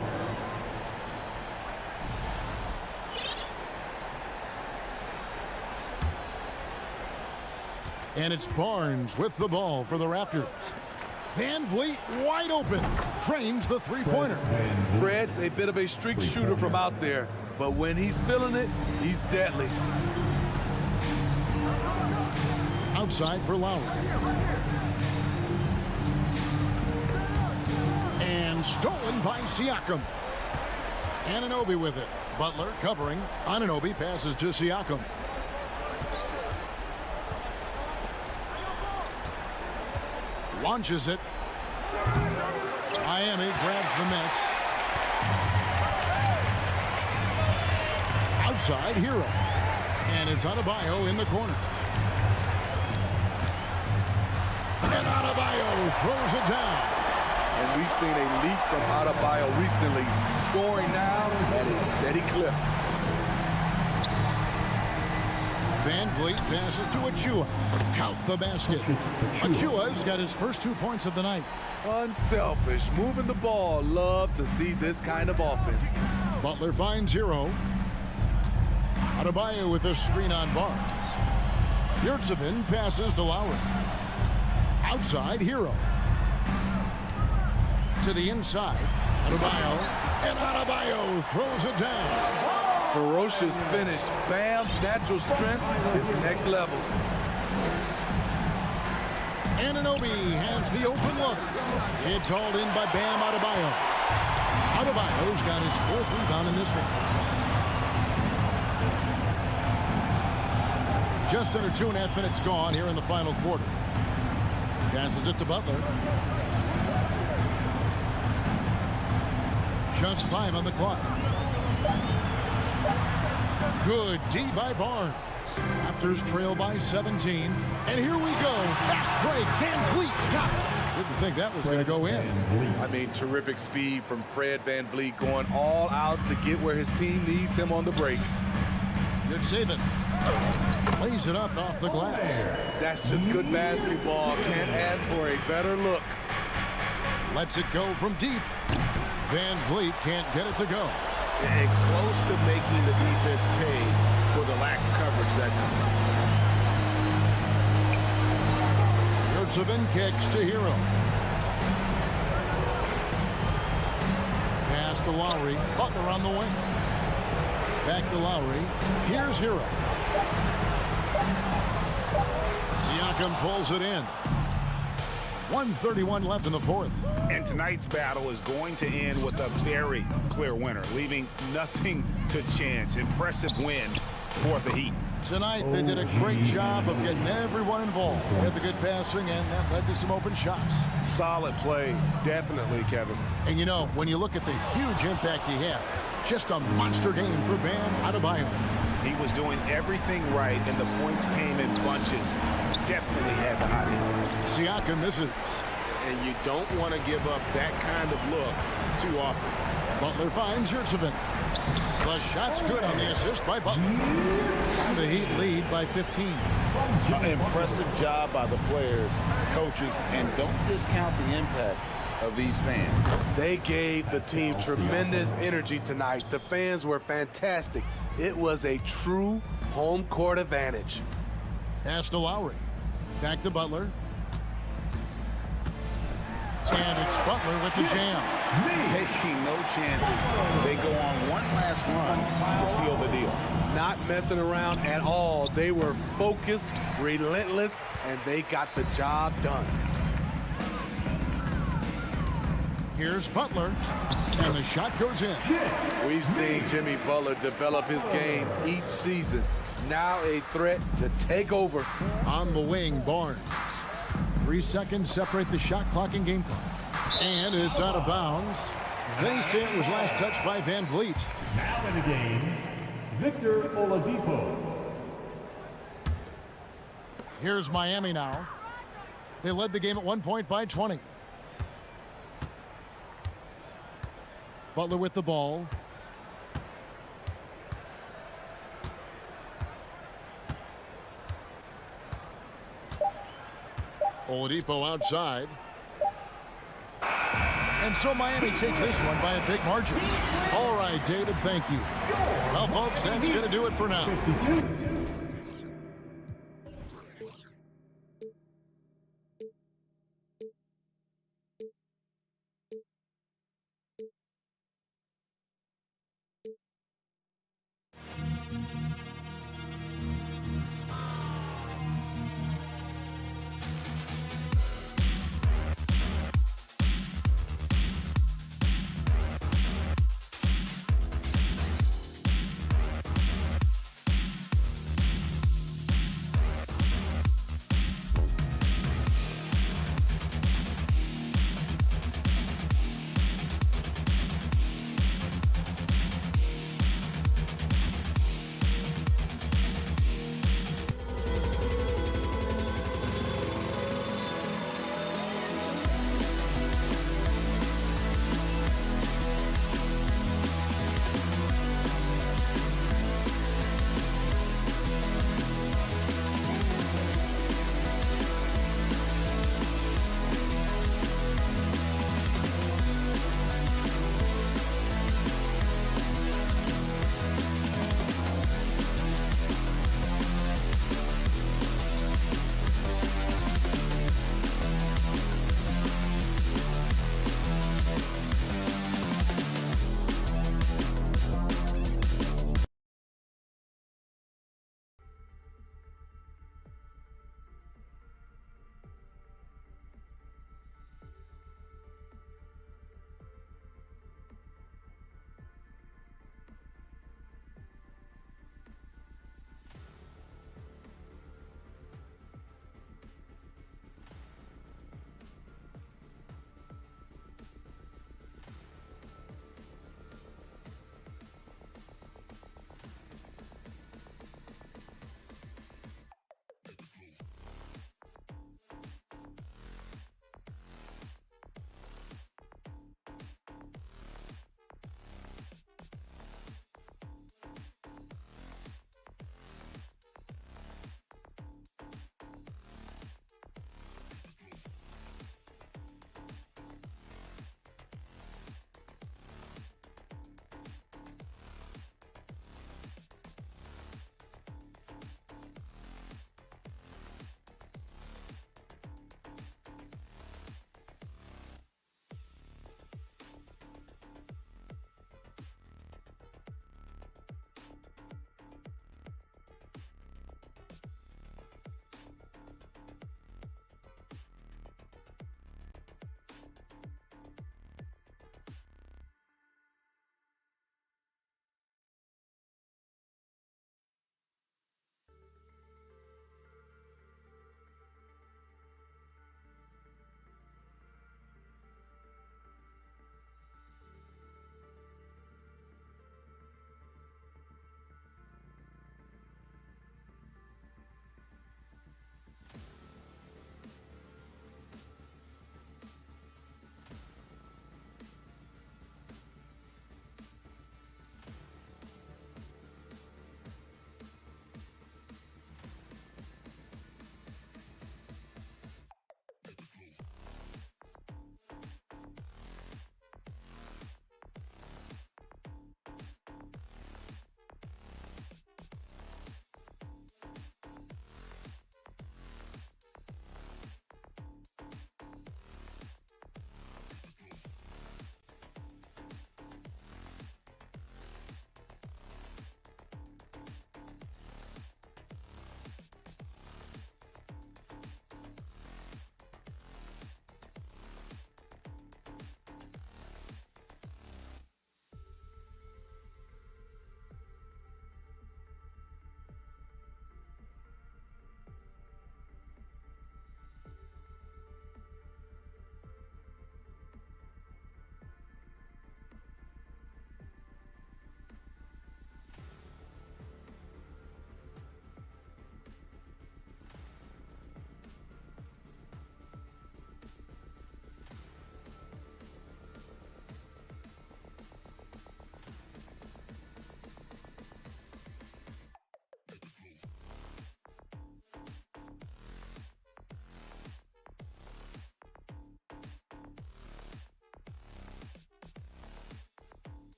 Speaker 6: And it's Barnes with the ball for the Raptors. Van Vliet wide open. Drains the three-pointer.
Speaker 12: Fred's a bit of a streak shooter from out there, but when he's feeling it, he's deadly.
Speaker 6: Outside for Lowry. And stolen by Siakam. Anunoby with it. Butler covering. Anunoby passes to Siakam. Launches it. Miami grabs the miss. Outside, Hero. And it's Adebayo in the corner. And Adebayo throws it down.
Speaker 12: And we've seen a leap from Adebayo recently, scoring now at a steady clip.
Speaker 6: Van Vliet passes to Achua. Count the basket. Achua's got his first 2 points of the night.
Speaker 12: Unselfish, moving the ball. Love to see this kind of offense.
Speaker 6: Butler finds Hero. Adebayo with a screen on Barnes. Yurtseven passes to Lowry. Outside, Hero. To the inside. Adebayo. And Adebayo throws it down.
Speaker 12: Ferocious finish. Bam's natural strength is next level.
Speaker 6: Anunoby has the open look. It's hauled in by Bam Adebayo. Adebayo's got his fourth rebound in this one. Just under 2.5 minutes gone here in the final quarter. Passes it to Butler. Just 5 on the clock. Good D by Barnes. Raptors trail by 17. And here we go. Fast break. Van Vliet got it. Didn't think that was going to go in.
Speaker 12: I mean, terrific speed from Fred Van Vliet, going all out to get where his team needs him on the break.
Speaker 6: Yurtseven lays it up off the glass.
Speaker 12: That's just good basketball. Can't ask for a better look.
Speaker 6: Lets it go from deep. Van Vliet can't get it to go.
Speaker 7: And close to making the defense pay for the lax coverage that time.
Speaker 6: Yurtseven kicks to Hero. Pass to Lowry. Butler on the wing. Back to Lowry. Here's Hero. Siakam pulls it in. 1:31 left in the fourth.
Speaker 10: And tonight's battle is going to end with a very clear winner, leaving nothing to chance. Impressive win for the Heat.
Speaker 6: Tonight, they did a great job of getting everyone involved. They had the good passing, and that led to some open shots.
Speaker 1: Solid play, definitely, Kevin.
Speaker 6: And you know, when you look at the huge impact he had, just a monster game for Bam Adebayo.
Speaker 10: He was doing everything right, and the points came in bunches. Definitely had the hot hand.
Speaker 6: Siakam misses.
Speaker 7: And you don't want to give up that kind of look too often.
Speaker 6: Butler finds Yurtseven. The shot's good on the assist by Butler. And the Heat lead by 15.
Speaker 2: An impressive job by the players, coaches, and don't discount the impact of these fans.
Speaker 12: They gave the team tremendous energy tonight. The fans were fantastic. It was a true home court advantage.
Speaker 6: Pass to Lowry. Back to Butler. And it's Butler with the jam.
Speaker 2: Taking no chances. They go on one last run to seal the deal.
Speaker 12: Not messing around at all. They were focused, relentless, and they got the job done.
Speaker 6: Here's Butler, and the shot goes in.
Speaker 12: We've seen Jimmy Butler develop his game each season. Now a threat to take over.
Speaker 6: On the wing, Barnes. 3 seconds separate the shot clock and game clock. And it's out of bounds. They say it was last touched by Van Vliet.
Speaker 5: Now in the game, Victor Oladipo.
Speaker 6: Here's Miami now. They led the game at 1 point by 20. Butler with the ball. Oladipo outside. And so Miami takes this one by a big margin. All right, David, thank you. Well, folks, that's going to do it for now.
Speaker 5: 52.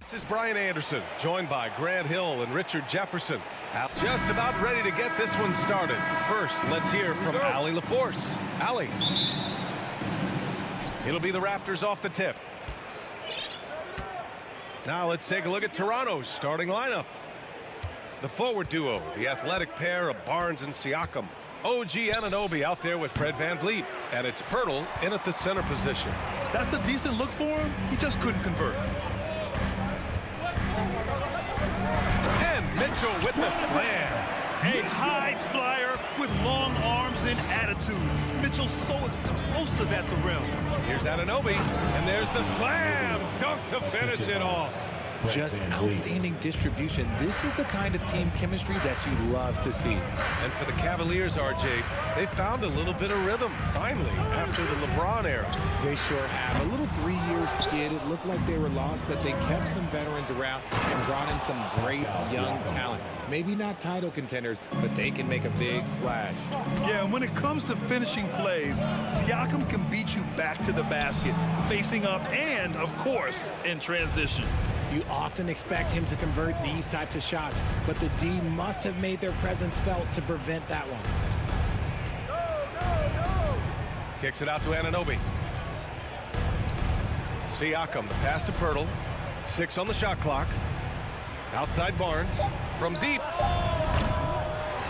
Speaker 1: This is Brian Anderson, joined by Grant Hill and Richard Jefferson. Just about ready to get this one started. First, let's hear from Allie LaForce. Allie. It'll be the Raptors off the tip. Now let's take a look at Toronto's starting lineup. The forward duo, the athletic pair of Barnes and Siakam. OG Anunoby out there with Fred VanVleet. And it's Pirtle in at the center position.
Speaker 2: That's a decent look for him. He just couldn't convert.
Speaker 1: And Mitchell with the slam.
Speaker 2: A high flyer with long arms and attitude. Mitchell's so explosive at the rim.
Speaker 1: Here's Anunoby, and there's the slam dunk to finish it off.
Speaker 8: Just outstanding distribution. This is the kind of team chemistry that you love to see.
Speaker 1: And for the Cavaliers, RJ, they found a little bit of rhythm, finally, after the LeBron era.
Speaker 8: They sure have. A little 3-year skid. It looked like they were lost, but they kept some veterans around and brought in some great young talent. Maybe not title contenders, but they can make a big splash.
Speaker 2: Yeah, and when it comes to finishing plays, Siakam can beat you back to the basket, facing up and, of course, in transition.
Speaker 8: You often expect him to convert these types of shots, but the D must have made their presence felt to prevent that one.
Speaker 1: Kicks it out to Anunoby. Siakam, the pass to Pirtle. 6 on the shot clock. Outside Barnes. From deep.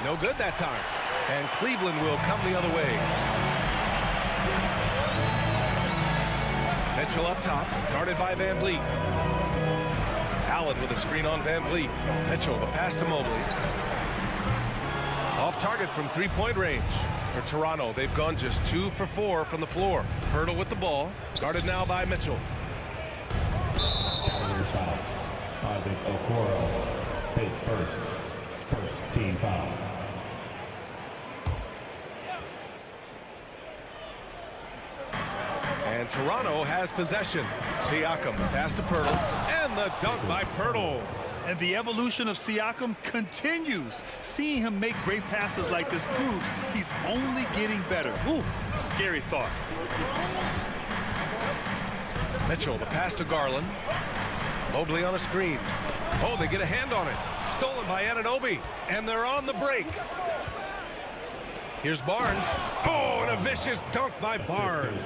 Speaker 1: No good that time. And Cleveland will come the other way. Mitchell up top, guarded by VanVleet. Allen with a screen on VanVleet. Mitchell, the pass to Mobley. Off target from three-point range. For Toronto, they've gone just 2 for 4 from the floor. Pirtle with the ball, guarded now by Mitchell.
Speaker 5: Cavaliers foul. Isaac Okoro. Pace first. First team foul.
Speaker 1: And Toronto has possession. Siakam, the pass to Pirtle, and the dunk by Pirtle.
Speaker 2: And the evolution of Siakam continues. Seeing him make great passes like this proves he's only getting better. Ooh, scary thought.
Speaker 1: Mitchell, the pass to Garland. Mobley on a screen. Oh, they get a hand on it. Stolen by Anunoby, and they're on the break. Here's Barnes. Oh, and a vicious dunk by Barnes.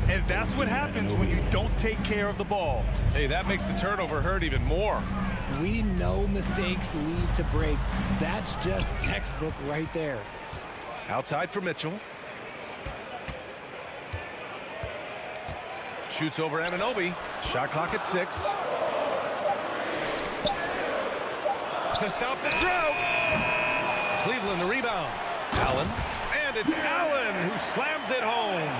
Speaker 2: And that's what happens when you don't take care of the ball.
Speaker 1: Hey, that makes the turnover hurt even more.
Speaker 8: We know mistakes lead to breaks. That's just textbook right there.
Speaker 1: Outside for Mitchell. Shoots over Anunoby. Shot clock at 6. To stop the drought. Cleveland the rebound. Allen. And it's Allen who slams it home.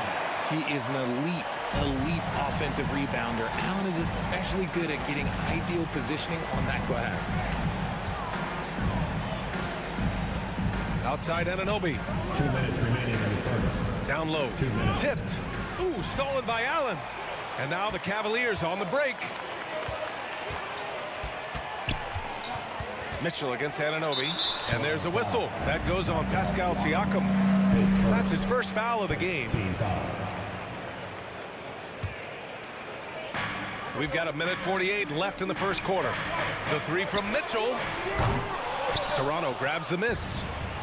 Speaker 8: He is an elite offensive rebounder. Allen is especially good at getting ideal positioning on that glass.
Speaker 1: Outside Anunoby.
Speaker 5: 2 minutes remaining in the first.
Speaker 1: Down low. Tipped. Ooh, stolen by Allen. And now the Cavaliers on the break. Mitchell against Anunoby. And there's a whistle. That goes on Pascal Siakam. That's his first foul of the game. We've got 1:48 left in the first quarter. The 3 from Mitchell. Toronto grabs the miss.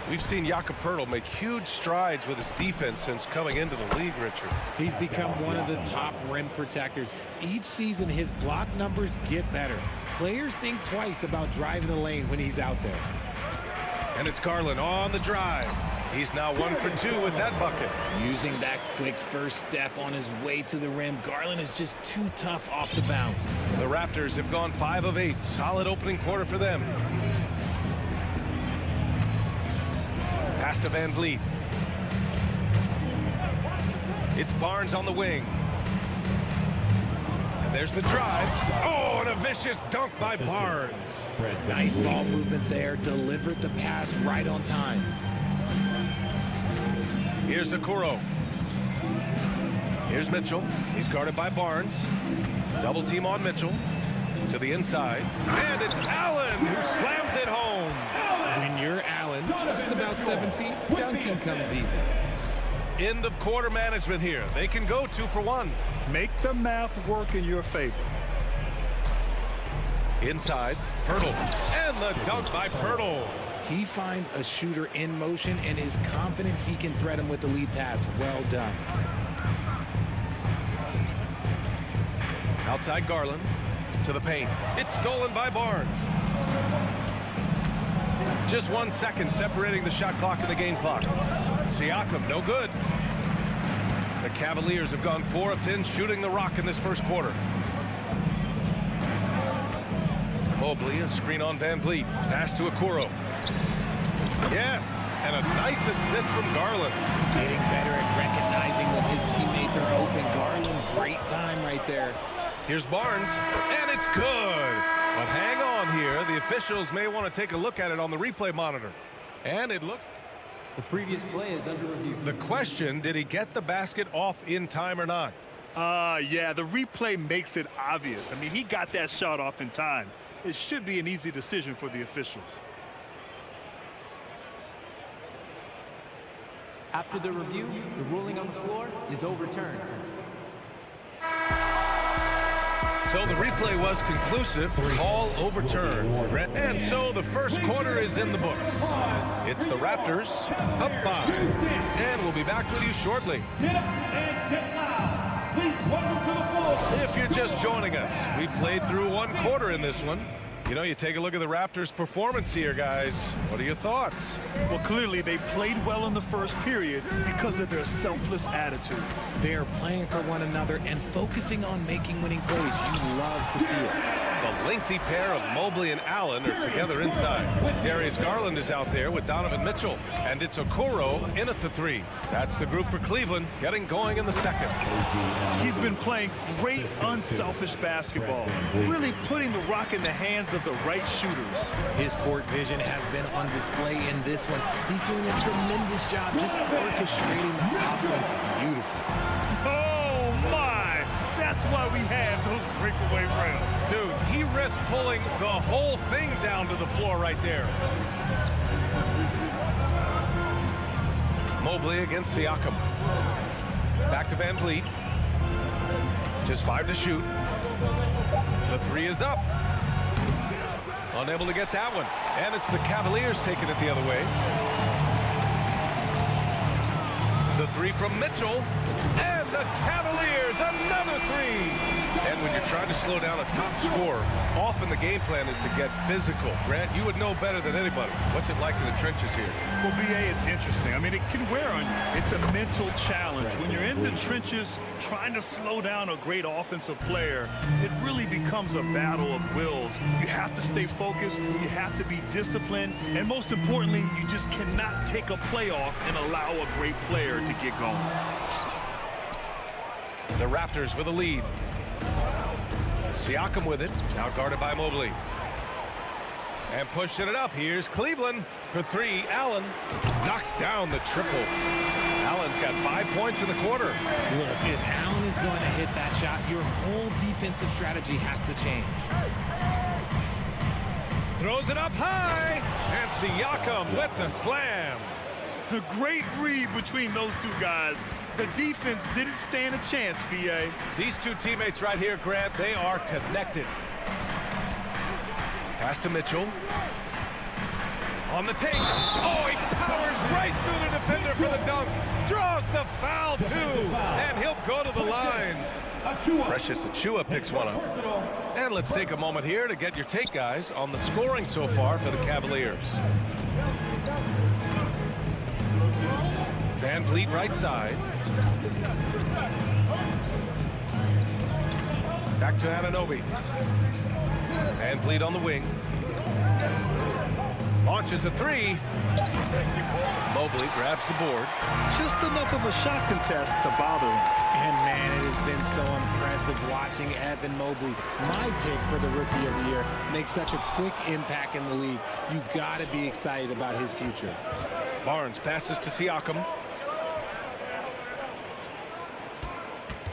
Speaker 1: We've seen Jakob Poeltl make huge strides with his defense since coming into the league, Richard.
Speaker 8: He's become one of the top rim protectors. Each season, his block numbers get better. Players think twice about driving the lane when he's out there.
Speaker 1: And it's Garland on the drive. He's now 1 for 2 with that bucket.
Speaker 8: Using that quick first step on his way to the rim, Garland is just too tough off the bounce.
Speaker 1: The Raptors have gone 5 of 8. Solid opening quarter for them. Pass to VanVleet. It's Barnes on the wing. And there's the drive. Oh, and a vicious dunk by Barnes.
Speaker 8: Nice ball movement there. Delivered the pass right on time.
Speaker 1: Here's Okoro. Here's Mitchell. He's guarded by Barnes. Double team on Mitchell. To the inside. And it's Allen who slams it home.
Speaker 8: When you're Allen, just about 7 feet, dunking comes easy.
Speaker 1: End of quarter management here. They can go 2 for 1.
Speaker 2: Make the math work in your favor.
Speaker 1: Inside, Pirtle. And the dunk by Pirtle.
Speaker 8: He finds a shooter in motion and is confident he can thread him with the lead pass. Well done.
Speaker 1: Outside Garland to the paint. It's stolen by Barnes. Just 1 second separating the shot clock and the game clock. Siakam, no good. The Cavaliers have gone 4 of 10 shooting the rock in this first quarter. Mobley, a screen on Van Vliet. Pass to Okoro. Yes, and a nice assist from Garland.
Speaker 8: Getting better at recognizing when his teammates are open. Garland, great time right there.
Speaker 1: Here's Barnes, and it's good. But hang on here. The officials may want to take a look at it on the replay monitor. And it looks...
Speaker 5: The previous play is under review.
Speaker 1: The question, did he get the basket off in time or not?
Speaker 2: Yeah, the replay makes it obvious. I mean, he got that shot off in time. It should be an easy decision for the officials.
Speaker 5: After the review, the ruling on the floor is overturned.
Speaker 1: So the replay was conclusive. Call overturned. And so the first quarter is in the books. It's the Raptors up 5. And we'll be back with you shortly. If you're just joining us, we played through 1 quarter in this one. You know, you take a look at the Raptors' performance here, guys. What are your thoughts?
Speaker 2: Well, clearly they played well in the first period because of their selfless attitude.
Speaker 8: They are playing for one another and focusing on making winning plays. You love to see it.
Speaker 1: The lengthy pair of Mobley and Allen are together inside. Darius Garland is out there with Donovan Mitchell. And it's Okoro in at the 3. That's the group for Cleveland getting going in the second.
Speaker 2: He's been playing great unselfish basketball, really putting the rock in the hands of the right shooters.
Speaker 8: His court vision has been on display in this one. He's doing a tremendous job just orchestrating the offense beautifully.
Speaker 2: Oh, my! That's why we have those breakaway rails.
Speaker 1: Dude, he risked pulling the whole thing down to the floor right there. Mobley against Siakam. Back to Van Vliet. Just 5 to shoot. The 3 is up. Unable to get that one. And it's the Cavaliers taking it the other way. The 3 from Mitchell. And the Cavaliers, another 3. And when you're trying to slow down a top scorer, often the game plan is to get physical. Grant, you would know better than anybody. What's it like in the trenches here?
Speaker 2: Well, BA, it's interesting. I mean, it can wear on you. It's a mental challenge. When you're in the trenches trying to slow down a great offensive player, it really becomes a battle of wills. You have to stay focused. You have to be disciplined. And most importantly, you just cannot take a play off and allow a great player to get going.
Speaker 1: The Raptors with a lead. Siakam with it, now guarded by Mobley. And pushing it up, here's Cleveland for 3. Allen knocks down the triple. Allen's got 5 points in the quarter.
Speaker 8: Look, if Allen is going to hit that shot, your whole defensive strategy has to change.
Speaker 1: Throws it up high, and Siakam with the slam.
Speaker 2: A great read between those 2 guys. The defense didn't stand a chance, B.A.
Speaker 1: These 2 teammates right here, Grant, they are connected. Pass to Mitchell. On the take. Oh, he powers right through the defender for the dunk. Draws the foul, too. And he'll go to the line. Precious Achiuwa picks one up. And let's take a moment here to get your take, guys, on the scoring so far for the Cavaliers. Van Vliet right side. Back to Anunoby. Van Vliet on the wing. Launches a 3. Mobley grabs the board.
Speaker 2: Just enough of a shot contest to bother him.
Speaker 8: And, man, it has been so impressive watching Evan Mobley, my pick for the Rookie of the Year, make such a quick impact in the league. You got to be excited about his future.
Speaker 1: Barnes passes to Siakam.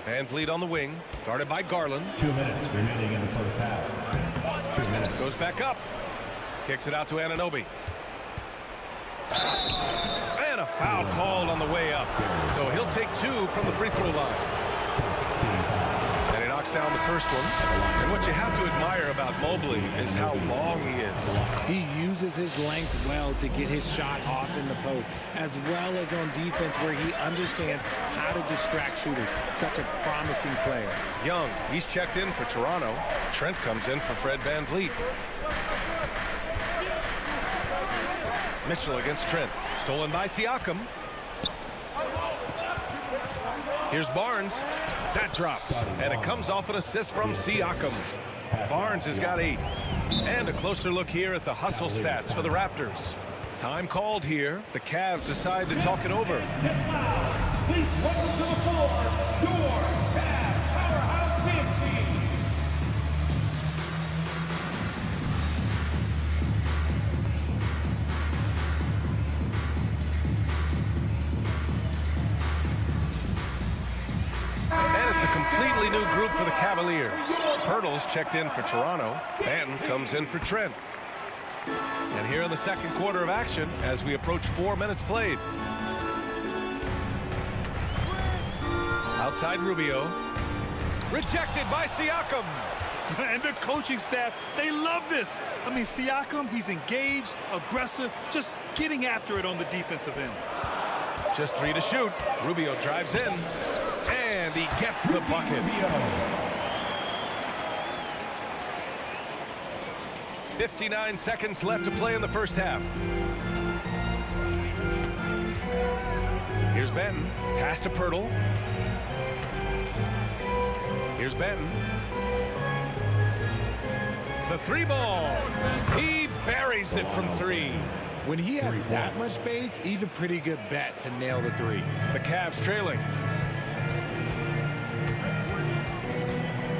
Speaker 1: Van Vliet on the wing, guarded by Garland.
Speaker 5: 2 minutes remaining in the first half. 2 minutes.
Speaker 1: Goes back up. Kicks it out to Anunoby. And a foul called on the way up. So he'll take 2 from the free throw line. And he knocks knocks down the first one. And what you have to admire about Mobley is how long he is.
Speaker 8: He uses his length well to get his shot off in the post, as well as on defense where he understands how to distract shooters. Such a promising player.
Speaker 1: Young, he's checked in for Toronto. Trent comes in for Fred VanVleet. Mitchell against Trent. Stolen by Siakam. Here's Barnes. That drops. And it comes off an assist from Siakam. Barnes has got 8. And a closer look here at the hustle stats for the Raptors. Time called here. The Cavs decide to talk it over.
Speaker 5: Please welcome to the floor, your Cavs powerhouse big team.
Speaker 1: And it's a completely new group for the Cavaliers. Pirtle's checked in for Toronto. Banton comes in for Trent. And here in the second quarter of action as we approach 4 minutes played. Outside Rubio. Rejected by Siakam.
Speaker 2: And the coaching staff, they love this. I mean, Siakam, he's engaged, aggressive, just getting after it on the defensive end.
Speaker 1: Just 3 to shoot. Rubio drives in. And he gets the bucket. 59 seconds left to play in the first half. Here's Benton. Pass to Pirtle. Here's Benton. The 3 ball. He buries it from 3.
Speaker 8: When he has that much space, he's a pretty good bet to nail the 3.
Speaker 1: The Cavs trailing.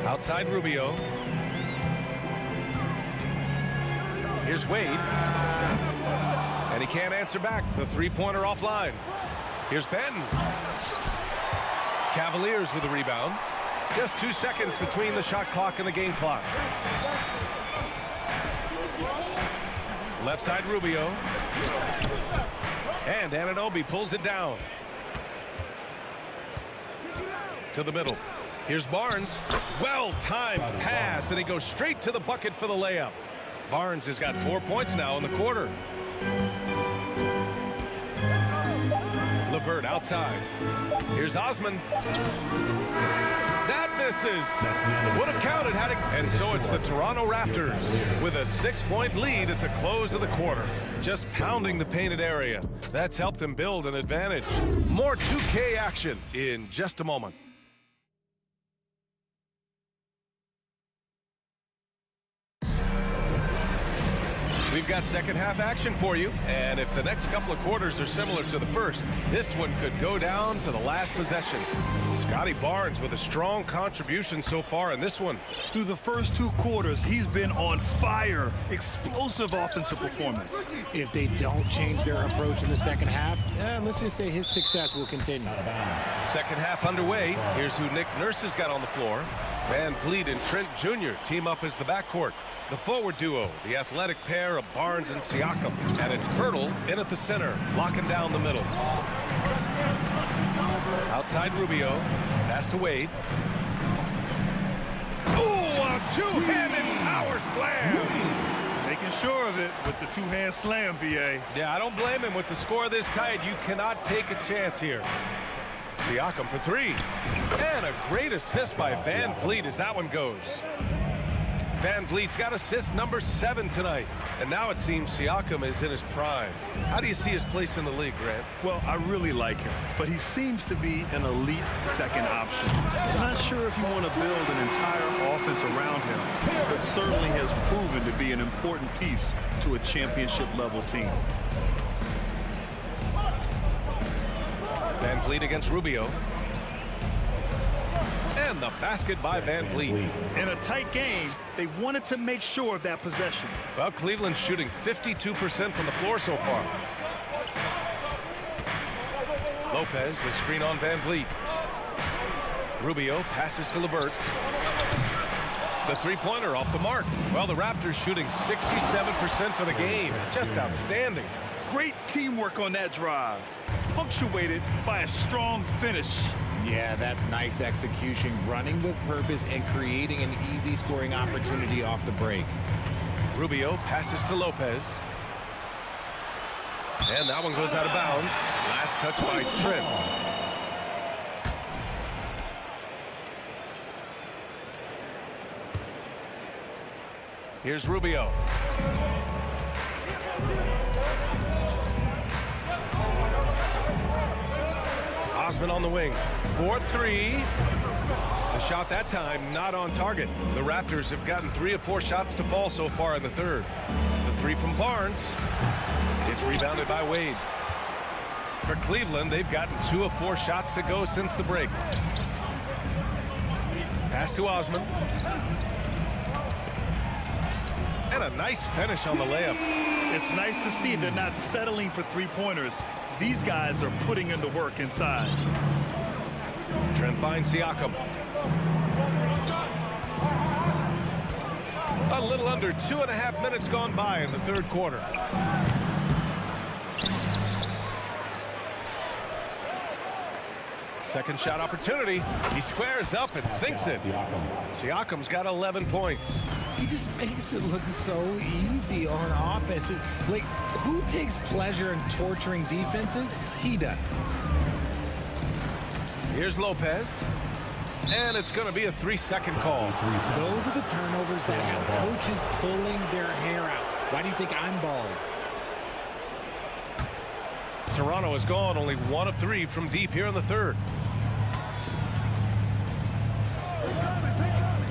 Speaker 1: Outside Rubio. Here's Wade. And he can't answer back. The 3-pointer offline. Here's Benton. Cavaliers with a rebound. Just 2 seconds between the shot clock and the game clock. Left side Rubio. And Anunoby pulls it down. To the middle. Here's Barnes. Well-timed pass, and he goes straight to the bucket for the layup. Barnes has got 4 points now in the quarter. LeVert outside. Here's Osman. That misses. Would have counted had it. And so it's the Toronto Raptors with a 6-point lead at the close of the quarter. Just pounding the painted area. That's helped them build an advantage. More 2K action in just a moment. We've got second half action for you, and if the next couple of quarters are similar to the first, this one could go down to the last possession. Scotty Barnes with a strong contribution so far in this one.
Speaker 2: Through the first 2 quarters, he's been on fire. Explosive offensive performance.
Speaker 8: If they don't change their approach in the second half, let's just say his success will continue.
Speaker 1: Second half underway. Here's who Nick Nurse has got on the floor. VanVleet and Trent Jr. team up as the backcourt. The forward duo, the athletic pair of Barnes and Siakam. And it's Pirtle in at the center, locking down the middle. Outside Rubio. Pass to Wade. Ooh, a two-handed power slam.
Speaker 2: Making sure of it with the 2-hand slam, B.A.
Speaker 1: Yeah, I don't blame him. With the score this tight, you cannot take a chance here. Siakam for 3. And a great assist by VanVleet as that one goes. VanVleet's got assist number 7 tonight. And now it seems Siakam is in his prime. How do you see his place in the league, Grant?
Speaker 2: Well, I really like him, but he seems to be an elite second option. I'm not sure if you want to build an entire offense around him, but certainly has proven to be an important piece to a championship-level team.
Speaker 1: VanVleet against Rubio. And the basket by VanVleet.
Speaker 2: In a tight game, they wanted to make sure of that possession.
Speaker 1: Well, Cleveland's shooting 52% from the floor so far. Lopez, the screen on VanVleet. Rubio passes to LeVert. The 3-pointer off the mark. Well, the Raptors shooting 67% for the game. Just outstanding.
Speaker 2: Great teamwork on that drive, punctuated by a strong finish.
Speaker 8: Yeah, that's nice execution, running with purpose and creating an easy scoring opportunity off the break.
Speaker 1: Rubio passes to Lopez. And that one goes out of bounds. Last touch by Trent. Here's Rubio. Osman on the wing. 4-3. The shot that time not on target. The Raptors have gotten 3 of 4 shots to fall so far in the third. The 3 from Barnes. It's rebounded by Wade. For Cleveland, they've gotten 2 of 4 shots to go since the break. Pass to Osman. And a nice finish on the layup.
Speaker 2: It's nice to see they're not settling for three-pointers. These guys are putting in the work inside.
Speaker 1: Trent finds Siakam. A little under 2.5 minutes gone by in the third quarter. Second shot opportunity. He squares up and sinks it. Siakam's got 11 points.
Speaker 8: He just makes it look so easy on offense. Like, who takes pleasure in torturing defenses? He does.
Speaker 1: Here's Lopez. And it's going to be a 3-second call.
Speaker 8: Those are the turnovers that have coaches pulling their hair out. Why do you think I'm balling?
Speaker 1: Toronto has gone only 1 of 3 from deep here in the third.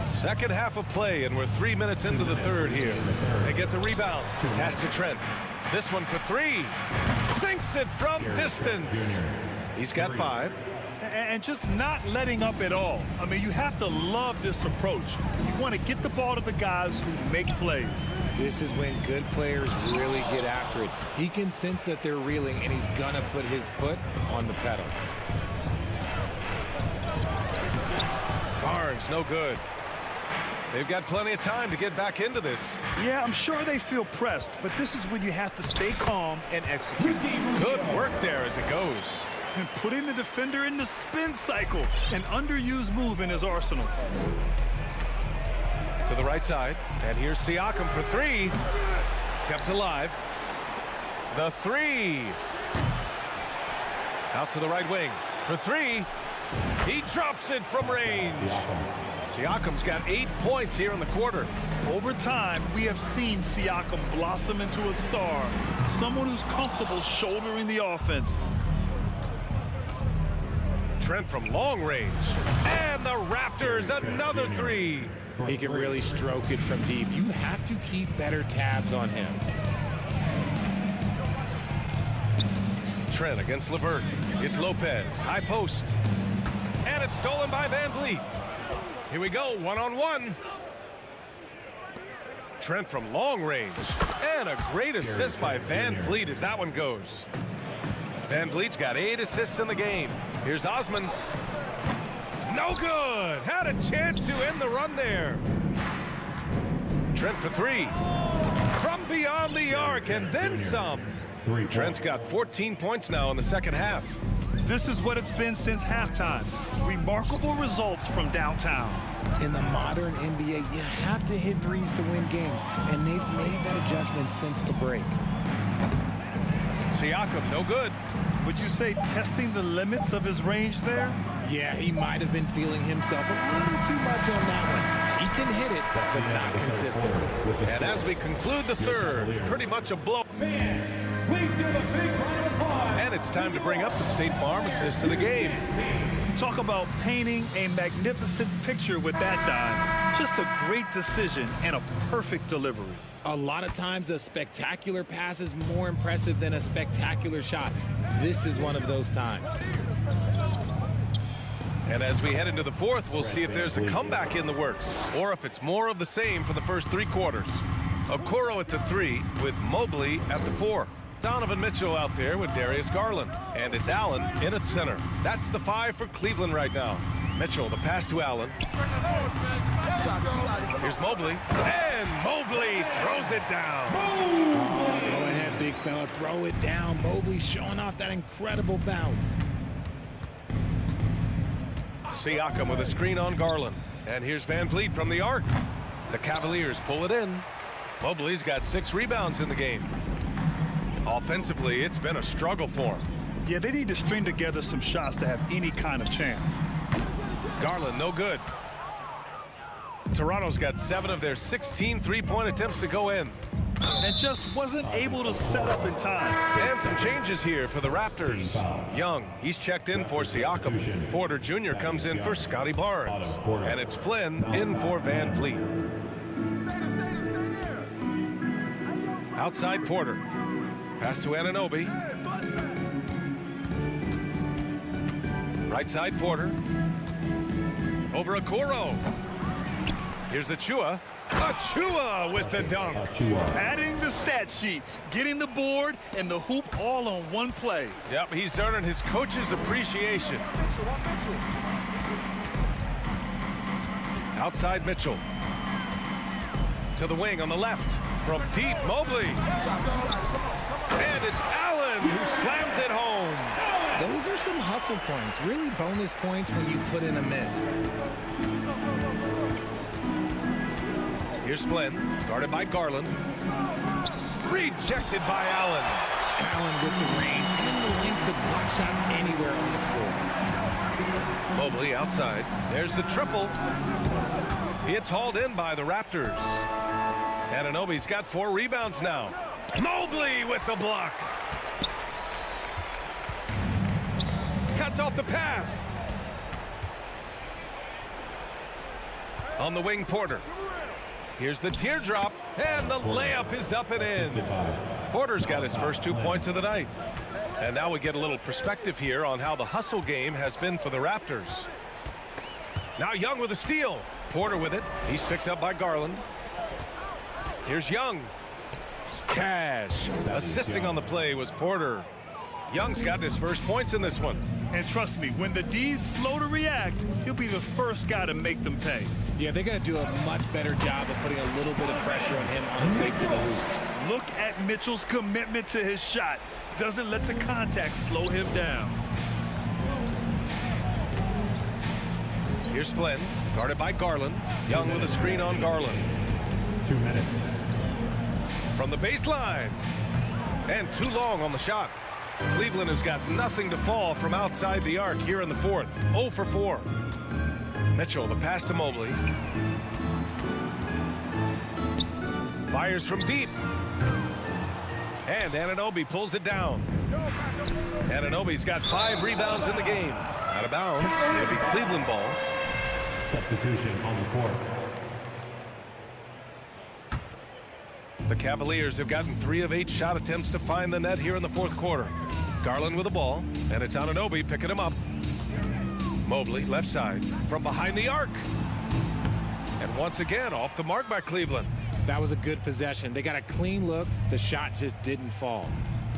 Speaker 1: Second half of play, and we're 3 minutes into the third here. They get the rebound. Pass to Trent. This one for 3. Sinks it from distance. He's got 5.
Speaker 2: And just not letting up at all. I mean, you have to love this approach. You want to get the ball to the guys who make plays.
Speaker 8: This is when good players really get after it. He can sense that they're reeling, and he's going to put his foot on the pedal.
Speaker 1: Barnes, no good. They've got plenty of time to get back into this.
Speaker 2: Yeah, I'm sure they feel pressed, but this is when you have to stay calm and execute.
Speaker 1: Good work there as it goes.
Speaker 2: And putting the defender in the spin cycle, an underused move in his arsenal.
Speaker 1: To the right side, and here's Siakam for 3. Kept alive. The 3. Out to the right wing for 3. He drops it from range. Siakam's got 8 points here in the quarter.
Speaker 2: Over time, we have seen Siakam blossom into a star, someone who's comfortable shouldering the offense.
Speaker 1: Trent from long range. And the Raptors, another 3.
Speaker 8: He can really stroke it from deep. You have to keep better tabs on him.
Speaker 1: Trent against LeVert. It's Lopez, high post. And it's stolen by Van Vliet. Here we go, 1-on-1. Trent from long range. And a great assist by Van Vliet as that one goes. Van Vliet's got 8 assists in the game. Here's Osman. No good. Had a chance to end the run there. Trent for 3. From beyond the arc and then some. Trent's got 14 points now in the second half.
Speaker 2: This is what it's been since halftime. Remarkable results from downtown.
Speaker 8: In the modern NBA, you have to hit threes to win games, and they've made that adjustment since the break.
Speaker 1: Siakam, no good.
Speaker 2: Would you say testing the limits of his range there?
Speaker 8: Yeah, he might have been feeling himself a little too much on that one. He can hit it, but not consistently.
Speaker 1: And as we conclude the third, pretty much a blow.
Speaker 5: Please give a big round of applause.
Speaker 1: And it's time to bring up the State Farm assist to the game.
Speaker 2: Talk about painting a magnificent picture with that dime. Just a great decision and a perfect delivery.
Speaker 8: A lot of times a spectacular pass is more impressive than a spectacular shot. This is one of those times.
Speaker 1: And as we head into the fourth, we'll see if there's a comeback in the works or if it's more of the same for the first 3 quarters. Okoro at the 3 with Mobley at the 4. Donovan Mitchell out there with Darius Garland. And it's Allen in at center. That's the 5 for Cleveland right now. Mitchell, the pass to Allen. Here's Mobley. And Mobley throws it down.
Speaker 8: Go ahead, big fella. Throw it down. Mobley showing off that incredible bounce.
Speaker 1: Siakam with a screen on Garland. And here's Van Vliet from the arc. The Cavaliers pull it in. Mobley's got 6 rebounds in the game. Offensively, it's been a struggle for him.
Speaker 2: Yeah, they need to string together some shots to have any kind of chance.
Speaker 1: Garland, no good. Toronto's got 7 of their 16 three-point attempts to go in.
Speaker 2: And just wasn't able to set up in time.
Speaker 1: And some changes here for the Raptors. Young, he's checked in for Siakam. Porter Jr. comes in for Scotty Barnes. And it's Flynn in for Van Vliet. Outside Porter. Pass to Anunoby. Right side Porter. Over Okoro. Here's Achua. Achua with the dunk.
Speaker 2: Adding the stat sheet, getting the board, and the hoop all on one play.
Speaker 1: Yep, he's earning his coach's appreciation. Outside Mitchell. To the wing on the left. From deep, Mobley. And it's Allen who slams it home.
Speaker 8: Those are some hustle points, really bonus points when you put in a miss.
Speaker 1: Here's Flynn, guarded by Garland. Rejected by Allen.
Speaker 8: Allen with the range and the length to block shots anywhere on the floor.
Speaker 1: Mobley outside. There's the triple. It's hauled in by the Raptors. Anunoby's got 4 rebounds now. Mobley with the block. Cuts off the pass. On the wing, Porter. Here's the teardrop, and the layup is up and in. Porter's got his first 2 points of the night. And now we get a little perspective here on how the hustle game has been for the Raptors. Now Young with a steal. Porter with it. He's picked up by Garland. Here's Young. Cash. Assisting on the play was Porter. Young's got his first points in this one.
Speaker 2: And trust me, when the D's slow to react, he'll be the first guy to make them pay.
Speaker 8: Yeah, they're going to do a much better job of putting a little bit of pressure on him on his way to the hoop.
Speaker 2: Look at Mitchell's commitment to his shot. Doesn't let the contact slow him down.
Speaker 1: Here's Flynn, guarded by Garland. Young with a screen on Garland.
Speaker 5: 2 minutes.
Speaker 1: From the baseline. And too long on the shot. Cleveland has got nothing to fall from outside the arc here in the fourth. 0 for 4. Mitchell, the pass to Mobley. Fires from deep. And Anunoby pulls it down. Anunoby's got 5 rebounds in the game. Out of bounds. It'll be Cleveland ball.
Speaker 5: Substitution on the court.
Speaker 1: The Cavaliers have gotten 3 of 8 shot attempts to find the net here in the fourth quarter. Garland with the ball, and it's Anunoby picking him up. Mobley, left side, from behind the arc. And once again, off the mark by Cleveland.
Speaker 8: That was a good possession. They got a clean look. The shot just didn't fall.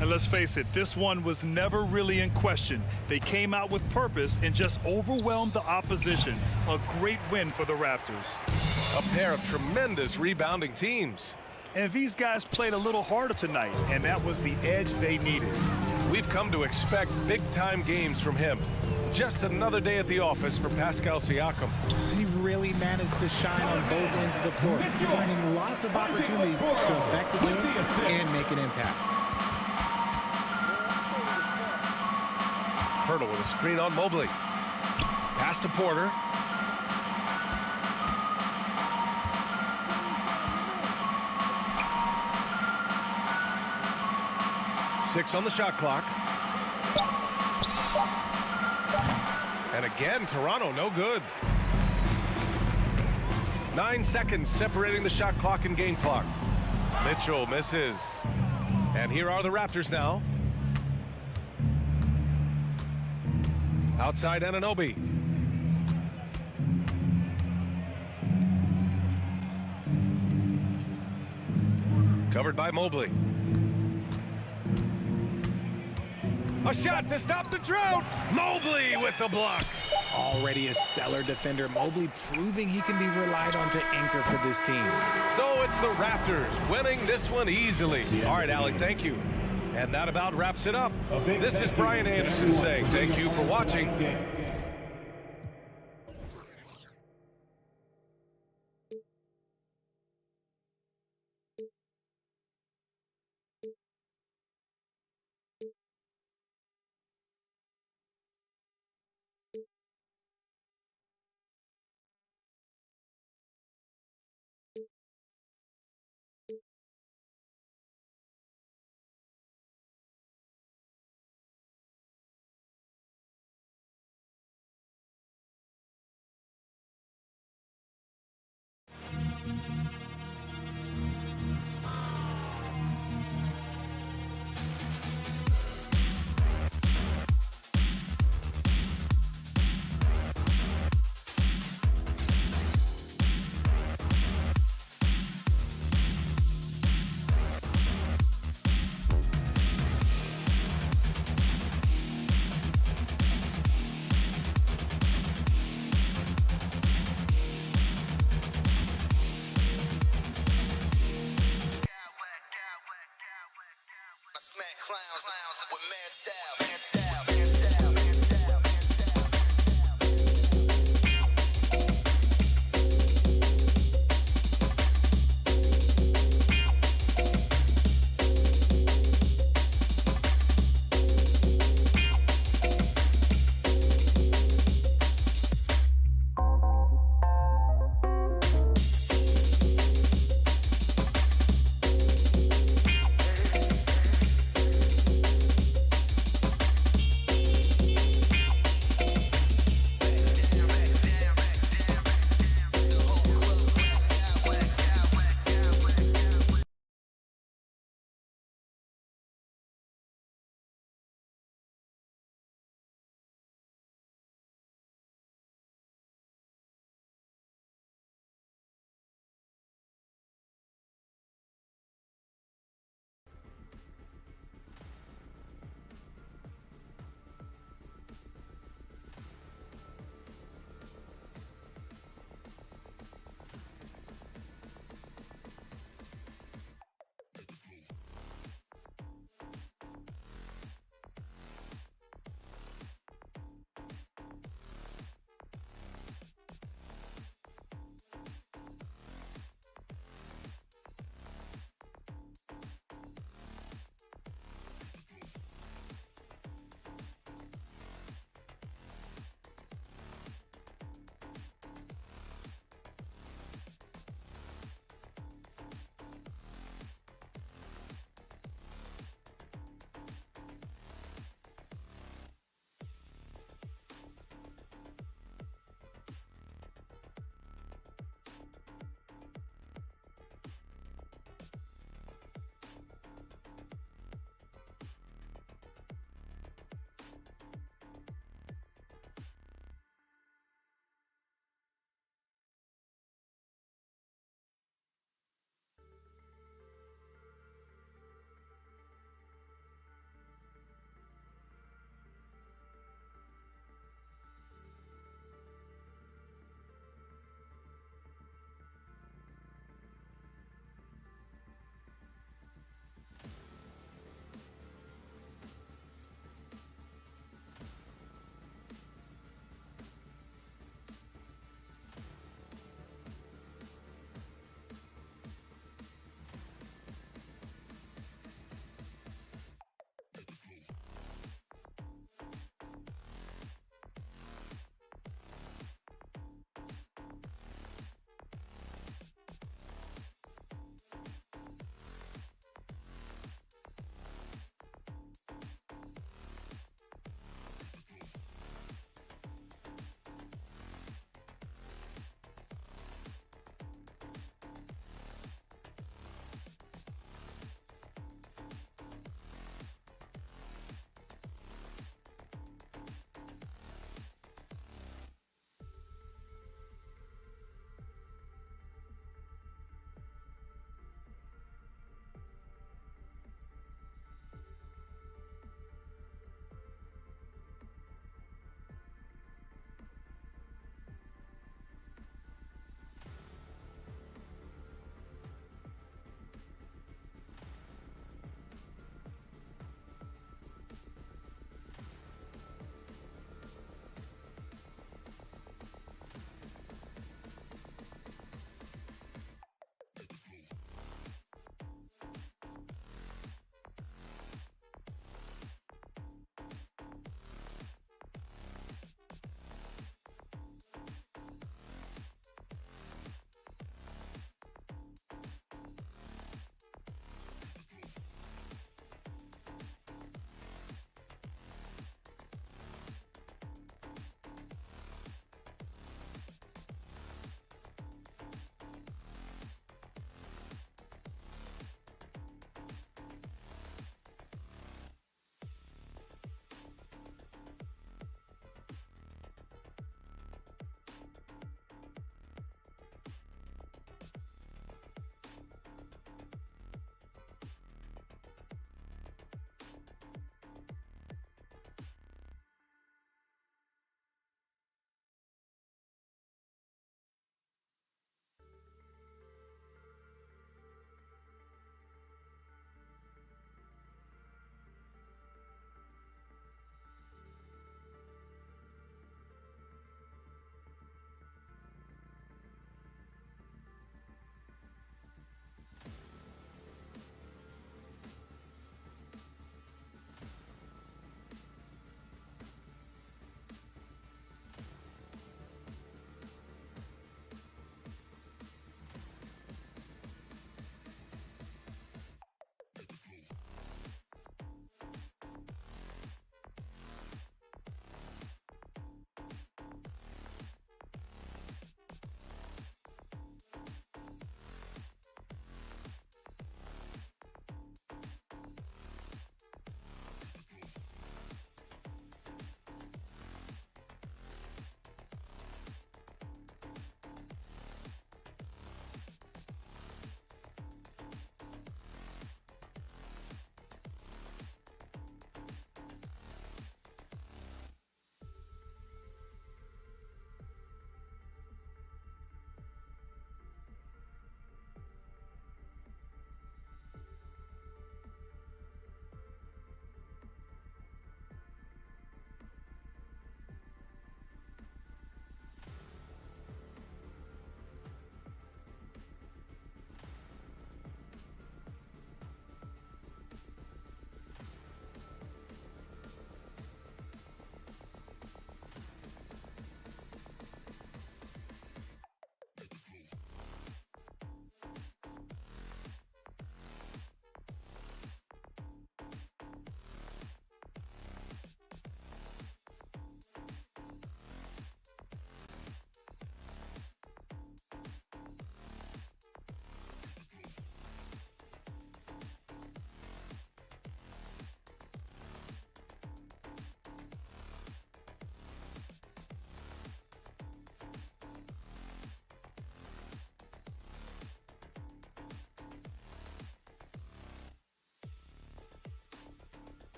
Speaker 2: And let's face it, this one was never really in question. They came out with purpose and just overwhelmed the opposition. A great win for the Raptors.
Speaker 1: A pair of tremendous rebounding teams.
Speaker 2: And these guys played a little harder tonight, and that was the edge they needed.
Speaker 1: We've come to expect big-time games from him. Just another day at the office for Pascal Siakam.
Speaker 8: He really managed to shine on both ends of the floor, finding lots of opportunities to affect the game and make an impact.
Speaker 1: Hurdle with a screen on Mobley. Pass to Porter. Six on the shot clock. And again, Toronto no good. 9 seconds separating the shot clock and game clock. Mitchell misses. And here are the Raptors now. Outside Anunoby. Covered by Mobley. A shot to stop the drought. Mobley with the block.
Speaker 8: Already a stellar defender. Mobley proving he can be relied on to anchor for this team.
Speaker 1: So it's the Raptors winning this one easily. All right, Alec, thank you. And that about wraps it up. This is Brian Anderson saying thank you for watching.
Speaker 13: clowns with mad style.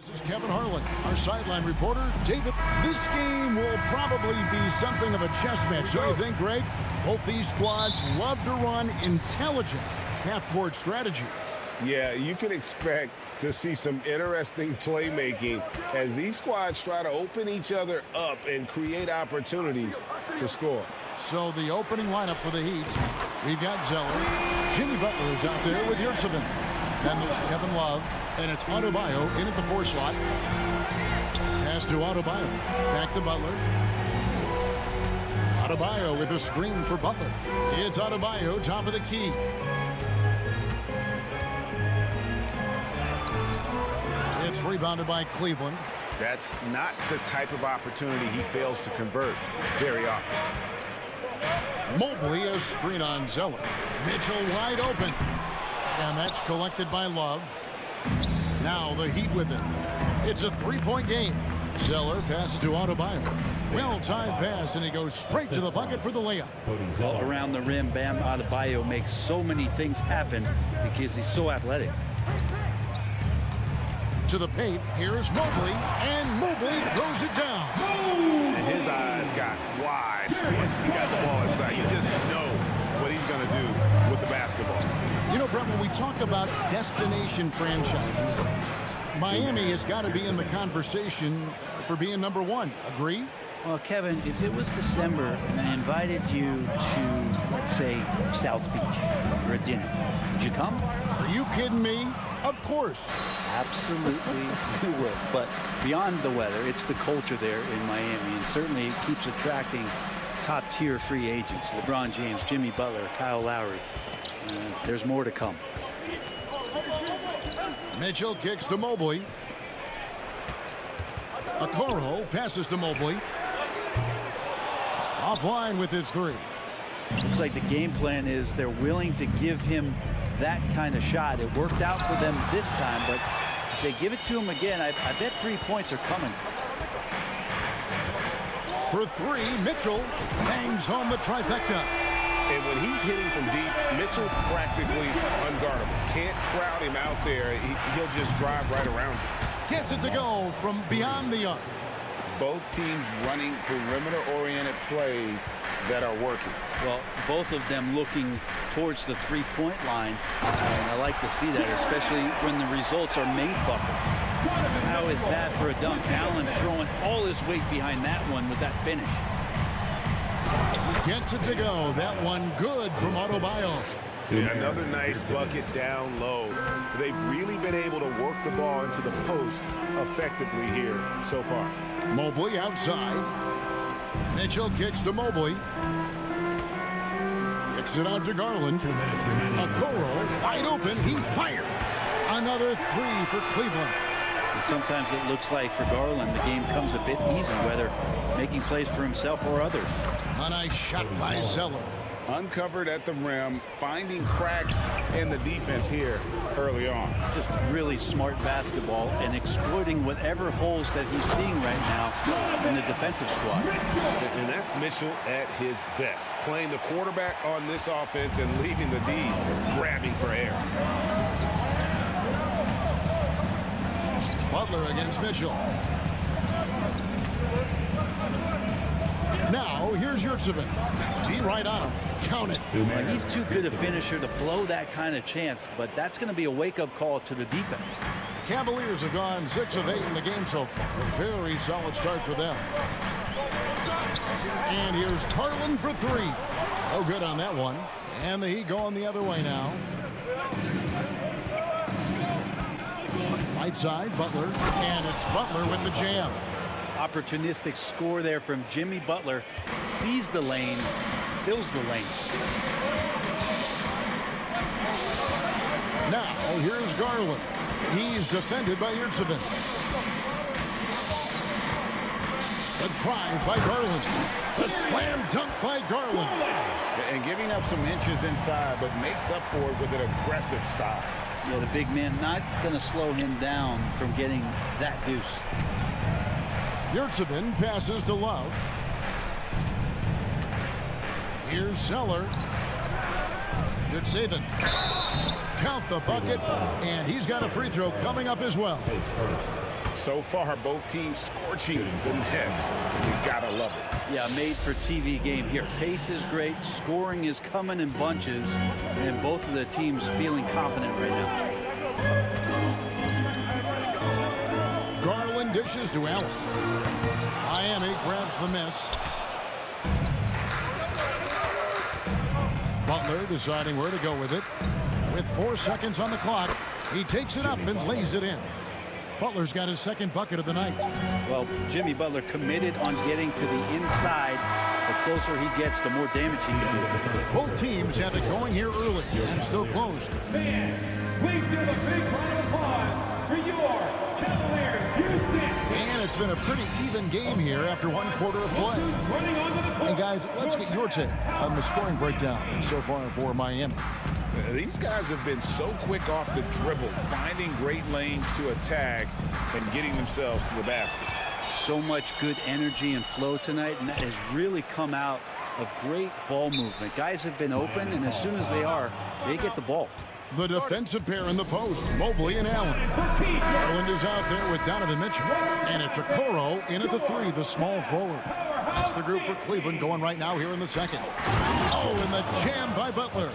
Speaker 6: This is Kevin Harlan, our sideline reporter. David, this game will probably be something of a chess match, don't you think, Greg? Both these squads love to run intelligent half-court strategy.
Speaker 7: Yeah, you can expect to see some interesting playmaking as these squads try to open each other up and create opportunities to score.
Speaker 6: So the opening lineup for the Heat, we've got Zeller. Jimmy Butler is out there with Yurtseven. Then there's Kevin Love, and it's Adebayo in at the 4 slot. Pass to Adebayo. Back to Butler. Adebayo with a screen for Butler. It's Adebayo, top of the key. It's rebounded by Cleveland.
Speaker 10: That's not the type of opportunity he fails to convert very often.
Speaker 6: Mobley, a screen on Zeller. Mitchell wide open. And that's collected by Love. Now the Heat with it. It's a 3-point game. Zeller passes to Adebayo. Well-timed pass, and he goes straight to the bucket for the layup.
Speaker 3: Around the rim, Bam Adebayo makes so many things happen because he's so athletic.
Speaker 6: To the paint, here's Mobley, and Mobley throws it down.
Speaker 10: And his eyes got wide once he got the ball inside. You just know what he's going to do with the basketball.
Speaker 6: You know, Brett, when we talk about destination franchises, Miami has got to be in the conversation for being number 1. Agree?
Speaker 3: Well, Kevin, if it was December and I invited you to, let's say, South Beach for a dinner, would you come?
Speaker 6: Are you kidding me? Of course.
Speaker 3: Absolutely, you would. But beyond the weather, it's the culture there in Miami, and certainly it keeps attracting top-tier free agents. LeBron James, Jimmy Butler, Kyle Lowry. There's more to come.
Speaker 6: Mitchell kicks to Mobley. Okoro passes to Mobley. Offline with his 3.
Speaker 3: Looks like the game plan is they're willing to give him that kind of shot. It worked out for them this time, but if they give it to him again, I bet 3 points are coming.
Speaker 6: For 3, Mitchell bangs home the trifecta.
Speaker 7: And when he's hitting from deep, Mitchell's practically unguardable. Can't crowd him out there. He'll just drive right around him.
Speaker 6: Gets it to go from beyond the arc.
Speaker 10: Both teams running perimeter-oriented plays that are working.
Speaker 3: Well, both of them looking towards the 3-point line. And I like to see that, especially when the results are made buckets. How is that for a dunk? Allen throwing all his weight behind that one with that finish.
Speaker 6: Gets it to go. That one good from Adebayo.
Speaker 7: Yeah, another nice bucket down low. They've really been able to work the ball into the post effectively here so far.
Speaker 6: Mobley outside. Mitchell kicks to Mobley. Kicks it out to Garland. Okoro wide open. He fired. Another 3 for Cleveland.
Speaker 3: And sometimes it looks like for Garland, the game comes a bit easy, whether making plays for himself or others.
Speaker 6: A nice shot by Zeller.
Speaker 10: Uncovered at the rim, finding cracks in the defense here early on.
Speaker 3: Just really smart basketball and exploiting whatever holes that he's seeing right now in the defensive squad.
Speaker 7: And that's Mitchell at his best. Playing the quarterback on this offense and leaving the D grabbing for air.
Speaker 6: Butler against Mitchell. Now, here's Yurtseven. D right on him. Count it.
Speaker 3: Well, he's too good a finisher to blow that kind of chance, but that's going to be a wake-up call to the defense.
Speaker 6: Cavaliers have gone 6 of 8 in the game so far. A very solid start for them. And here's Garland for 3. Oh, good on that one. And the Heat going the other way now. Right side, Butler. And it's Butler with the jam.
Speaker 3: Opportunistic score there from Jimmy Butler. Sees the lane, fills the lane.
Speaker 6: Now, here's Garland. He's defended by Yurtseven. The drive by Garland. The slam dunk by Garland.
Speaker 10: And giving up some inches inside, but makes up for it with an aggressive style.
Speaker 3: Yeah, the big man not going to slow him down from getting that deuce.
Speaker 6: Yurtseven passes to Love. Here's Zeller. Yurtseven. Count the bucket, and he's got a free throw coming up as well.
Speaker 10: So far, both teams scorching the nets. You gotta love it.
Speaker 3: Yeah, made for TV game here. Pace is great, scoring is coming in bunches, and both of the teams feeling confident right now.
Speaker 6: Garland dishes to Allen. Miami grabs the miss. Butler deciding where to go with it. With 4 seconds on the clock, he takes it up and lays it in. Butler's got his second bucket of the night.
Speaker 3: Well, Jimmy Butler committed on getting to the inside. The closer he gets, the more damage he can do.
Speaker 6: Both teams have it going here early and still closed.
Speaker 5: Fans, please give a big round of applause for your Cavaliers Houston.
Speaker 6: And it's been a pretty even game here after 1 quarter of play.
Speaker 5: Running onto the court.
Speaker 6: And guys, let's get your take on the scoring breakdown so far for Miami.
Speaker 10: These guys have been so quick off the dribble, finding great lanes to attack and getting themselves to the basket.
Speaker 3: So much good energy and flow tonight, and that has really come out of great ball movement. Guys have been open, and as soon as they are, they get the ball.
Speaker 6: The defensive pair in the post, Mobley and Allen. Garland is out there with Donovan Mitchell. And it's Okoro in at the 3, the small forward. That's the group for Cleveland going right now here in the second. Oh, and the jam by Butler.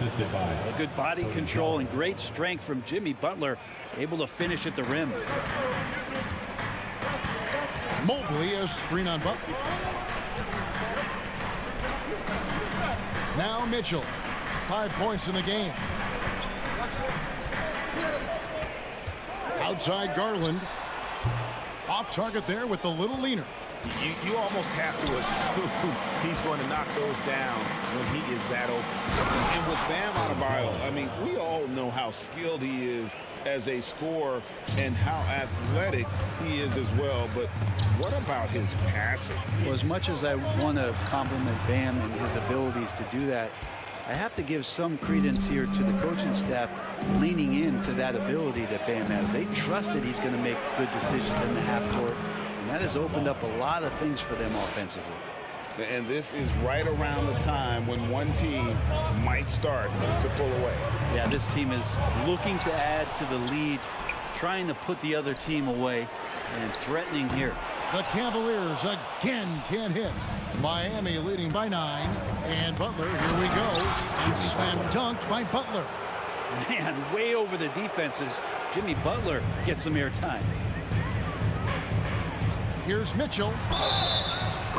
Speaker 3: Good body control and great strength from Jimmy Butler, able to finish at the rim.
Speaker 6: Mobley is screen on Butler. Now Mitchell, 5 points in the game. Outside Garland. Off target there with the little leaner.
Speaker 10: You almost have to assume he's going to knock those down when he is that open. And with Bam Adebayo, I mean, we all know how skilled he is as a scorer and how athletic he is as well. But what about his passing?
Speaker 3: Well, as much as I want to compliment Bam and his abilities to do that, I have to give some credence here to the coaching staff leaning into that ability that Bam has. They trusted he's going to make good decisions in the half court. And that has opened up a lot of things for them offensively.
Speaker 10: And this is right around the time when one team might start to pull away.
Speaker 3: Yeah, this team is looking to add to the lead, trying to put the other team away, and threatening here.
Speaker 6: The Cavaliers again can't hit. Miami leading by 9. And Butler, here we go. And slam dunked by Butler.
Speaker 3: Man, way over the defenses. Jimmy Butler gets some airtime.
Speaker 6: Here's Mitchell.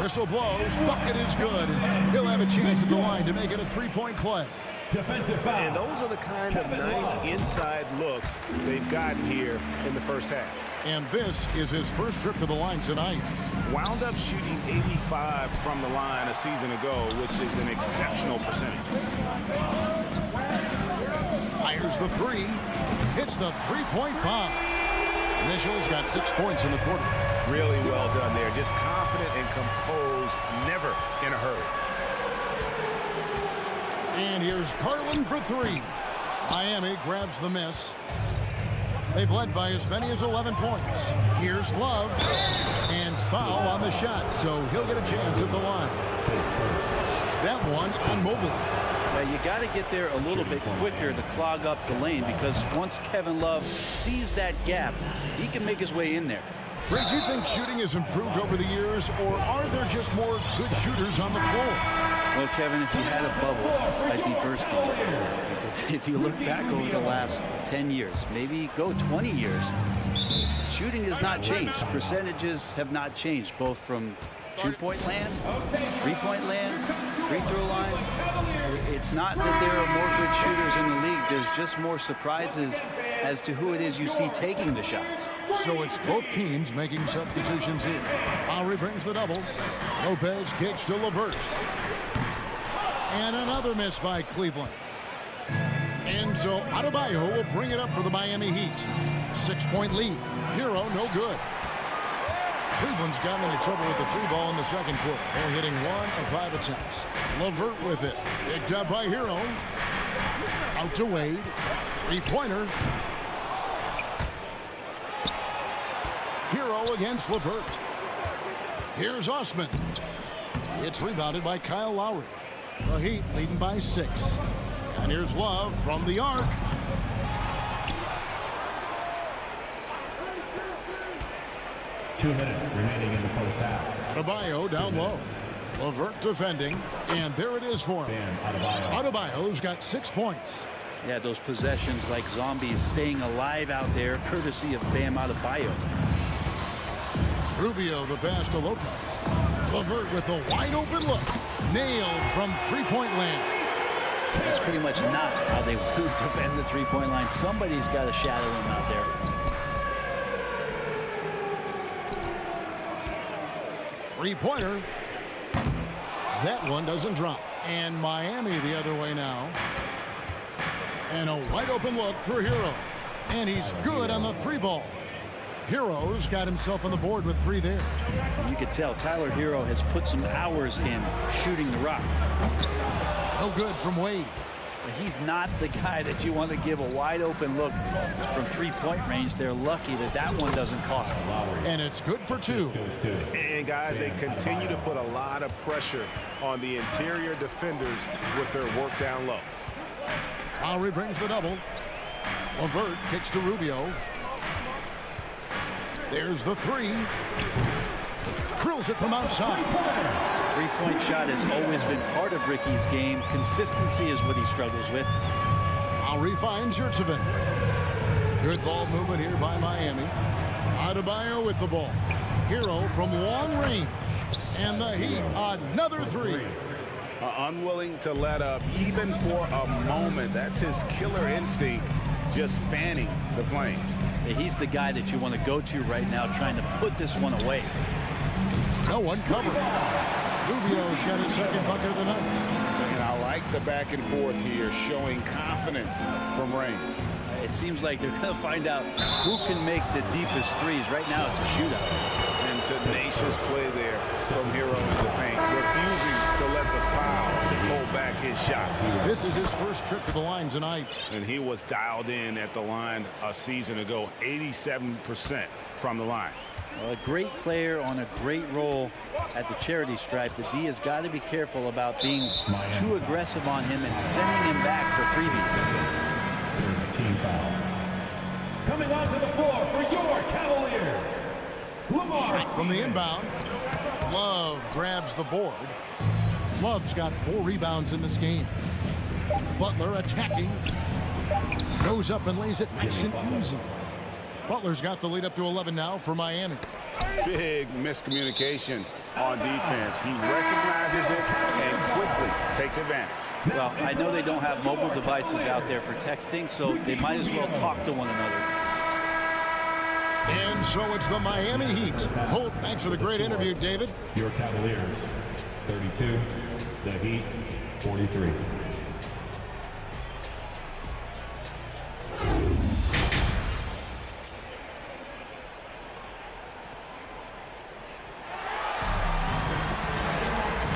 Speaker 6: Whistle blows. Bucket is good. He'll have a chance at the line to make it a 3-point play.
Speaker 5: Defensive foul.
Speaker 10: And those are the kind of nice inside looks they've gotten here in the first half.
Speaker 6: And this is his first trip to the line tonight.
Speaker 10: Wound up shooting 85 from the line a season ago, which is an exceptional percentage.
Speaker 6: Fires the 3. Hits the 3-point bomb. Mitchell's got 6 points in the quarter.
Speaker 10: Really well done there. Just confident and composed, never in a hurry.
Speaker 6: And here's Garland for 3. Miami grabs the miss. They've led by as many as 11 points. Here's Love. And foul on the shot, so he'll get a chance at the line. That one on Mobley.
Speaker 3: You got to get there a little bit quicker to clog up the lane, because once Kevin Love sees that gap, he can make his way in there.
Speaker 6: Ray, do you think shooting has improved over the years, or are there just more good shooters on the floor?
Speaker 3: Well, Kevin, if you had a bubble, I'd be bursting. Because if you look back over the last 10 years, maybe go 20 years, shooting has not changed. Percentages have not changed, both from two-point land, three-point land, free throw line. It's not that there are more good shooters in the league. There's just more surprises as to who it is you see taking the shots.
Speaker 6: So it's both teams making substitutions here. Lowry brings the double. Lopez kicks to LeVert. And another miss by Cleveland. And so Adebayo will bring it up for the Miami Heat. 6-point lead. Hero, no good. Cleveland's gotten into trouble with the 3 ball in the second quarter. They're hitting 1 of 5 attempts. LeVert with it. Picked up by Hero. Out to Wade. 3-pointer. Hero against LeVert. Here's Osman. It's rebounded by Kyle Lowry. The Heat leading by 6. And here's Love from the arc.
Speaker 5: 2 minutes remaining in the first half.
Speaker 6: Adebayo down low. LeVert defending, and there it is for him. Adebayo's got 6 points.
Speaker 3: Yeah, those possessions like zombies staying alive out there, courtesy of Bam Adebayo.
Speaker 6: Rubio the pass to Lopez. LeVert with a wide open look. Nailed from three-point land.
Speaker 3: That's pretty much not how they would defend the three-point line. Somebody's got to shadow him out there.
Speaker 6: Three-pointer. That one doesn't drop. And Miami the other way now. And a wide open look for Hero. And he's good on the three ball. Hero's got himself on the board with 3 there.
Speaker 3: You can tell Tyler Hero has put some hours in shooting the rock.
Speaker 6: No good from Wade.
Speaker 3: But he's not the guy that you want to give a wide open look from three-point range. They're lucky that that one doesn't cost them.
Speaker 6: And it's good for 2.
Speaker 7: And guys, they continue to put a lot of pressure on the interior defenders with their work down low.
Speaker 6: Lowry brings the double. LeVert kicks to Rubio. There's the 3. Drills it from outside.
Speaker 3: Three-point shot has always been part of Ricky's game. Consistency is what he struggles with.
Speaker 6: Lowry finds Yurtseven. Good ball movement here by Miami. Adebayo with the ball. Hero from long range. And the Heat, another 3.
Speaker 10: Unwilling to let up even for a moment. That's his killer instinct, just fanning the flame.
Speaker 3: He's the guy that you want to go to right now, trying to put this one away.
Speaker 6: No one covered. Rubio's got his second bucket of the night.
Speaker 10: And I like the back and forth here, showing confidence from range.
Speaker 3: It seems like they're going to find out who can make the deepest threes. Right now, it's a shootout.
Speaker 10: And tenacious play there from Hero in the paint, refusing to let the foul hold back his shot.
Speaker 6: This is his first trip to the line tonight.
Speaker 10: And he was dialed in at the line a season ago, 87% from the line.
Speaker 3: Well, a great player on a great role at the charity stripe. The D has got to be careful about being too aggressive on him and sending him back for freebies.
Speaker 5: Team foul. Coming onto the floor for your Cavaliers.
Speaker 6: Shot from the inbound. Love grabs the board. Love's got 4 rebounds in this game. Butler attacking. Goes up and lays it nice and easy. Butler's got the lead up to 11 now for Miami.
Speaker 10: Big miscommunication on defense. He recognizes it and quickly takes advantage.
Speaker 3: Well, I know they don't have mobile devices out there for texting, so they might as well talk to one another.
Speaker 6: And so it's the Miami Heat. Holt, thanks for the great interview, David.
Speaker 5: Your Cavaliers, 32. The Heat, 43.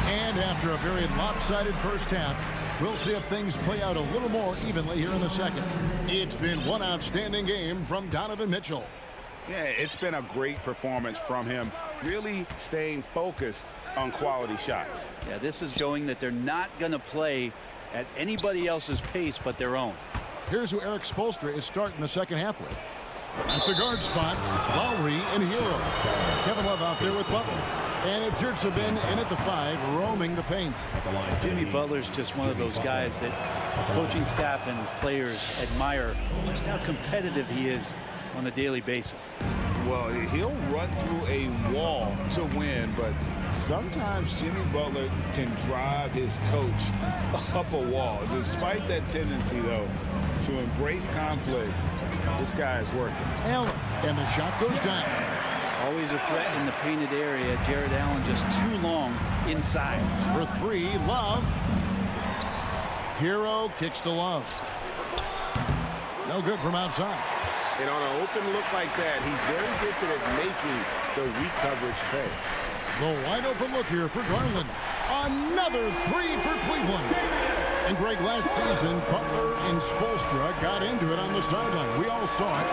Speaker 6: And after a very lopsided first half, we'll see if things play out a little more evenly here in the second. It's been one outstanding game from Donovan Mitchell.
Speaker 10: Yeah, it's been a great performance from him, really staying focused on quality shots.
Speaker 3: Yeah, this is showing that they're not going to play at anybody else's pace but their own.
Speaker 6: Here's who Eric Spoelstra is starting the second half with. At the guard spots, Lowry and Hero. Kevin Love out there with Butler. And it's Yurtseven in at the 5, roaming the paint.
Speaker 3: Jimmy Butler's just one of those guys that coaching staff and players admire just how competitive he is on a daily basis.
Speaker 10: Well, he'll run through a wall to win, but sometimes Jimmy Butler can drive his coach up a wall. Despite that tendency, though, to embrace conflict, this guy is working.
Speaker 6: Allen, and the shot goes down.
Speaker 3: Always a threat in the painted area. Jared Allen just too long inside.
Speaker 6: For 3, Love. Hero kicks to Love. No good from outside.
Speaker 10: And on an open look like that, he's very gifted at making the weak coverage pay.
Speaker 6: The wide open look here for Garland. Another 3 for Cleveland. And Greg, last season, Butler and Spoelstra got into it on the sideline. We all saw it.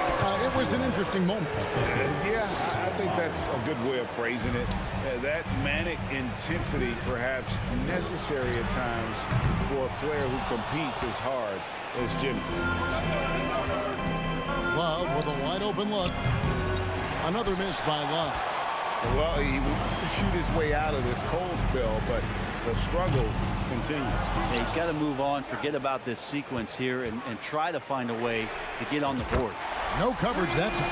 Speaker 6: It was an interesting moment.
Speaker 10: Yeah, I think that's a good way of phrasing it. That manic intensity, perhaps necessary at times for a player who competes as hard as Jimmy.
Speaker 6: Love with a wide open look. Another miss by Love.
Speaker 10: Well, he wants to shoot his way out of this cold spell, but the struggles continue.
Speaker 3: Yeah, he's got to move on, forget about this sequence here, and try to find a way to get on the board.
Speaker 6: No coverage that time.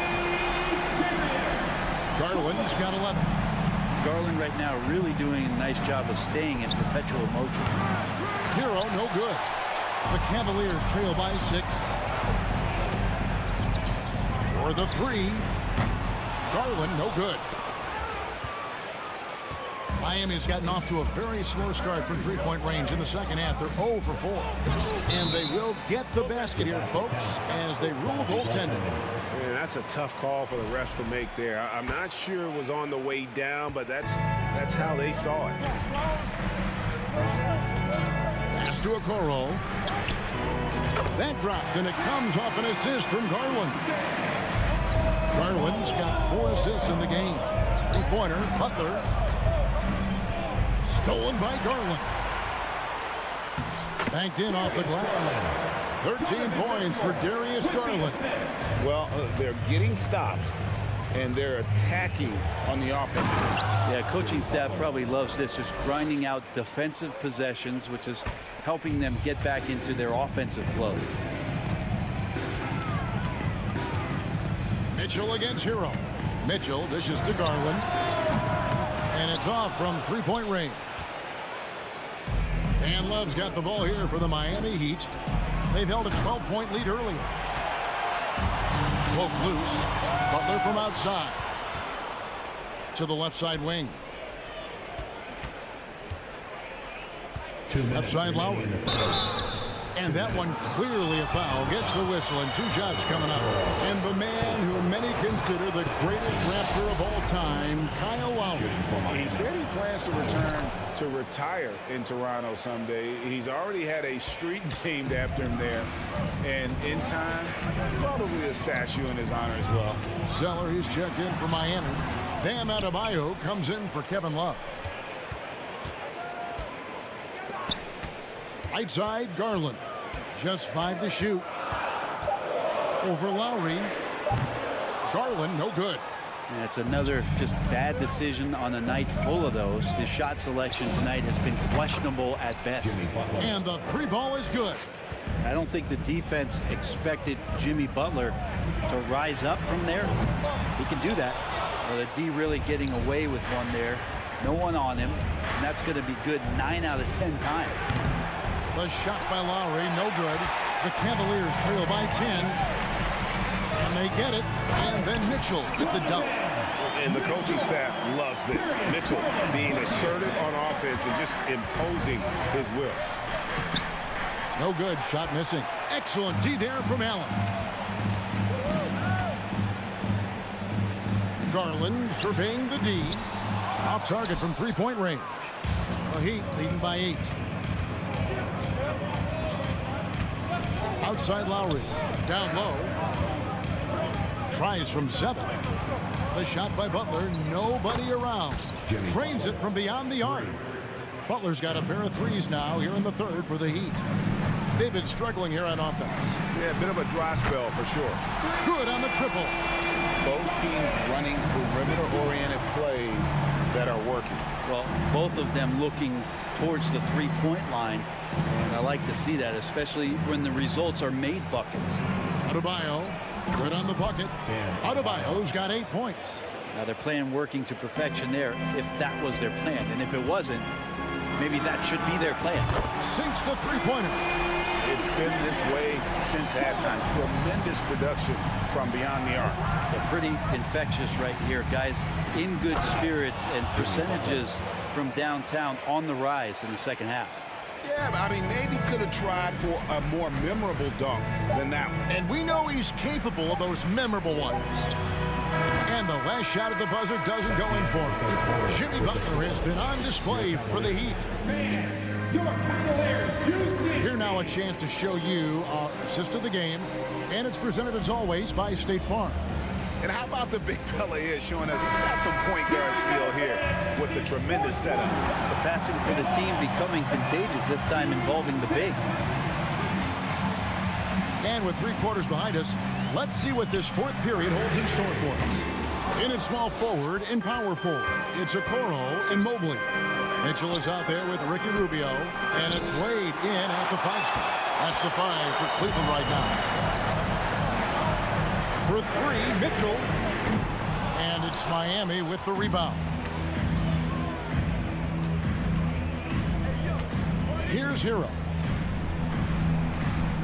Speaker 6: Garland's got 11.
Speaker 3: Garland right now really doing a nice job of staying in perpetual motion.
Speaker 6: Hero, no good. The Cavaliers trail by 6. For the 3. Garland, no good. Miami's gotten off to a very slow start from three-point range in the second half. They're 0 for 4. And they will get the basket here, folks, as they rule goaltending.
Speaker 7: Man, that's a tough call for the refs to make there. I'm not sure it was on the way down, but that's how they saw it.
Speaker 6: Pass to Okoro. That drops, and it comes off an assist from Garland. Garland's got 4 assists in the game. Three-pointer, Butler. Stolen by Garland. Banked in off the glass. 13 points for Darius Garland.
Speaker 10: Well, they're getting stops, and they're attacking on the offensive end.
Speaker 3: Yeah, coaching staff probably loves this, just grinding out defensive possessions, which is helping them get back into their offensive flow.
Speaker 6: Mitchell against Hero. Mitchell dishes to Garland. And it's off from three-point range. And Love's got the ball here for the Miami Heat. They've held a 12-point lead earlier. Poke loose. Butler from outside. To the left side wing. Left side Lowry. And that one clearly a foul. Gets the whistle and 2 shots coming up. And the man who many consider the greatest Raptor of all time, Kyle Lowry.
Speaker 10: He said he plans to return to retire in Toronto someday. He's already had a street named after him there. And in time, probably a statue in his honor as well.
Speaker 6: Zeller, he's checked in for Miami. Bam Adebayo comes in for Kevin Love. Right side, Garland. Just 5 to shoot. Over Lowry. Garland, no good.
Speaker 3: And it's another just bad decision on a night full of those. His shot selection tonight has been questionable at best.
Speaker 6: And the 3 ball is good.
Speaker 3: I don't think the defense expected Jimmy Butler to rise up from there. He can do that. Well, the D really getting away with one there. No one on him. And that's going to be good 9 out of 10 times.
Speaker 6: The shot by Lowry, no good. The Cavaliers trail by 10. And they get it. And then Mitchell with the dunk.
Speaker 7: And the coaching staff loves this. Mitchell being assertive on offense and just imposing his will.
Speaker 6: No good. Shot missing. Excellent D there from Allen. Garland surveying the D. Off target from three-point range. The Heat leading by 8. Outside Lowry. Down low. Tries from 7. The shot by Butler. Nobody around. Trains it from beyond the arc. Butler's got a pair of threes now here in the third for the Heat. They've been struggling here on offense.
Speaker 10: Yeah, a bit of a dry spell for sure.
Speaker 6: Good on the triple.
Speaker 10: Both teams running perimeter-oriented plays that are working.
Speaker 3: Well, both of them looking towards the three-point line. And I like to see that, especially when the results are made buckets.
Speaker 6: Adebayo, good on the bucket. Adebayo's got 8 points.
Speaker 3: Now they're playing working to perfection there, if that was their plan. And if it wasn't, maybe that should be their plan.
Speaker 6: Sinks the three-pointer.
Speaker 10: It's been this way since halftime. Tremendous production from beyond the arc.
Speaker 3: They're pretty infectious right here, guys. In good spirits and percentages from downtown on the rise in the second half.
Speaker 10: Yeah, but I mean, maybe could have tried for a more memorable dunk than that one.
Speaker 6: And we know he's capable of those memorable ones. And the last shot at the buzzer doesn't go in for him. Jimmy Butler has been on display for the Heat. Here now a chance to show you assist of the game. And it's presented as always by State Farm.
Speaker 10: And how about the big fella here showing us he's got some point guard skill here with the tremendous setup.
Speaker 3: The passing for the team becoming contagious, this time involving the big.
Speaker 6: And with 3 quarters behind us, let's see what this fourth period holds in store for us. In at small forward and power forward, it's Okoro and Mobley. Mitchell is out there with Ricky Rubio, and it's Wade in at the 5 spot. That's the 5 for Cleveland right now. For 3, Mitchell. And it's Miami with the rebound. Here's Hero.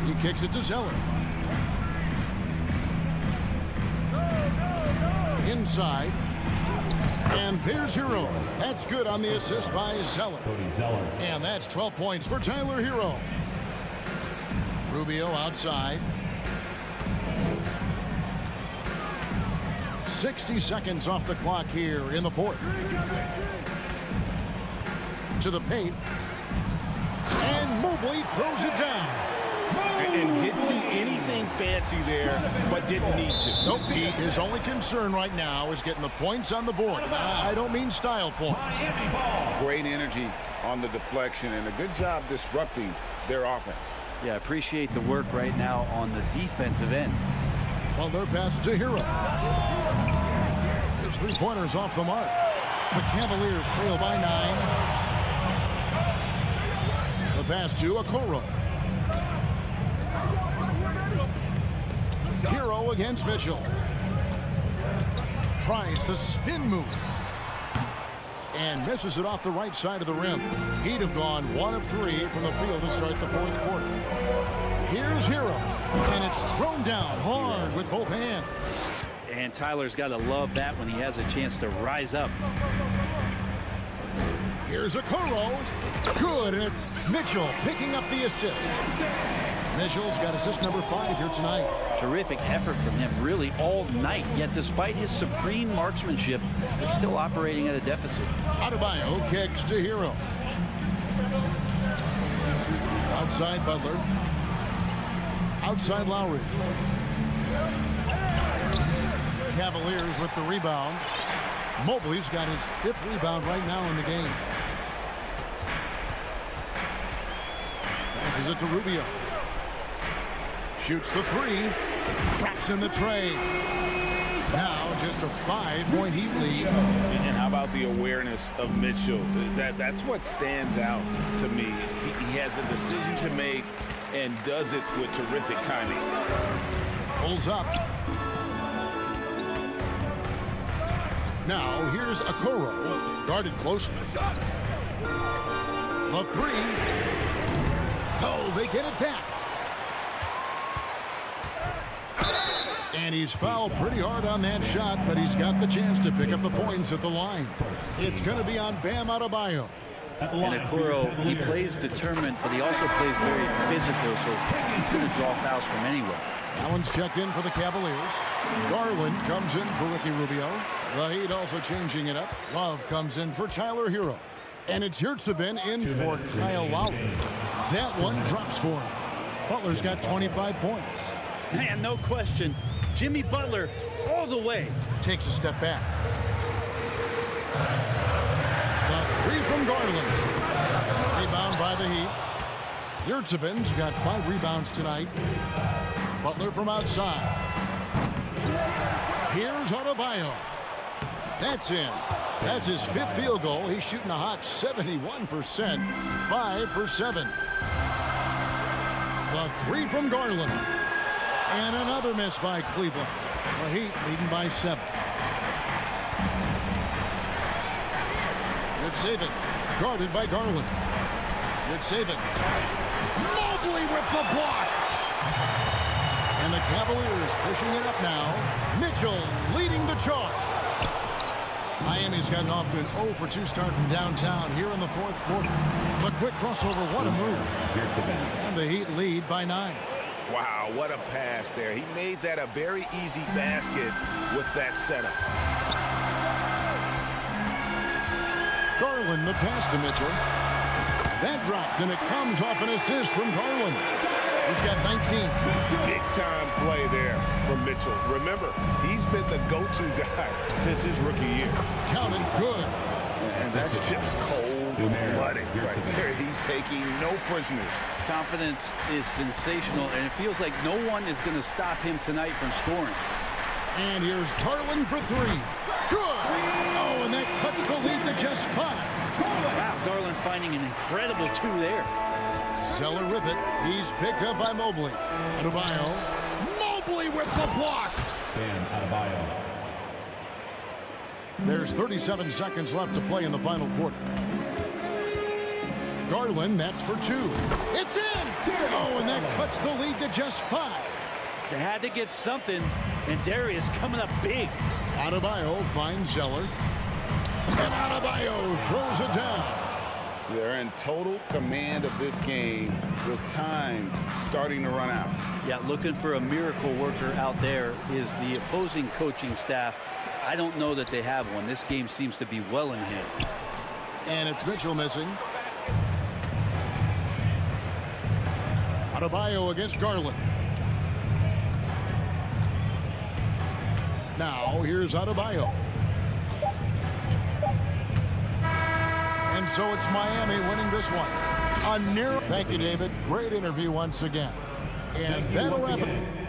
Speaker 6: He kicks it to Zeller. Inside. And there's Hero. That's good on the assist by Zeller. And that's 12 points for Tyler Hero. Rubio outside. 60 seconds off the clock here in the 4th. To the paint. And Mobley throws it down.
Speaker 10: And didn't do anything fancy there, but didn't need to.
Speaker 6: Nope. His only concern right now is getting the points on the board. I don't mean style points.
Speaker 10: Great energy on the deflection and a good job disrupting their offense.
Speaker 3: Yeah, appreciate the work right now on the defensive end.
Speaker 6: Well, their pass to Hero. His 3-pointers off the mark. The Cavaliers trail by 9. The pass to Okoro. Hero against Mitchell. Tries the spin move. And misses it off the right side of the rim. He'd have gone 1 of 3 from the field to start the 4th quarter. Here's Hero. And it's thrown down hard with both hands.
Speaker 3: And Tyler's got to love that when he has a chance to rise up.
Speaker 6: Here's Okoro. Good, and it's Mitchell picking up the assist. Mitchell's got assist number 5 here tonight.
Speaker 3: Terrific effort from him really all night. Yet despite his supreme marksmanship, they're still operating at a deficit.
Speaker 6: Adebayo kicks to Hero. Outside Butler. Outside Lowry. Cavaliers with the rebound. Mobley's got his 5th rebound right now in the game. Passes it to Rubio. Shoots the 3. Traps in the tray. Now just a 5-point Heat lead.
Speaker 10: And how about the awareness of Mitchell? That's what stands out to me. He has a decision to make and does it with terrific timing.
Speaker 6: Pulls up. Now here's Okoro. Guarded closely. The 3. Oh, they get it back. And he's fouled pretty hard on that shot, but he's got the chance to pick up the points at the line. It's going to be on Bam Adebayo.
Speaker 3: And Okoro, he plays determined, but he also plays very physical, so he's going to draw fouls from anywhere.
Speaker 6: Allen's checked in for the Cavaliers. Garland comes in for Ricky Rubio. The Heat also changing it up. Love comes in for Tyler Hero. And it's Yurtseven in for Kyle Lowry. That one drops for him. Butler's got 25 points.
Speaker 3: Man, no question. Jimmy Butler all the way.
Speaker 6: Takes a step back. The 3 from Garland. Rebound by the Heat. Yurtseven's got 5 rebounds tonight. Butler from outside. Here's Adebayo. That's in. That's his 5th field goal. He's shooting a hot 71%. 5 for 7. The 3 from Garland. And another miss by Cleveland. The Heat leading by 7. Yurtseven guarded by Garland. Yurtseven. Mobley with the block. And the Cavaliers pushing it up now. Mitchell leading the charge. Miami's gotten off to an 0 for 2 start from downtown here in the 4th quarter. But quick crossover, what a move. And the Heat lead by 9.
Speaker 10: Wow, what a pass there. He made that a very easy basket with that setup.
Speaker 6: Garland, the pass to Mitchell. That drops, and it comes off an assist from Garland. He's got 19.
Speaker 10: Big-time play there from Mitchell. Remember, he's been the go-to guy since his rookie year.
Speaker 6: Counted good.
Speaker 10: And that's just cold-blooded right there. He's taking no prisoners.
Speaker 3: Confidence is sensational, and it feels like no one is going to stop him tonight from scoring.
Speaker 6: And here's Garland for three. Good. Oh, and that cuts the lead to just 5.
Speaker 3: Wow, Garland finding an incredible 2 there.
Speaker 6: Zeller with it. He's picked up by Mobley. Adebayo. Mobley with the block.
Speaker 5: Bam Adebayo.
Speaker 6: There's 37 seconds left to play in the final quarter. Garland, that's for 2. It's in! Oh, and that cuts the lead to just 5.
Speaker 3: They had to get something, and Darius coming up big.
Speaker 6: Adebayo finds Zeller. And Adebayo throws it down.
Speaker 10: They're in total command of this game with time starting to run out.
Speaker 3: Yeah, looking for a miracle worker out there is the opposing coaching staff. I don't know that they have one. This game seems to be well in hand.
Speaker 6: And it's Mitchell missing. Adebayo against Garland. Now here's Adebayo. And so it's Miami winning this one. A narrow. Thank you, David. Great interview once again. And that'll wrap it.